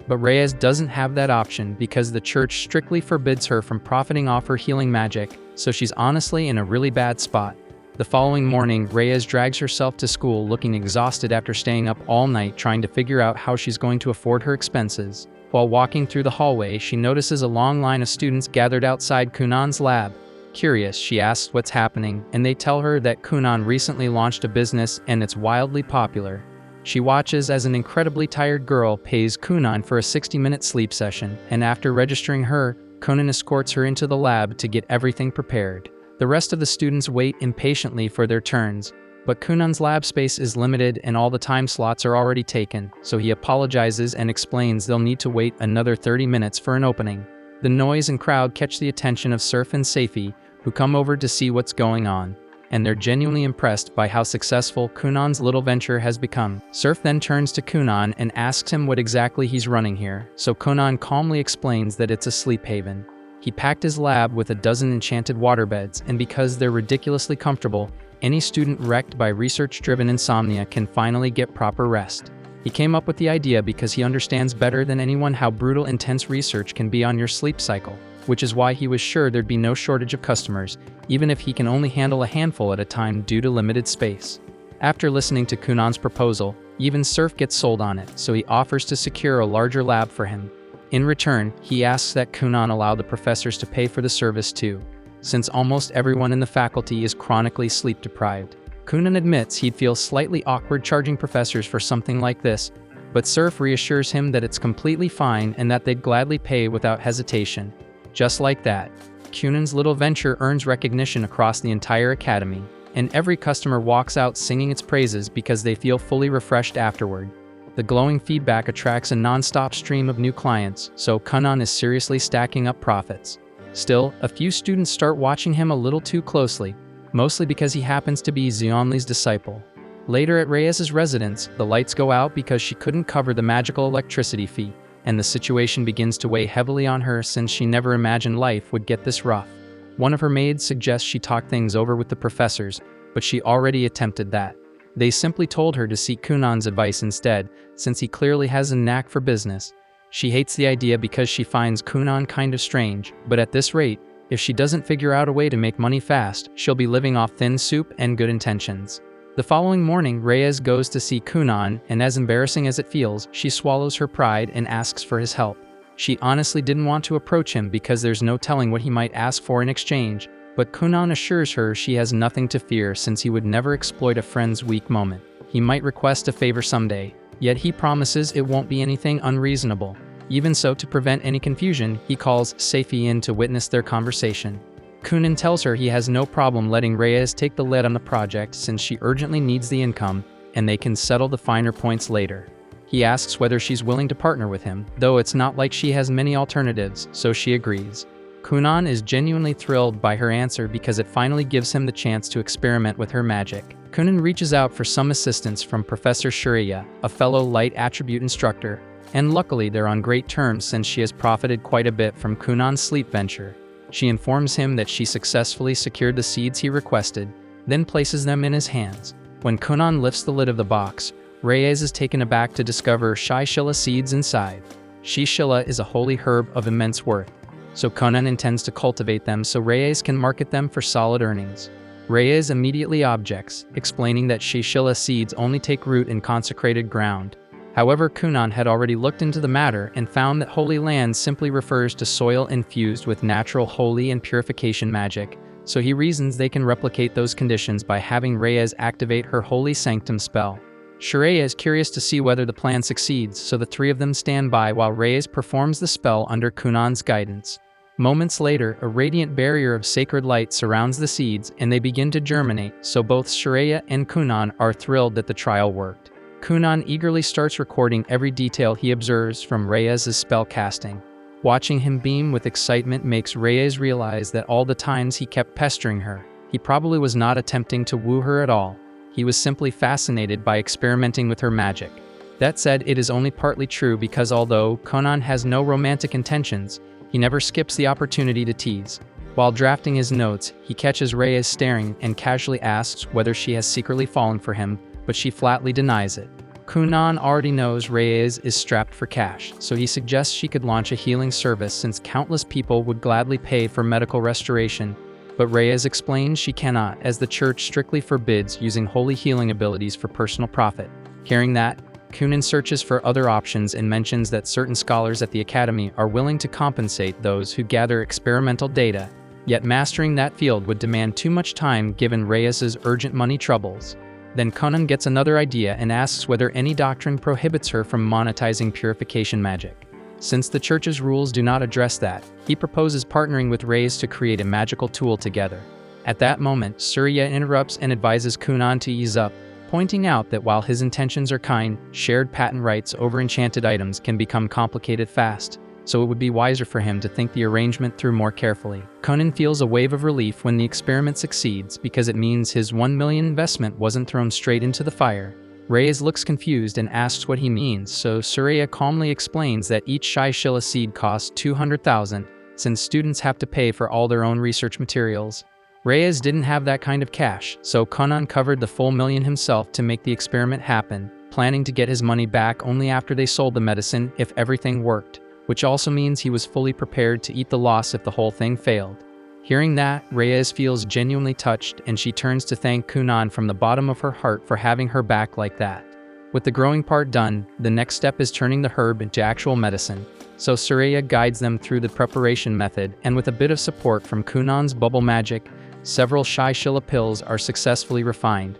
But Reyes doesn't have that option because the church strictly forbids her from profiting off her healing magic, so she's honestly in a really bad spot. The following morning, Reyes drags herself to school looking exhausted after staying up all night trying to figure out how she's going to afford her expenses. While walking through the hallway, she notices a long line of students gathered outside Kunon's lab. Curious, she asks what's happening, and they tell her that Kunon recently launched a business and it's wildly popular. She watches as an incredibly tired girl pays Kunon for a 60-minute sleep session, and after registering her, Kunon escorts her into the lab to get everything prepared. The rest of the students wait impatiently for their turns, but Kunon's lab space is limited and all the time slots are already taken, so he apologizes and explains they'll need to wait another 30 minutes for an opening. The noise and crowd catch the attention of Surf and Seifi, who come over to see what's going on, and they're genuinely impressed by how successful Kunon's little venture has become. Surf then turns to Kunon and asks him what exactly he's running here, so Kunon calmly explains that it's a sleep haven. He packed his lab with a dozen enchanted waterbeds, and because they're ridiculously comfortable, any student wrecked by research-driven insomnia can finally get proper rest. He came up with the idea because he understands better than anyone how brutal intense research can be on your sleep cycle, which is why he was sure there'd be no shortage of customers, even if he can only handle a handful at a time due to limited space. After listening to Kunon's proposal, even Surf gets sold on it, so he offers to secure a larger lab for him. In return, he asks that Kunon allow the professors to pay for the service too, since almost everyone in the faculty is chronically sleep-deprived. Kunon admits he'd feel slightly awkward charging professors for something like this, but Surf reassures him that it's completely fine and that they'd gladly pay without hesitation. Just like that, Kunon's little venture earns recognition across the entire academy, and every customer walks out singing its praises because they feel fully refreshed afterward. The glowing feedback attracts a non-stop stream of new clients, so Kunon is seriously stacking up profits. Still, a few students start watching him a little too closely, mostly because he happens to be Zionli's disciple. Later at Reyes' residence, the lights go out because she couldn't cover the magical electricity fee, and the situation begins to weigh heavily on her since she never imagined life would get this rough. One of her maids suggests she talk things over with the professors, but she already attempted that. They simply told her to seek Kunon's advice instead, since he clearly has a knack for business. She hates the idea because she finds Kunon kind of strange, but at this rate, if she doesn't figure out a way to make money fast, she'll be living off thin soup and good intentions. The following morning, Reyes goes to see Kunon, and as embarrassing as it feels, she swallows her pride and asks for his help. She honestly didn't want to approach him because there's no telling what he might ask for in exchange, but Kunon assures her she has nothing to fear since he would never exploit a friend's weak moment. He might request a favor someday, yet he promises it won't be anything unreasonable. Even so, to prevent any confusion, he calls Seifi in to witness their conversation. Kunon tells her he has no problem letting Reyes take the lead on the project since she urgently needs the income, and they can settle the finer points later. He asks whether she's willing to partner with him, though it's not like she has many alternatives, so she agrees. Kunon is genuinely thrilled by her answer because it finally gives him the chance to experiment with her magic. Kunon reaches out for some assistance from Professor Shiraya, a fellow light attribute instructor, and luckily they're on great terms since she has profited quite a bit from Kunon's sleep venture. She informs him that she successfully secured the seeds he requested, then places them in his hands. When Kunon lifts the lid of the box, Reyes is taken aback to discover Shishilla seeds inside. Shishilla is a holy herb of immense worth, so Kunon intends to cultivate them so Reyes can market them for solid earnings. Reyes immediately objects, explaining that Shishilla seeds only take root in consecrated ground. However, Kunon had already looked into the matter and found that Holy Land simply refers to soil infused with natural holy and purification magic, so he reasons they can replicate those conditions by having Reyes activate her Holy Sanctum spell. Shiraya is curious to see whether the plan succeeds, so the three of them stand by while Reyes performs the spell under Kunon's guidance. Moments later, a radiant barrier of sacred light surrounds the seeds and they begin to germinate, so both Sorcerer and Kunon are thrilled that the trial worked. Kunon eagerly starts recording every detail he observes from Reyes' spell casting. Watching him beam with excitement makes Reyes realize that all the times he kept pestering her, he probably was not attempting to woo her at all. He was simply fascinated by experimenting with her magic. That said, it is only partly true because although Kunon has no romantic intentions, he never skips the opportunity to tease. While drafting his notes, he catches Reyes staring and casually asks whether she has secretly fallen for him, but she flatly denies it. Kunon already knows Reyes is strapped for cash, so he suggests she could launch a healing service since countless people would gladly pay for medical restoration, but Reyes explains she cannot as the church strictly forbids using holy healing abilities for personal profit. Hearing that, Kunon searches for other options and mentions that certain scholars at the academy are willing to compensate those who gather experimental data, yet mastering that field would demand too much time given Reyes' urgent money troubles. Then Kunon gets another idea and asks whether any doctrine prohibits her from monetizing purification magic. Since the church's rules do not address that, he proposes partnering with Reyes to create a magical tool together. At that moment, Sorcerer interrupts and advises Kunon to ease up, pointing out that while his intentions are kind, shared patent rights over enchanted items can become complicated fast, so it would be wiser for him to think the arrangement through more carefully. Kunon feels a wave of relief when the experiment succeeds because it means his $1 million investment wasn't thrown straight into the fire. Reyes looks confused and asks what he means, so Sorcerer calmly explains that each Shishila seed costs 200,000, since students have to pay for all their own research materials. Reyes didn't have that kind of cash, so Kunon covered the full $1 million himself to make the experiment happen, planning to get his money back only after they sold the medicine if everything worked, which also means he was fully prepared to eat the loss if the whole thing failed. Hearing that, Reyes feels genuinely touched and she turns to thank Kunon from the bottom of her heart for having her back like that. With the growing part done, the next step is turning the herb into actual medicine, so Sorcerer guides them through the preparation method, and with a bit of support from Kunon's bubble magic, several Shishila pills are successfully refined.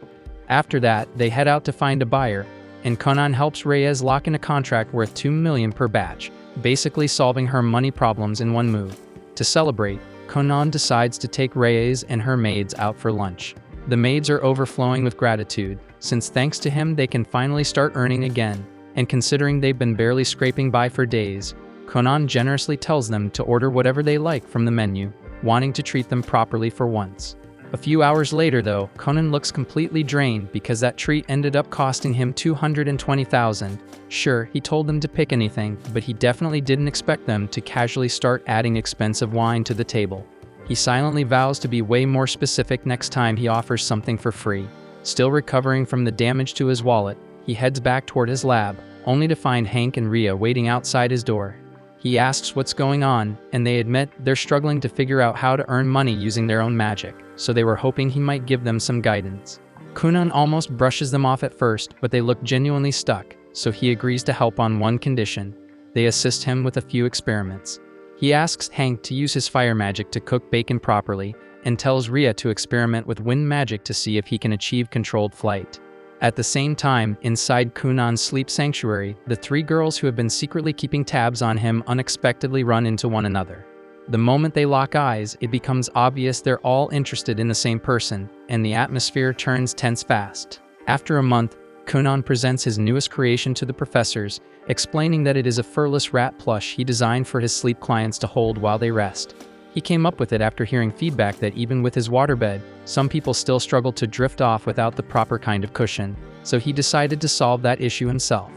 After that, they head out to find a buyer, and Kunon helps Reyes lock in a contract worth $2 million per batch, basically solving her money problems in one move. To celebrate, Kunon decides to take Reyes and her maids out for lunch. The maids are overflowing with gratitude, since thanks to him they can finally start earning again, and considering they've been barely scraping by for days, Kunon generously tells them to order whatever they like from the menu, wanting to treat them properly for once. A few hours later though, Kunon looks completely drained because that treat ended up costing him 220,000. Sure, he told them to pick anything, but he definitely didn't expect them to casually start adding expensive wine to the table. He silently vows to be way more specific next time he offers something for free. Still recovering from the damage to his wallet, he heads back toward his lab, only to find Hank and Rhea waiting outside his door. He asks what's going on, and they admit they're struggling to figure out how to earn money using their own magic, so they were hoping he might give them some guidance. Kunon almost brushes them off at first, but they look genuinely stuck, so he agrees to help on one condition. They assist him with a few experiments. He asks Hank to use his fire magic to cook bacon properly, and tells Rhea to experiment with wind magic to see if he can achieve controlled flight. At the same time, inside Kunon's sleep sanctuary, the three girls who have been secretly keeping tabs on him unexpectedly run into one another. The moment they lock eyes, it becomes obvious they're all interested in the same person, and the atmosphere turns tense fast. After a month, Kunon presents his newest creation to the professors, explaining that it is a furless rat plush he designed for his sleep clients to hold while they rest. He came up with it after hearing feedback that even with his waterbed, some people still struggle to drift off without the proper kind of cushion, so he decided to solve that issue himself.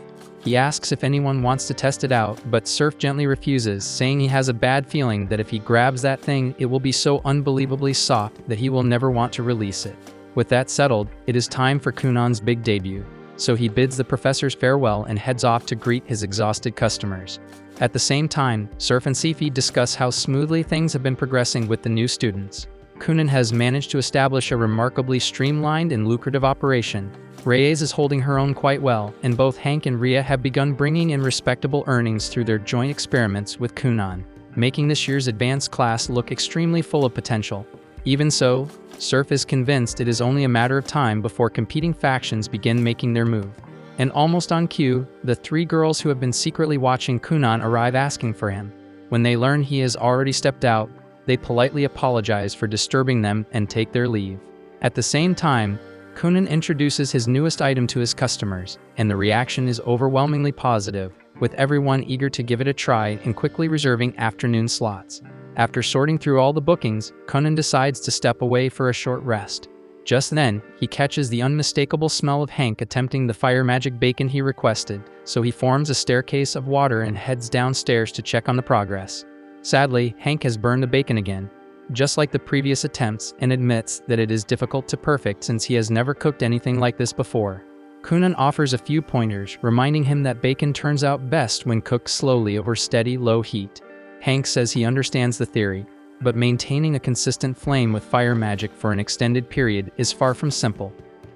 He asks if anyone wants to test it out, but Surf gently refuses, saying he has a bad feeling that if he grabs that thing, it will be so unbelievably soft that he will never want to release it. With that settled, it is time for Kunon's big debut, so he bids the professors farewell and heads off to greet his exhausted customers. At the same time, Surf and Sifi discuss how smoothly things have been progressing with the new students. Kunon has managed to establish a remarkably streamlined and lucrative operation. Reyes is holding her own quite well, and both Hank and Rhea have begun bringing in respectable earnings through their joint experiments with Kunon, making this year's advanced class look extremely full of potential. Even so, Surf is convinced it is only a matter of time before competing factions begin making their move. And almost on cue, the three girls who have been secretly watching Kunon arrive asking for him. When they learn he has already stepped out, they politely apologize for disturbing them and take their leave. At the same time, Kunon introduces his newest item to his customers, and the reaction is overwhelmingly positive, with everyone eager to give it a try and quickly reserving afternoon slots. After sorting through all the bookings, Kunon decides to step away for a short rest. Just then, he catches the unmistakable smell of Hank attempting the fire magic bacon he requested, so he forms a staircase of water and heads downstairs to check on the progress. Sadly, Hank has burned the bacon again, just like the previous attempts, and admits that it is difficult to perfect since he has never cooked anything like this before. Kunon offers a few pointers, reminding him that bacon turns out best when cooked slowly over steady, low heat. Hank says he understands the theory, but maintaining a consistent flame with fire magic for an extended period is far from simple.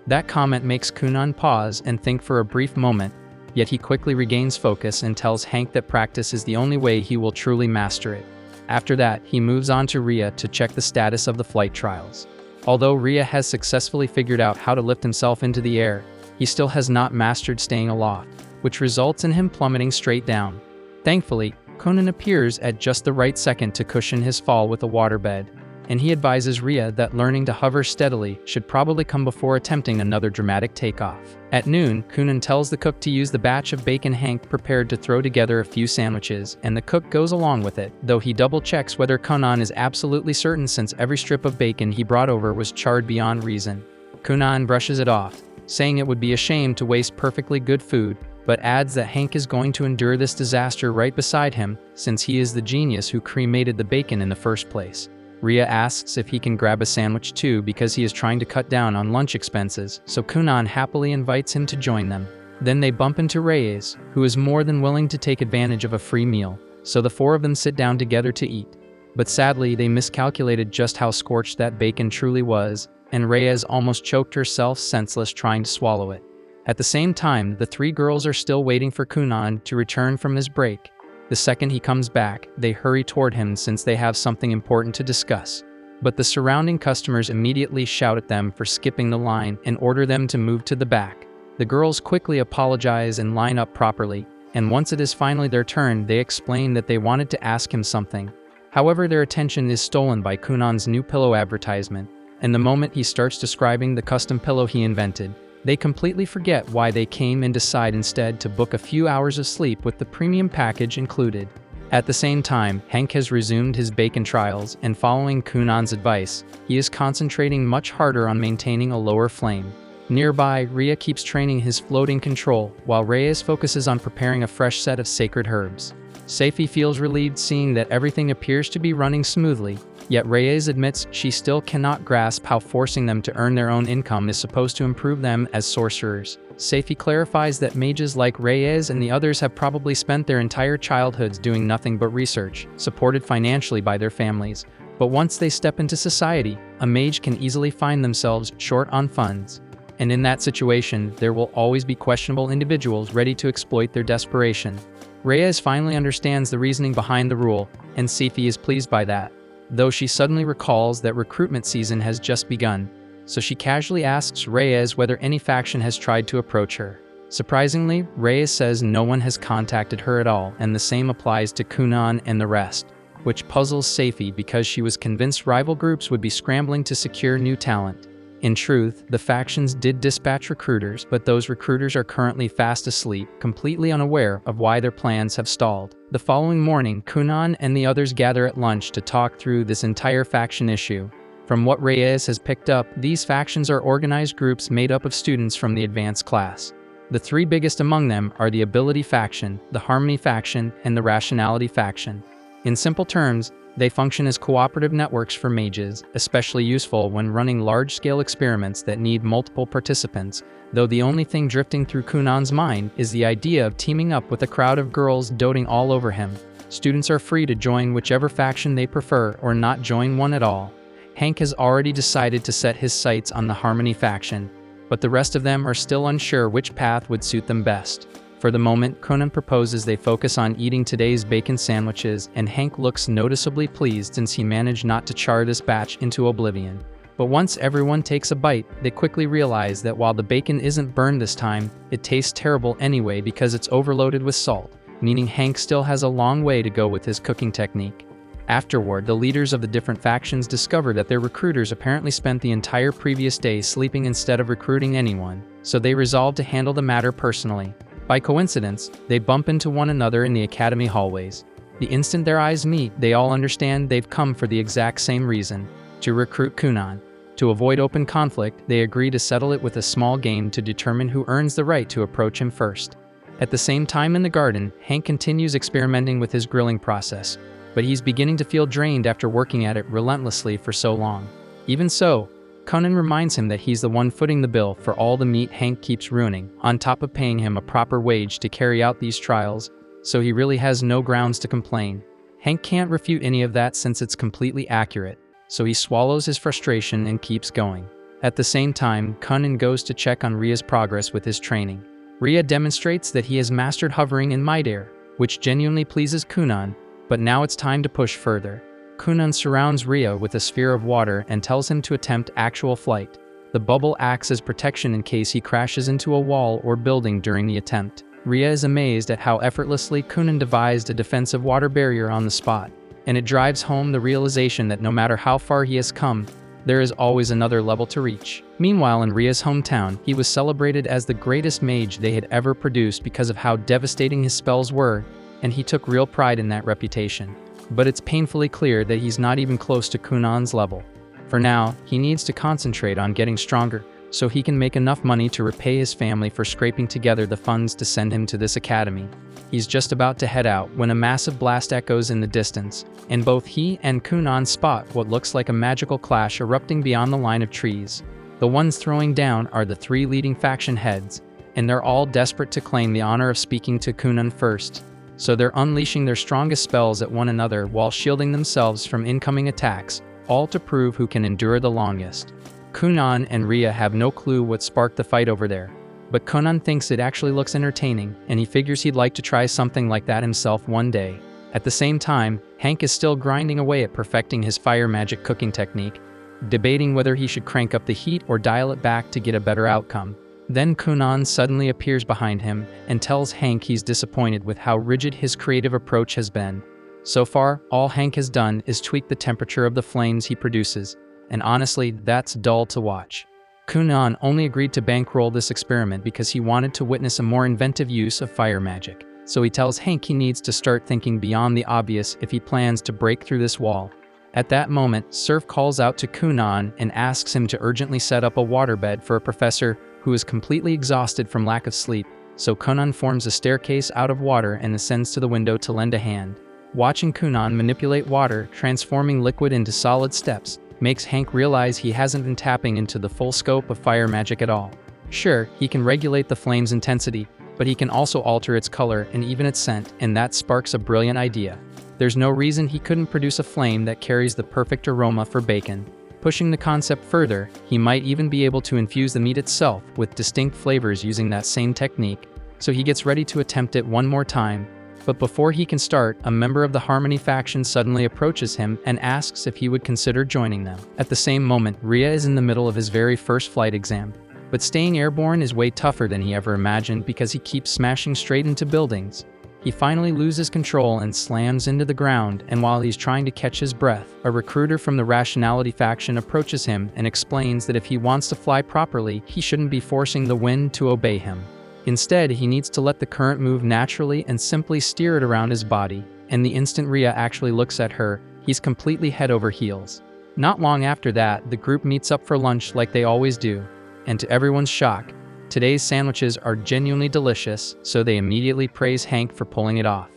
That comment makes Kunon pause and think for a brief moment, yet he quickly regains focus and tells Hank that practice is the only way he will truly master it. After that, he moves on to Rhea to check the status of the flight trials. Although Rhea has successfully figured out how to lift himself into the air, he still has not mastered staying aloft, which results in him plummeting straight down. Thankfully, Kunon appears at just the right second to cushion his fall with a waterbed, and he advises Rhea that learning to hover steadily should probably come before attempting another dramatic takeoff. At noon, Kunon tells the cook to use the batch of bacon Hank prepared to throw together a few sandwiches, and the cook goes along with it, though he double-checks whether Kunon is absolutely certain since every strip of bacon he brought over was charred beyond reason. Kunon brushes it off, saying it would be a shame to waste perfectly good food, but adds that Hank is going to endure this disaster right beside him, since he is the genius who cremated the bacon in the first place. Rhea asks if he can grab a sandwich too because he is trying to cut down on lunch expenses, so Kunon happily invites him to join them. Then they bump into Reyes, who is more than willing to take advantage of a free meal, so the four of them sit down together to eat. But sadly, they miscalculated just how scorched that bacon truly was, and Reyes almost choked herself senseless trying to swallow it. At the same time, the three girls are still waiting for Kunon to return from his break. The second he comes back, they hurry toward him since they have something important to discuss. But the surrounding customers immediately shout at them for skipping the line and order them to move to the back. The girls quickly apologize and line up properly, and once it is finally their turn, they explain that they wanted to ask him something. However, their attention is stolen by Kunon's new pillow advertisement, and the moment he starts describing the custom pillow he invented, they completely forget why they came and decide instead to book a few hours of sleep with the premium package included. At the same time, Hank has resumed his bacon trials, and following Kunon's advice, he is concentrating much harder on maintaining a lower flame. Nearby, Rhea keeps training his floating control, while Reyes focuses on preparing a fresh set of sacred herbs. Seifi feels relieved seeing that everything appears to be running smoothly, yet Reyes admits she still cannot grasp how forcing them to earn their own income is supposed to improve them as sorcerers. Seifi clarifies that mages like Reyes and the others have probably spent their entire childhoods doing nothing but research, supported financially by their families. But once they step into society, a mage can easily find themselves short on funds. And in that situation, there will always be questionable individuals ready to exploit their desperation. Reyes finally understands the reasoning behind the rule, and Seifi is pleased by that, though she suddenly recalls that recruitment season has just begun, so she casually asks Reyes whether any faction has tried to approach her. Surprisingly, Reyes says no one has contacted her at all, and the same applies to Kunon and the rest, which puzzles Seifi because she was convinced rival groups would be scrambling to secure new talent. In truth, the factions did dispatch recruiters, but those recruiters are currently fast asleep, completely unaware of why their plans have stalled. The following morning, Kunon and the others gather at lunch to talk through this entire faction issue. From what Reyes has picked up, these factions are organized groups made up of students from the advanced class. The three biggest among them are the Ability faction, the Harmony faction, and the Rationality faction. In simple terms, they function as cooperative networks for mages, especially useful when running large-scale experiments that need multiple participants, though the only thing drifting through Kunon's mind is the idea of teaming up with a crowd of girls doting all over him. Students are free to join whichever faction they prefer or not join one at all. Hank has already decided to set his sights on the Harmony faction, but the rest of them are still unsure which path would suit them best. For the moment, Kunon proposes they focus on eating today's bacon sandwiches, and Hank looks noticeably pleased since he managed not to char this batch into oblivion. But once everyone takes a bite, they quickly realize that while the bacon isn't burned this time, it tastes terrible anyway because it's overloaded with salt. meaning Hank still has a long way to go with his cooking technique. Afterward, the leaders of the different factions discover that their recruiters apparently spent the entire previous day sleeping instead of recruiting anyone, so they resolve to handle the matter personally. By coincidence, they bump into one another in the academy hallways. The instant their eyes meet, they all understand they've come for the exact same reason: to recruit Kunon. To avoid open conflict, they agree to settle it with a small game to determine who earns the right to approach him first. At the same time in the garden, Hank continues experimenting with his grilling process, but he's beginning to feel drained after working at it relentlessly for so long. Even so, Kunon reminds him that he's the one footing the bill for all the meat Hank keeps ruining, on top of paying him a proper wage to carry out these trials, so he really has no grounds to complain. Hank can't refute any of that since it's completely accurate, so he swallows his frustration and keeps going. At the same time, Kunon goes to check on Ria's progress with his training. Ria demonstrates that he has mastered hovering in midair, which genuinely pleases Kunon, but now it's time to push further. Kunon surrounds Ria with a sphere of water and tells him to attempt actual flight. The bubble acts as protection in case he crashes into a wall or building during the attempt. Ria is amazed at how effortlessly Kunon devised a defensive water barrier on the spot, and it drives home the realization that no matter how far he has come, there is always another level to reach. Meanwhile, in Ria's hometown, he was celebrated as the greatest mage they had ever produced because of how devastating his spells were, and he took real pride in that reputation. But it's painfully clear that he's not even close to Kunon's level. For now, he needs to concentrate on getting stronger, so he can make enough money to repay his family for scraping together the funds to send him to this academy. He's just about to head out when a massive blast echoes in the distance, and both he and Kunon spot what looks like a magical clash erupting beyond the line of trees. The ones throwing down are the three leading faction heads, and they're all desperate to claim the honor of speaking to Kunon first. So they're unleashing their strongest spells at one another while shielding themselves from incoming attacks, all to prove who can endure the longest. Kunon and Ria have no clue what sparked the fight over there, but Kunon thinks it actually looks entertaining, and he figures he'd like to try something like that himself one day. At the same time, Hank is still grinding away at perfecting his fire magic cooking technique, debating whether he should crank up the heat or dial it back to get a better outcome. Then Kunon suddenly appears behind him and tells Hank he's disappointed with how rigid his creative approach has been. So far, all Hank has done is tweak the temperature of the flames he produces, and honestly, that's dull to watch. Kunon only agreed to bankroll this experiment because he wanted to witness a more inventive use of fire magic, so he tells Hank he needs to start thinking beyond the obvious if he plans to break through this wall. At that moment, Surf calls out to Kunon and asks him to urgently set up a waterbed for a professor who is completely exhausted from lack of sleep, so Kunon forms a staircase out of water and ascends to the window to lend a hand. Watching Kunon manipulate water, transforming liquid into solid steps, makes Hank realize he hasn't been tapping into the full scope of fire magic at all. Sure, he can regulate the flame's intensity, but he can also alter its color and even its scent, and that sparks a brilliant idea. There's no reason he couldn't produce a flame that carries the perfect aroma for bacon. Pushing the concept further, he might even be able to infuse the meat itself with distinct flavors using that same technique, so he gets ready to attempt it one more time. But before he can start, a member of the Harmony faction suddenly approaches him and asks if he would consider joining them. At the same moment, Ria is in the middle of his very first flight exam. But staying airborne is way tougher than he ever imagined because he keeps smashing straight into buildings. He finally loses control and slams into the ground, and while he's trying to catch his breath, a recruiter from the Rationality faction approaches him and explains that if he wants to fly properly, he shouldn't be forcing the wind to obey him. Instead, he needs to let the current move naturally and simply steer it around his body, and the instant Ria actually looks at her, he's completely head over heels. Not long after that, the group meets up for lunch like they always do, and to everyone's shock, today's sandwiches are genuinely delicious, so they immediately praise Hank for pulling it off.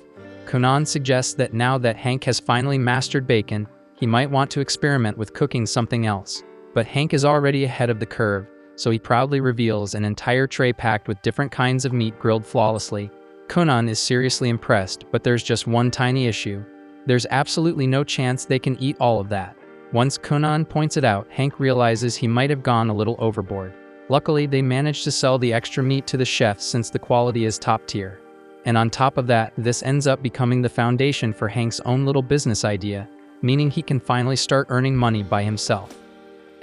Kunon suggests that now that Hank has finally mastered bacon, he might want to experiment with cooking something else, but Hank is already ahead of the curve, so he proudly reveals an entire tray packed with different kinds of meat grilled flawlessly. Kunon is seriously impressed, but there's just one tiny issue. There's absolutely no chance they can eat all of that. Once Kunon points it out, Hank realizes he might have gone a little overboard. Luckily, they managed to sell the extra meat to the chef since the quality is top tier. And on top of that, this ends up becoming the foundation for Hank's own little business idea, meaning he can finally start earning money by himself.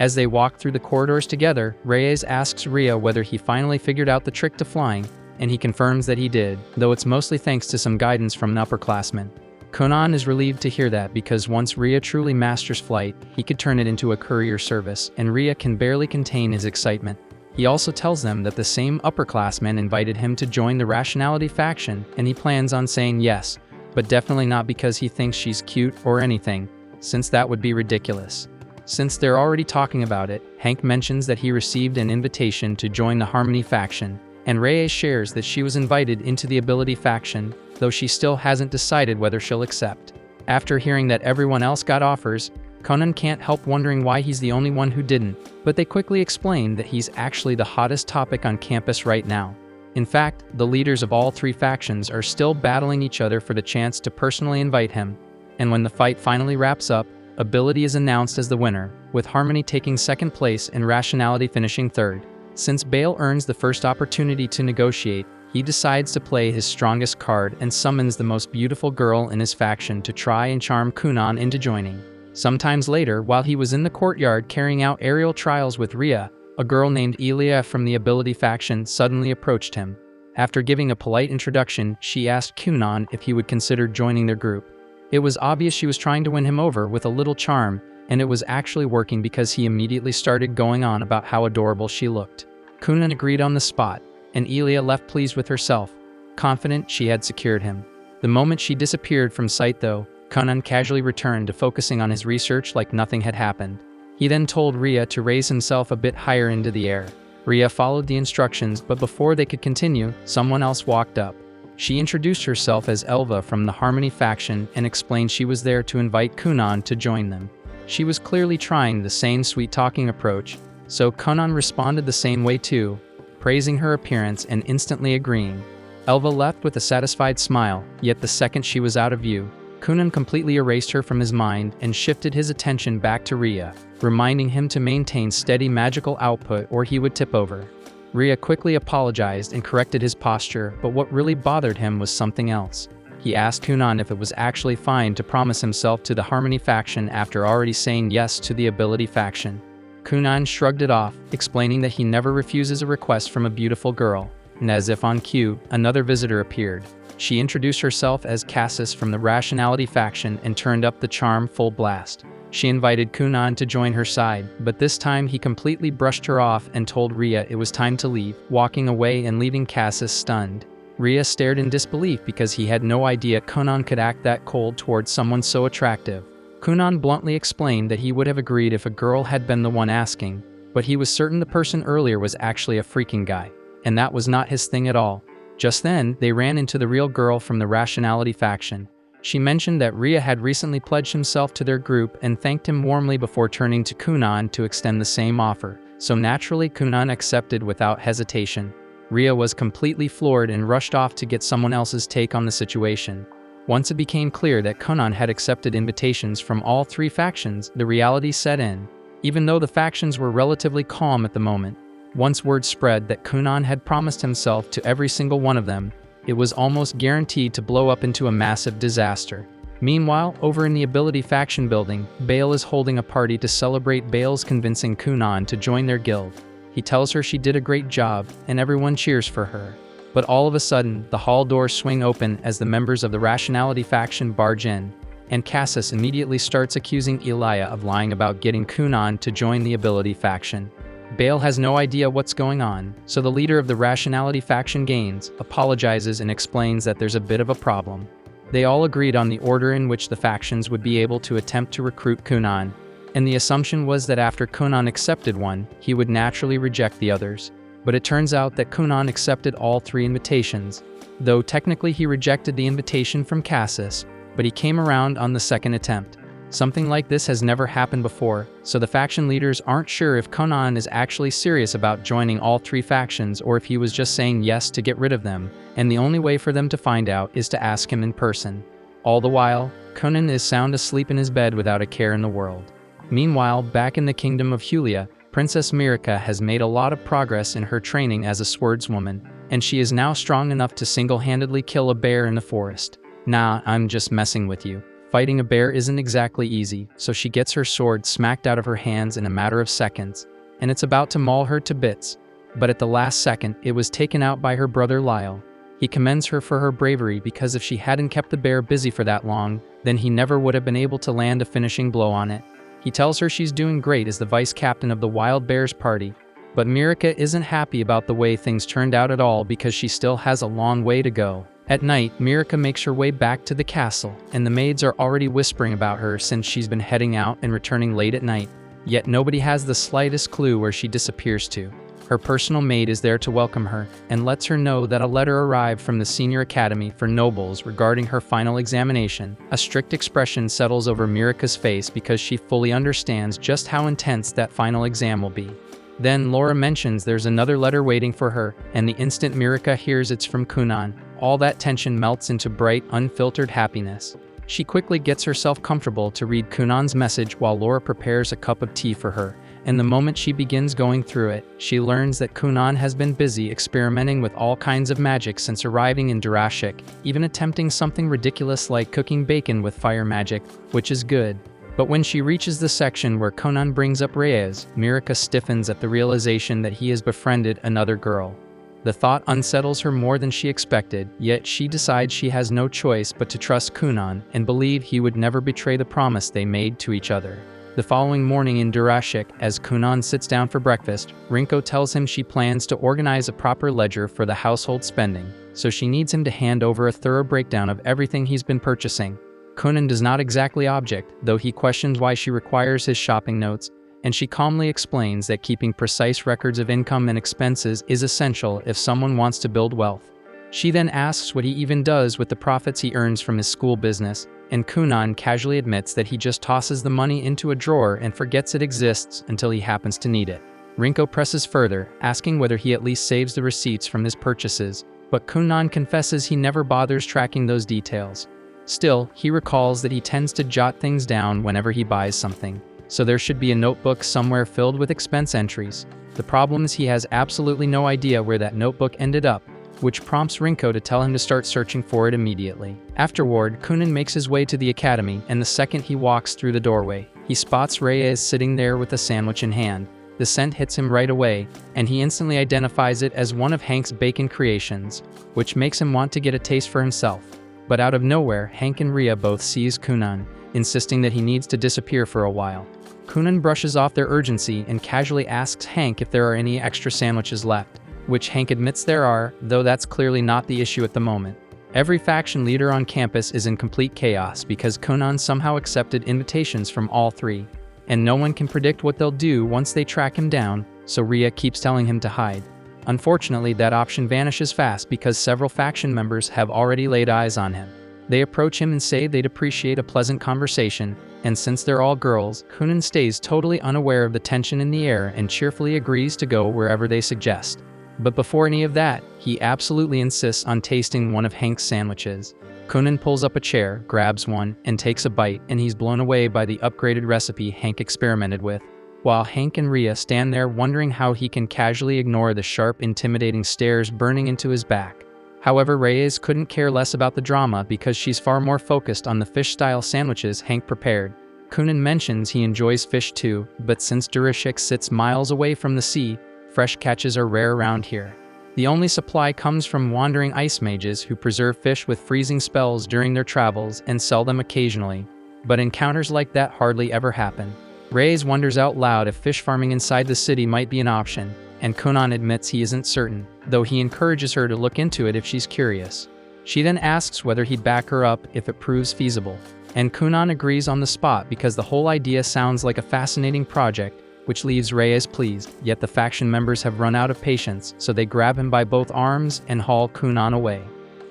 As they walk through the corridors together, Reyes asks Ria whether he finally figured out the trick to flying, and he confirms that he did, though it's mostly thanks to some guidance from an upperclassman. Kunon is relieved to hear that because once Ria truly masters flight, he could turn it into a courier service, and Ria can barely contain his excitement. He also tells them that the same upperclassman invited him to join the Rationality faction, and he plans on saying yes, but definitely not because he thinks she's cute or anything, since that would be ridiculous. Since they're already talking about it, Hank mentions that he received an invitation to join the Harmony faction, and Reyes shares that she was invited into the Ability faction, though she still hasn't decided whether she'll accept. After hearing that everyone else got offers, Kunon can't help wondering why he's the only one who didn't, but they quickly explain that he's actually the hottest topic on campus right now. In fact, the leaders of all three factions are still battling each other for the chance to personally invite him, and when the fight finally wraps up, Ability is announced as the winner, with Harmony taking second place and Rationality finishing third. Since Bale earns the first opportunity to negotiate, he decides to play his strongest card and summons the most beautiful girl in his faction to try and charm Kunon into joining. Sometimes later, while he was in the courtyard carrying out aerial trials with Ria, a girl named Elia from the Ability faction suddenly approached him. After giving a polite introduction, she asked Kunon if he would consider joining their group. It was obvious she was trying to win him over with a little charm, and it was actually working because he immediately started going on about how adorable she looked. Kunon agreed on the spot, and Elia left pleased with herself, confident she had secured him. The moment she disappeared from sight though, Kunon casually returned to focusing on his research like nothing had happened. He then told Ria to raise himself a bit higher into the air. Ria followed the instructions, but before they could continue, someone else walked up. She introduced herself as Elva from the Harmony faction and explained she was there to invite Kunon to join them. She was clearly trying the same sweet-talking approach, so Kunon responded the same way too, praising her appearance and instantly agreeing. Elva left with a satisfied smile, yet the second she was out of view, Kunon completely erased her from his mind and shifted his attention back to Ria, reminding him to maintain steady magical output or he would tip over. Ria quickly apologized and corrected his posture, but what really bothered him was something else. He asked Kunon if it was actually fine to promise himself to the Harmony faction after already saying yes to the Ability faction. Kunon shrugged it off, explaining that he never refuses a request from a beautiful girl, and as if on cue, another visitor appeared. She introduced herself as Cassis from the Rationality faction and turned up the charm full blast. She invited Kunon to join her side, but this time he completely brushed her off and told Ria it was time to leave, walking away and leaving Cassis stunned. Ria stared in disbelief because he had no idea Kunon could act that cold towards someone so attractive. Kunon bluntly explained that he would have agreed if a girl had been the one asking, but he was certain the person earlier was actually a freaking guy, and that was not his thing at all. Just then, they ran into the real girl from the Rationality faction. She mentioned that Ria had recently pledged himself to their group and thanked him warmly before turning to Kunon to extend the same offer, so naturally Kunon accepted without hesitation. Ria was completely floored and rushed off to get someone else's take on the situation. Once it became clear that Kunon had accepted invitations from all three factions, the reality set in. Even though the factions were relatively calm at the moment, once word spread that Kunon had promised himself to every single one of them, it was almost guaranteed to blow up into a massive disaster. Meanwhile, over in the Ability faction building, Bale is holding a party to celebrate Bale's convincing Kunon to join their guild. He tells her she did a great job, and everyone cheers for her. But all of a sudden, the hall doors swing open as the members of the Rationality faction barge in, and Cassis immediately starts accusing Elia of lying about getting Kunon to join the Ability faction. Bale has no idea what's going on, so the leader of the Rationality faction Gaines apologizes and explains that there's a bit of a problem. They all agreed on the order in which the factions would be able to attempt to recruit Kunon, and the assumption was that after Kunon accepted one, he would naturally reject the others. But it turns out that Kunon accepted all three invitations, though technically he rejected the invitation from Cassis, but he came around on the second attempt. Something like this has never happened before, so the faction leaders aren't sure if Kunon is actually serious about joining all three factions or if he was just saying yes to get rid of them, and the only way for them to find out is to ask him in person. All the while, Kunon is sound asleep in his bed without a care in the world. Meanwhile, back in the kingdom of Hulia, Princess Mirika has made a lot of progress in her training as a swordswoman, and she is now strong enough to single-handedly kill a bear in the forest. Nah, I'm just messing with you. Fighting a bear isn't exactly easy, so she gets her sword smacked out of her hands in a matter of seconds, and it's about to maul her to bits. but at the last second, it was taken out by her brother Lyle. He commends her for her bravery because if she hadn't kept the bear busy for that long, then he never would have been able to land a finishing blow on it. He tells her she's doing great as the vice captain of the Wild Bears party, but Mirika isn't happy about the way things turned out at all because she still has a long way to go. At night, Mirika makes her way back to the castle, and the maids are already whispering about her since she's been heading out and returning late at night. Yet nobody has the slightest clue where she disappears to. Her personal maid is there to welcome her, and lets her know that a letter arrived from the Senior Academy for Nobles regarding her final examination. A strict expression settles over Mirika's face because she fully understands just how intense that final exam will be. Then Laura mentions there's another letter waiting for her, and the instant Mirika hears it's from Kunon, all that tension melts into bright, unfiltered happiness. She quickly gets herself comfortable to read Kunon's message while Laura prepares a cup of tea for her, and the moment she begins going through it, she learns that Kunon has been busy experimenting with all kinds of magic since arriving in Durashik, even attempting something ridiculous like cooking bacon with fire magic, which is good. But when she reaches the section where Kunon brings up Reyes, Mirika stiffens at the realization that he has befriended another girl. The thought unsettles her more than she expected, yet she decides she has no choice but to trust Kunon and believe he would never betray the promise they made to each other. The following morning in Durashik, as Kunon sits down for breakfast, Rinko tells him she plans to organize a proper ledger for the household spending, so she needs him to hand over a thorough breakdown of everything he's been purchasing. Kunon does not exactly object, though he questions why she requires his shopping notes, and she calmly explains that keeping precise records of income and expenses is essential if someone wants to build wealth. She then asks what he even does with the profits he earns from his school business, and Kunon casually admits that he just tosses the money into a drawer and forgets it exists until he happens to need it. Rinko presses further, asking whether he at least saves the receipts from his purchases, but Kunon confesses he never bothers tracking those details. Still, he recalls that he tends to jot things down whenever he buys something, so there should be a notebook somewhere filled with expense entries. The problem is he has absolutely no idea where that notebook ended up, which prompts Rinko to tell him to start searching for it immediately. Afterward, Kunon makes his way to the academy, and the second he walks through the doorway, he spots Reyes sitting there with a sandwich in hand. The scent hits him right away, and he instantly identifies it as one of Hank's bacon creations, which makes him want to get a taste for himself. But out of nowhere, Hank and Rhea both seize Kunon, insisting that he needs to disappear for a while. Kunon brushes off their urgency and casually asks Hank if there are any extra sandwiches left, which Hank admits there are, though that's clearly not the issue at the moment. Every faction leader on campus is in complete chaos because Kunon somehow accepted invitations from all three, and no one can predict what they'll do once they track him down, so Rhea keeps telling him to hide. Unfortunately, that option vanishes fast because several faction members have already laid eyes on him. They approach him and say they'd appreciate a pleasant conversation, and since they're all girls, Kunon stays totally unaware of the tension in the air and cheerfully agrees to go wherever they suggest. But before any of that, he absolutely insists on tasting one of Hank's sandwiches. Kunon pulls up a chair, grabs one, and takes a bite, and he's blown away by the upgraded recipe Hank experimented with, while Hank and Rhea stand there wondering how he can casually ignore the sharp, intimidating stares burning into his back. However, Reyes couldn't care less about the drama because she's far more focused on the fish-style sandwiches Hank prepared. Kunon mentions he enjoys fish too, but since Durashik sits miles away from the sea, fresh catches are rare around here. The only supply comes from wandering ice mages who preserve fish with freezing spells during their travels and sell them occasionally, but encounters like that hardly ever happen. Reyes wonders out loud if fish farming inside the city might be an option, and Kunon admits he isn't certain, though he encourages her to look into it if she's curious. She then asks whether he'd back her up if it proves feasible, and Kunon agrees on the spot because the whole idea sounds like a fascinating project, which leaves Reyes pleased, yet the faction members have run out of patience, so they grab him by both arms and haul Kunon away.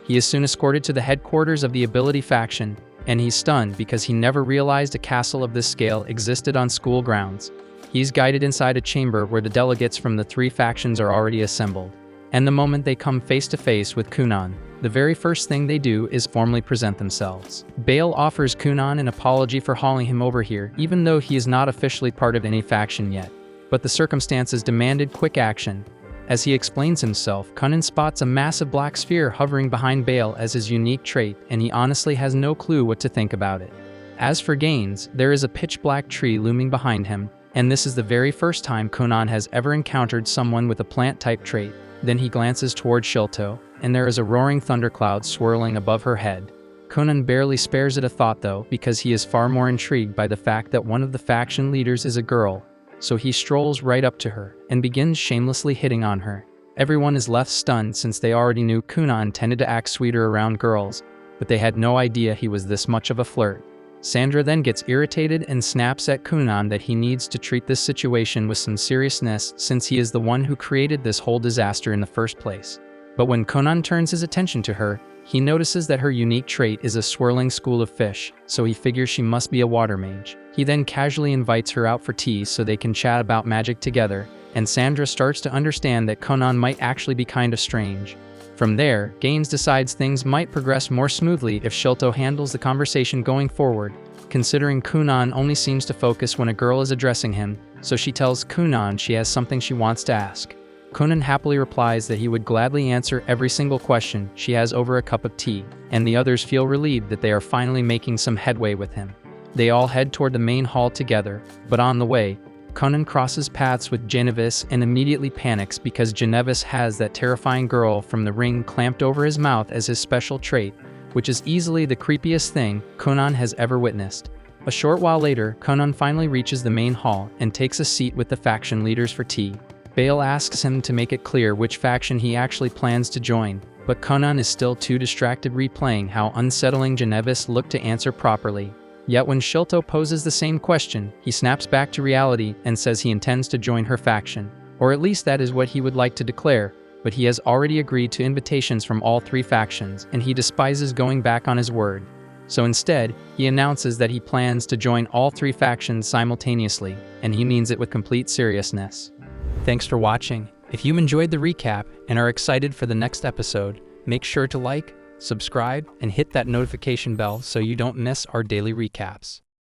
He is soon escorted to the headquarters of the Ability faction, and he's stunned because he never realized a castle of this scale existed on school grounds. He's guided inside a chamber where the delegates from the three factions are already assembled, and the moment they come face to face with Kunon, the very first thing they do is formally present themselves. Bale offers Kunon an apology for hauling him over here, even though he is not officially part of any faction yet. But the circumstances demanded quick action. As he explains himself, Kunon spots a massive black sphere hovering behind Bale as his unique trait, and he honestly has no clue what to think about it. As for Gaines, there is a pitch-black tree looming behind him, And this is the very first time Kunon has ever encountered someone with a plant-type trait. Then he glances toward Shilto, and there is a roaring thundercloud swirling above her head. Kunon barely spares it a thought though, because he is far more intrigued by the fact that one of the faction leaders is a girl, so he strolls right up to her and begins shamelessly hitting on her. Everyone is left stunned since they already knew Kunon tended to act sweeter around girls, but they had no idea he was this much of a flirt. Sandra then gets irritated and snaps at Kunon that he needs to treat this situation with some seriousness since he is the one who created this whole disaster in the first place. But when Kunon turns his attention to her, he notices that her unique trait is a swirling school of fish, so he figures she must be a water mage. He then casually invites her out for tea so they can chat about magic together, and Sandra starts to understand that Kunon might actually be kinda strange. From there, Gaines decides things might progress more smoothly if Shilto handles the conversation going forward, considering Kunon only seems to focus when a girl is addressing him, so she tells Kunon she has something she wants to ask. Kunon happily replies that he would gladly answer every single question she has over a cup of tea, and the others feel relieved that they are finally making some headway with him. They all head toward the main hall together, but on the way, Kunon crosses paths with Genevieve and immediately panics because Genevieve has that terrifying girl from the ring clamped over his mouth as his special trait, which is easily the creepiest thing Kunon has ever witnessed. A short while later, Kunon finally reaches the main hall and takes a seat with the faction leaders for tea. Bale asks him to make it clear which faction he actually plans to join, but Kunon is still too distracted replaying how unsettling Genevieve looked to answer properly. Yet when Shilto poses the same question, he snaps back to reality and says he intends to join her faction, or at least that is what he would like to declare, but he has already agreed to invitations from all three factions and he despises going back on his word. So instead, he announces that he plans to join all three factions simultaneously, and he means it with complete seriousness. Thanks for watching. If you enjoyed the recap and are excited for the next episode, make sure to like, subscribe, and hit that notification bell so you don't miss our daily recaps.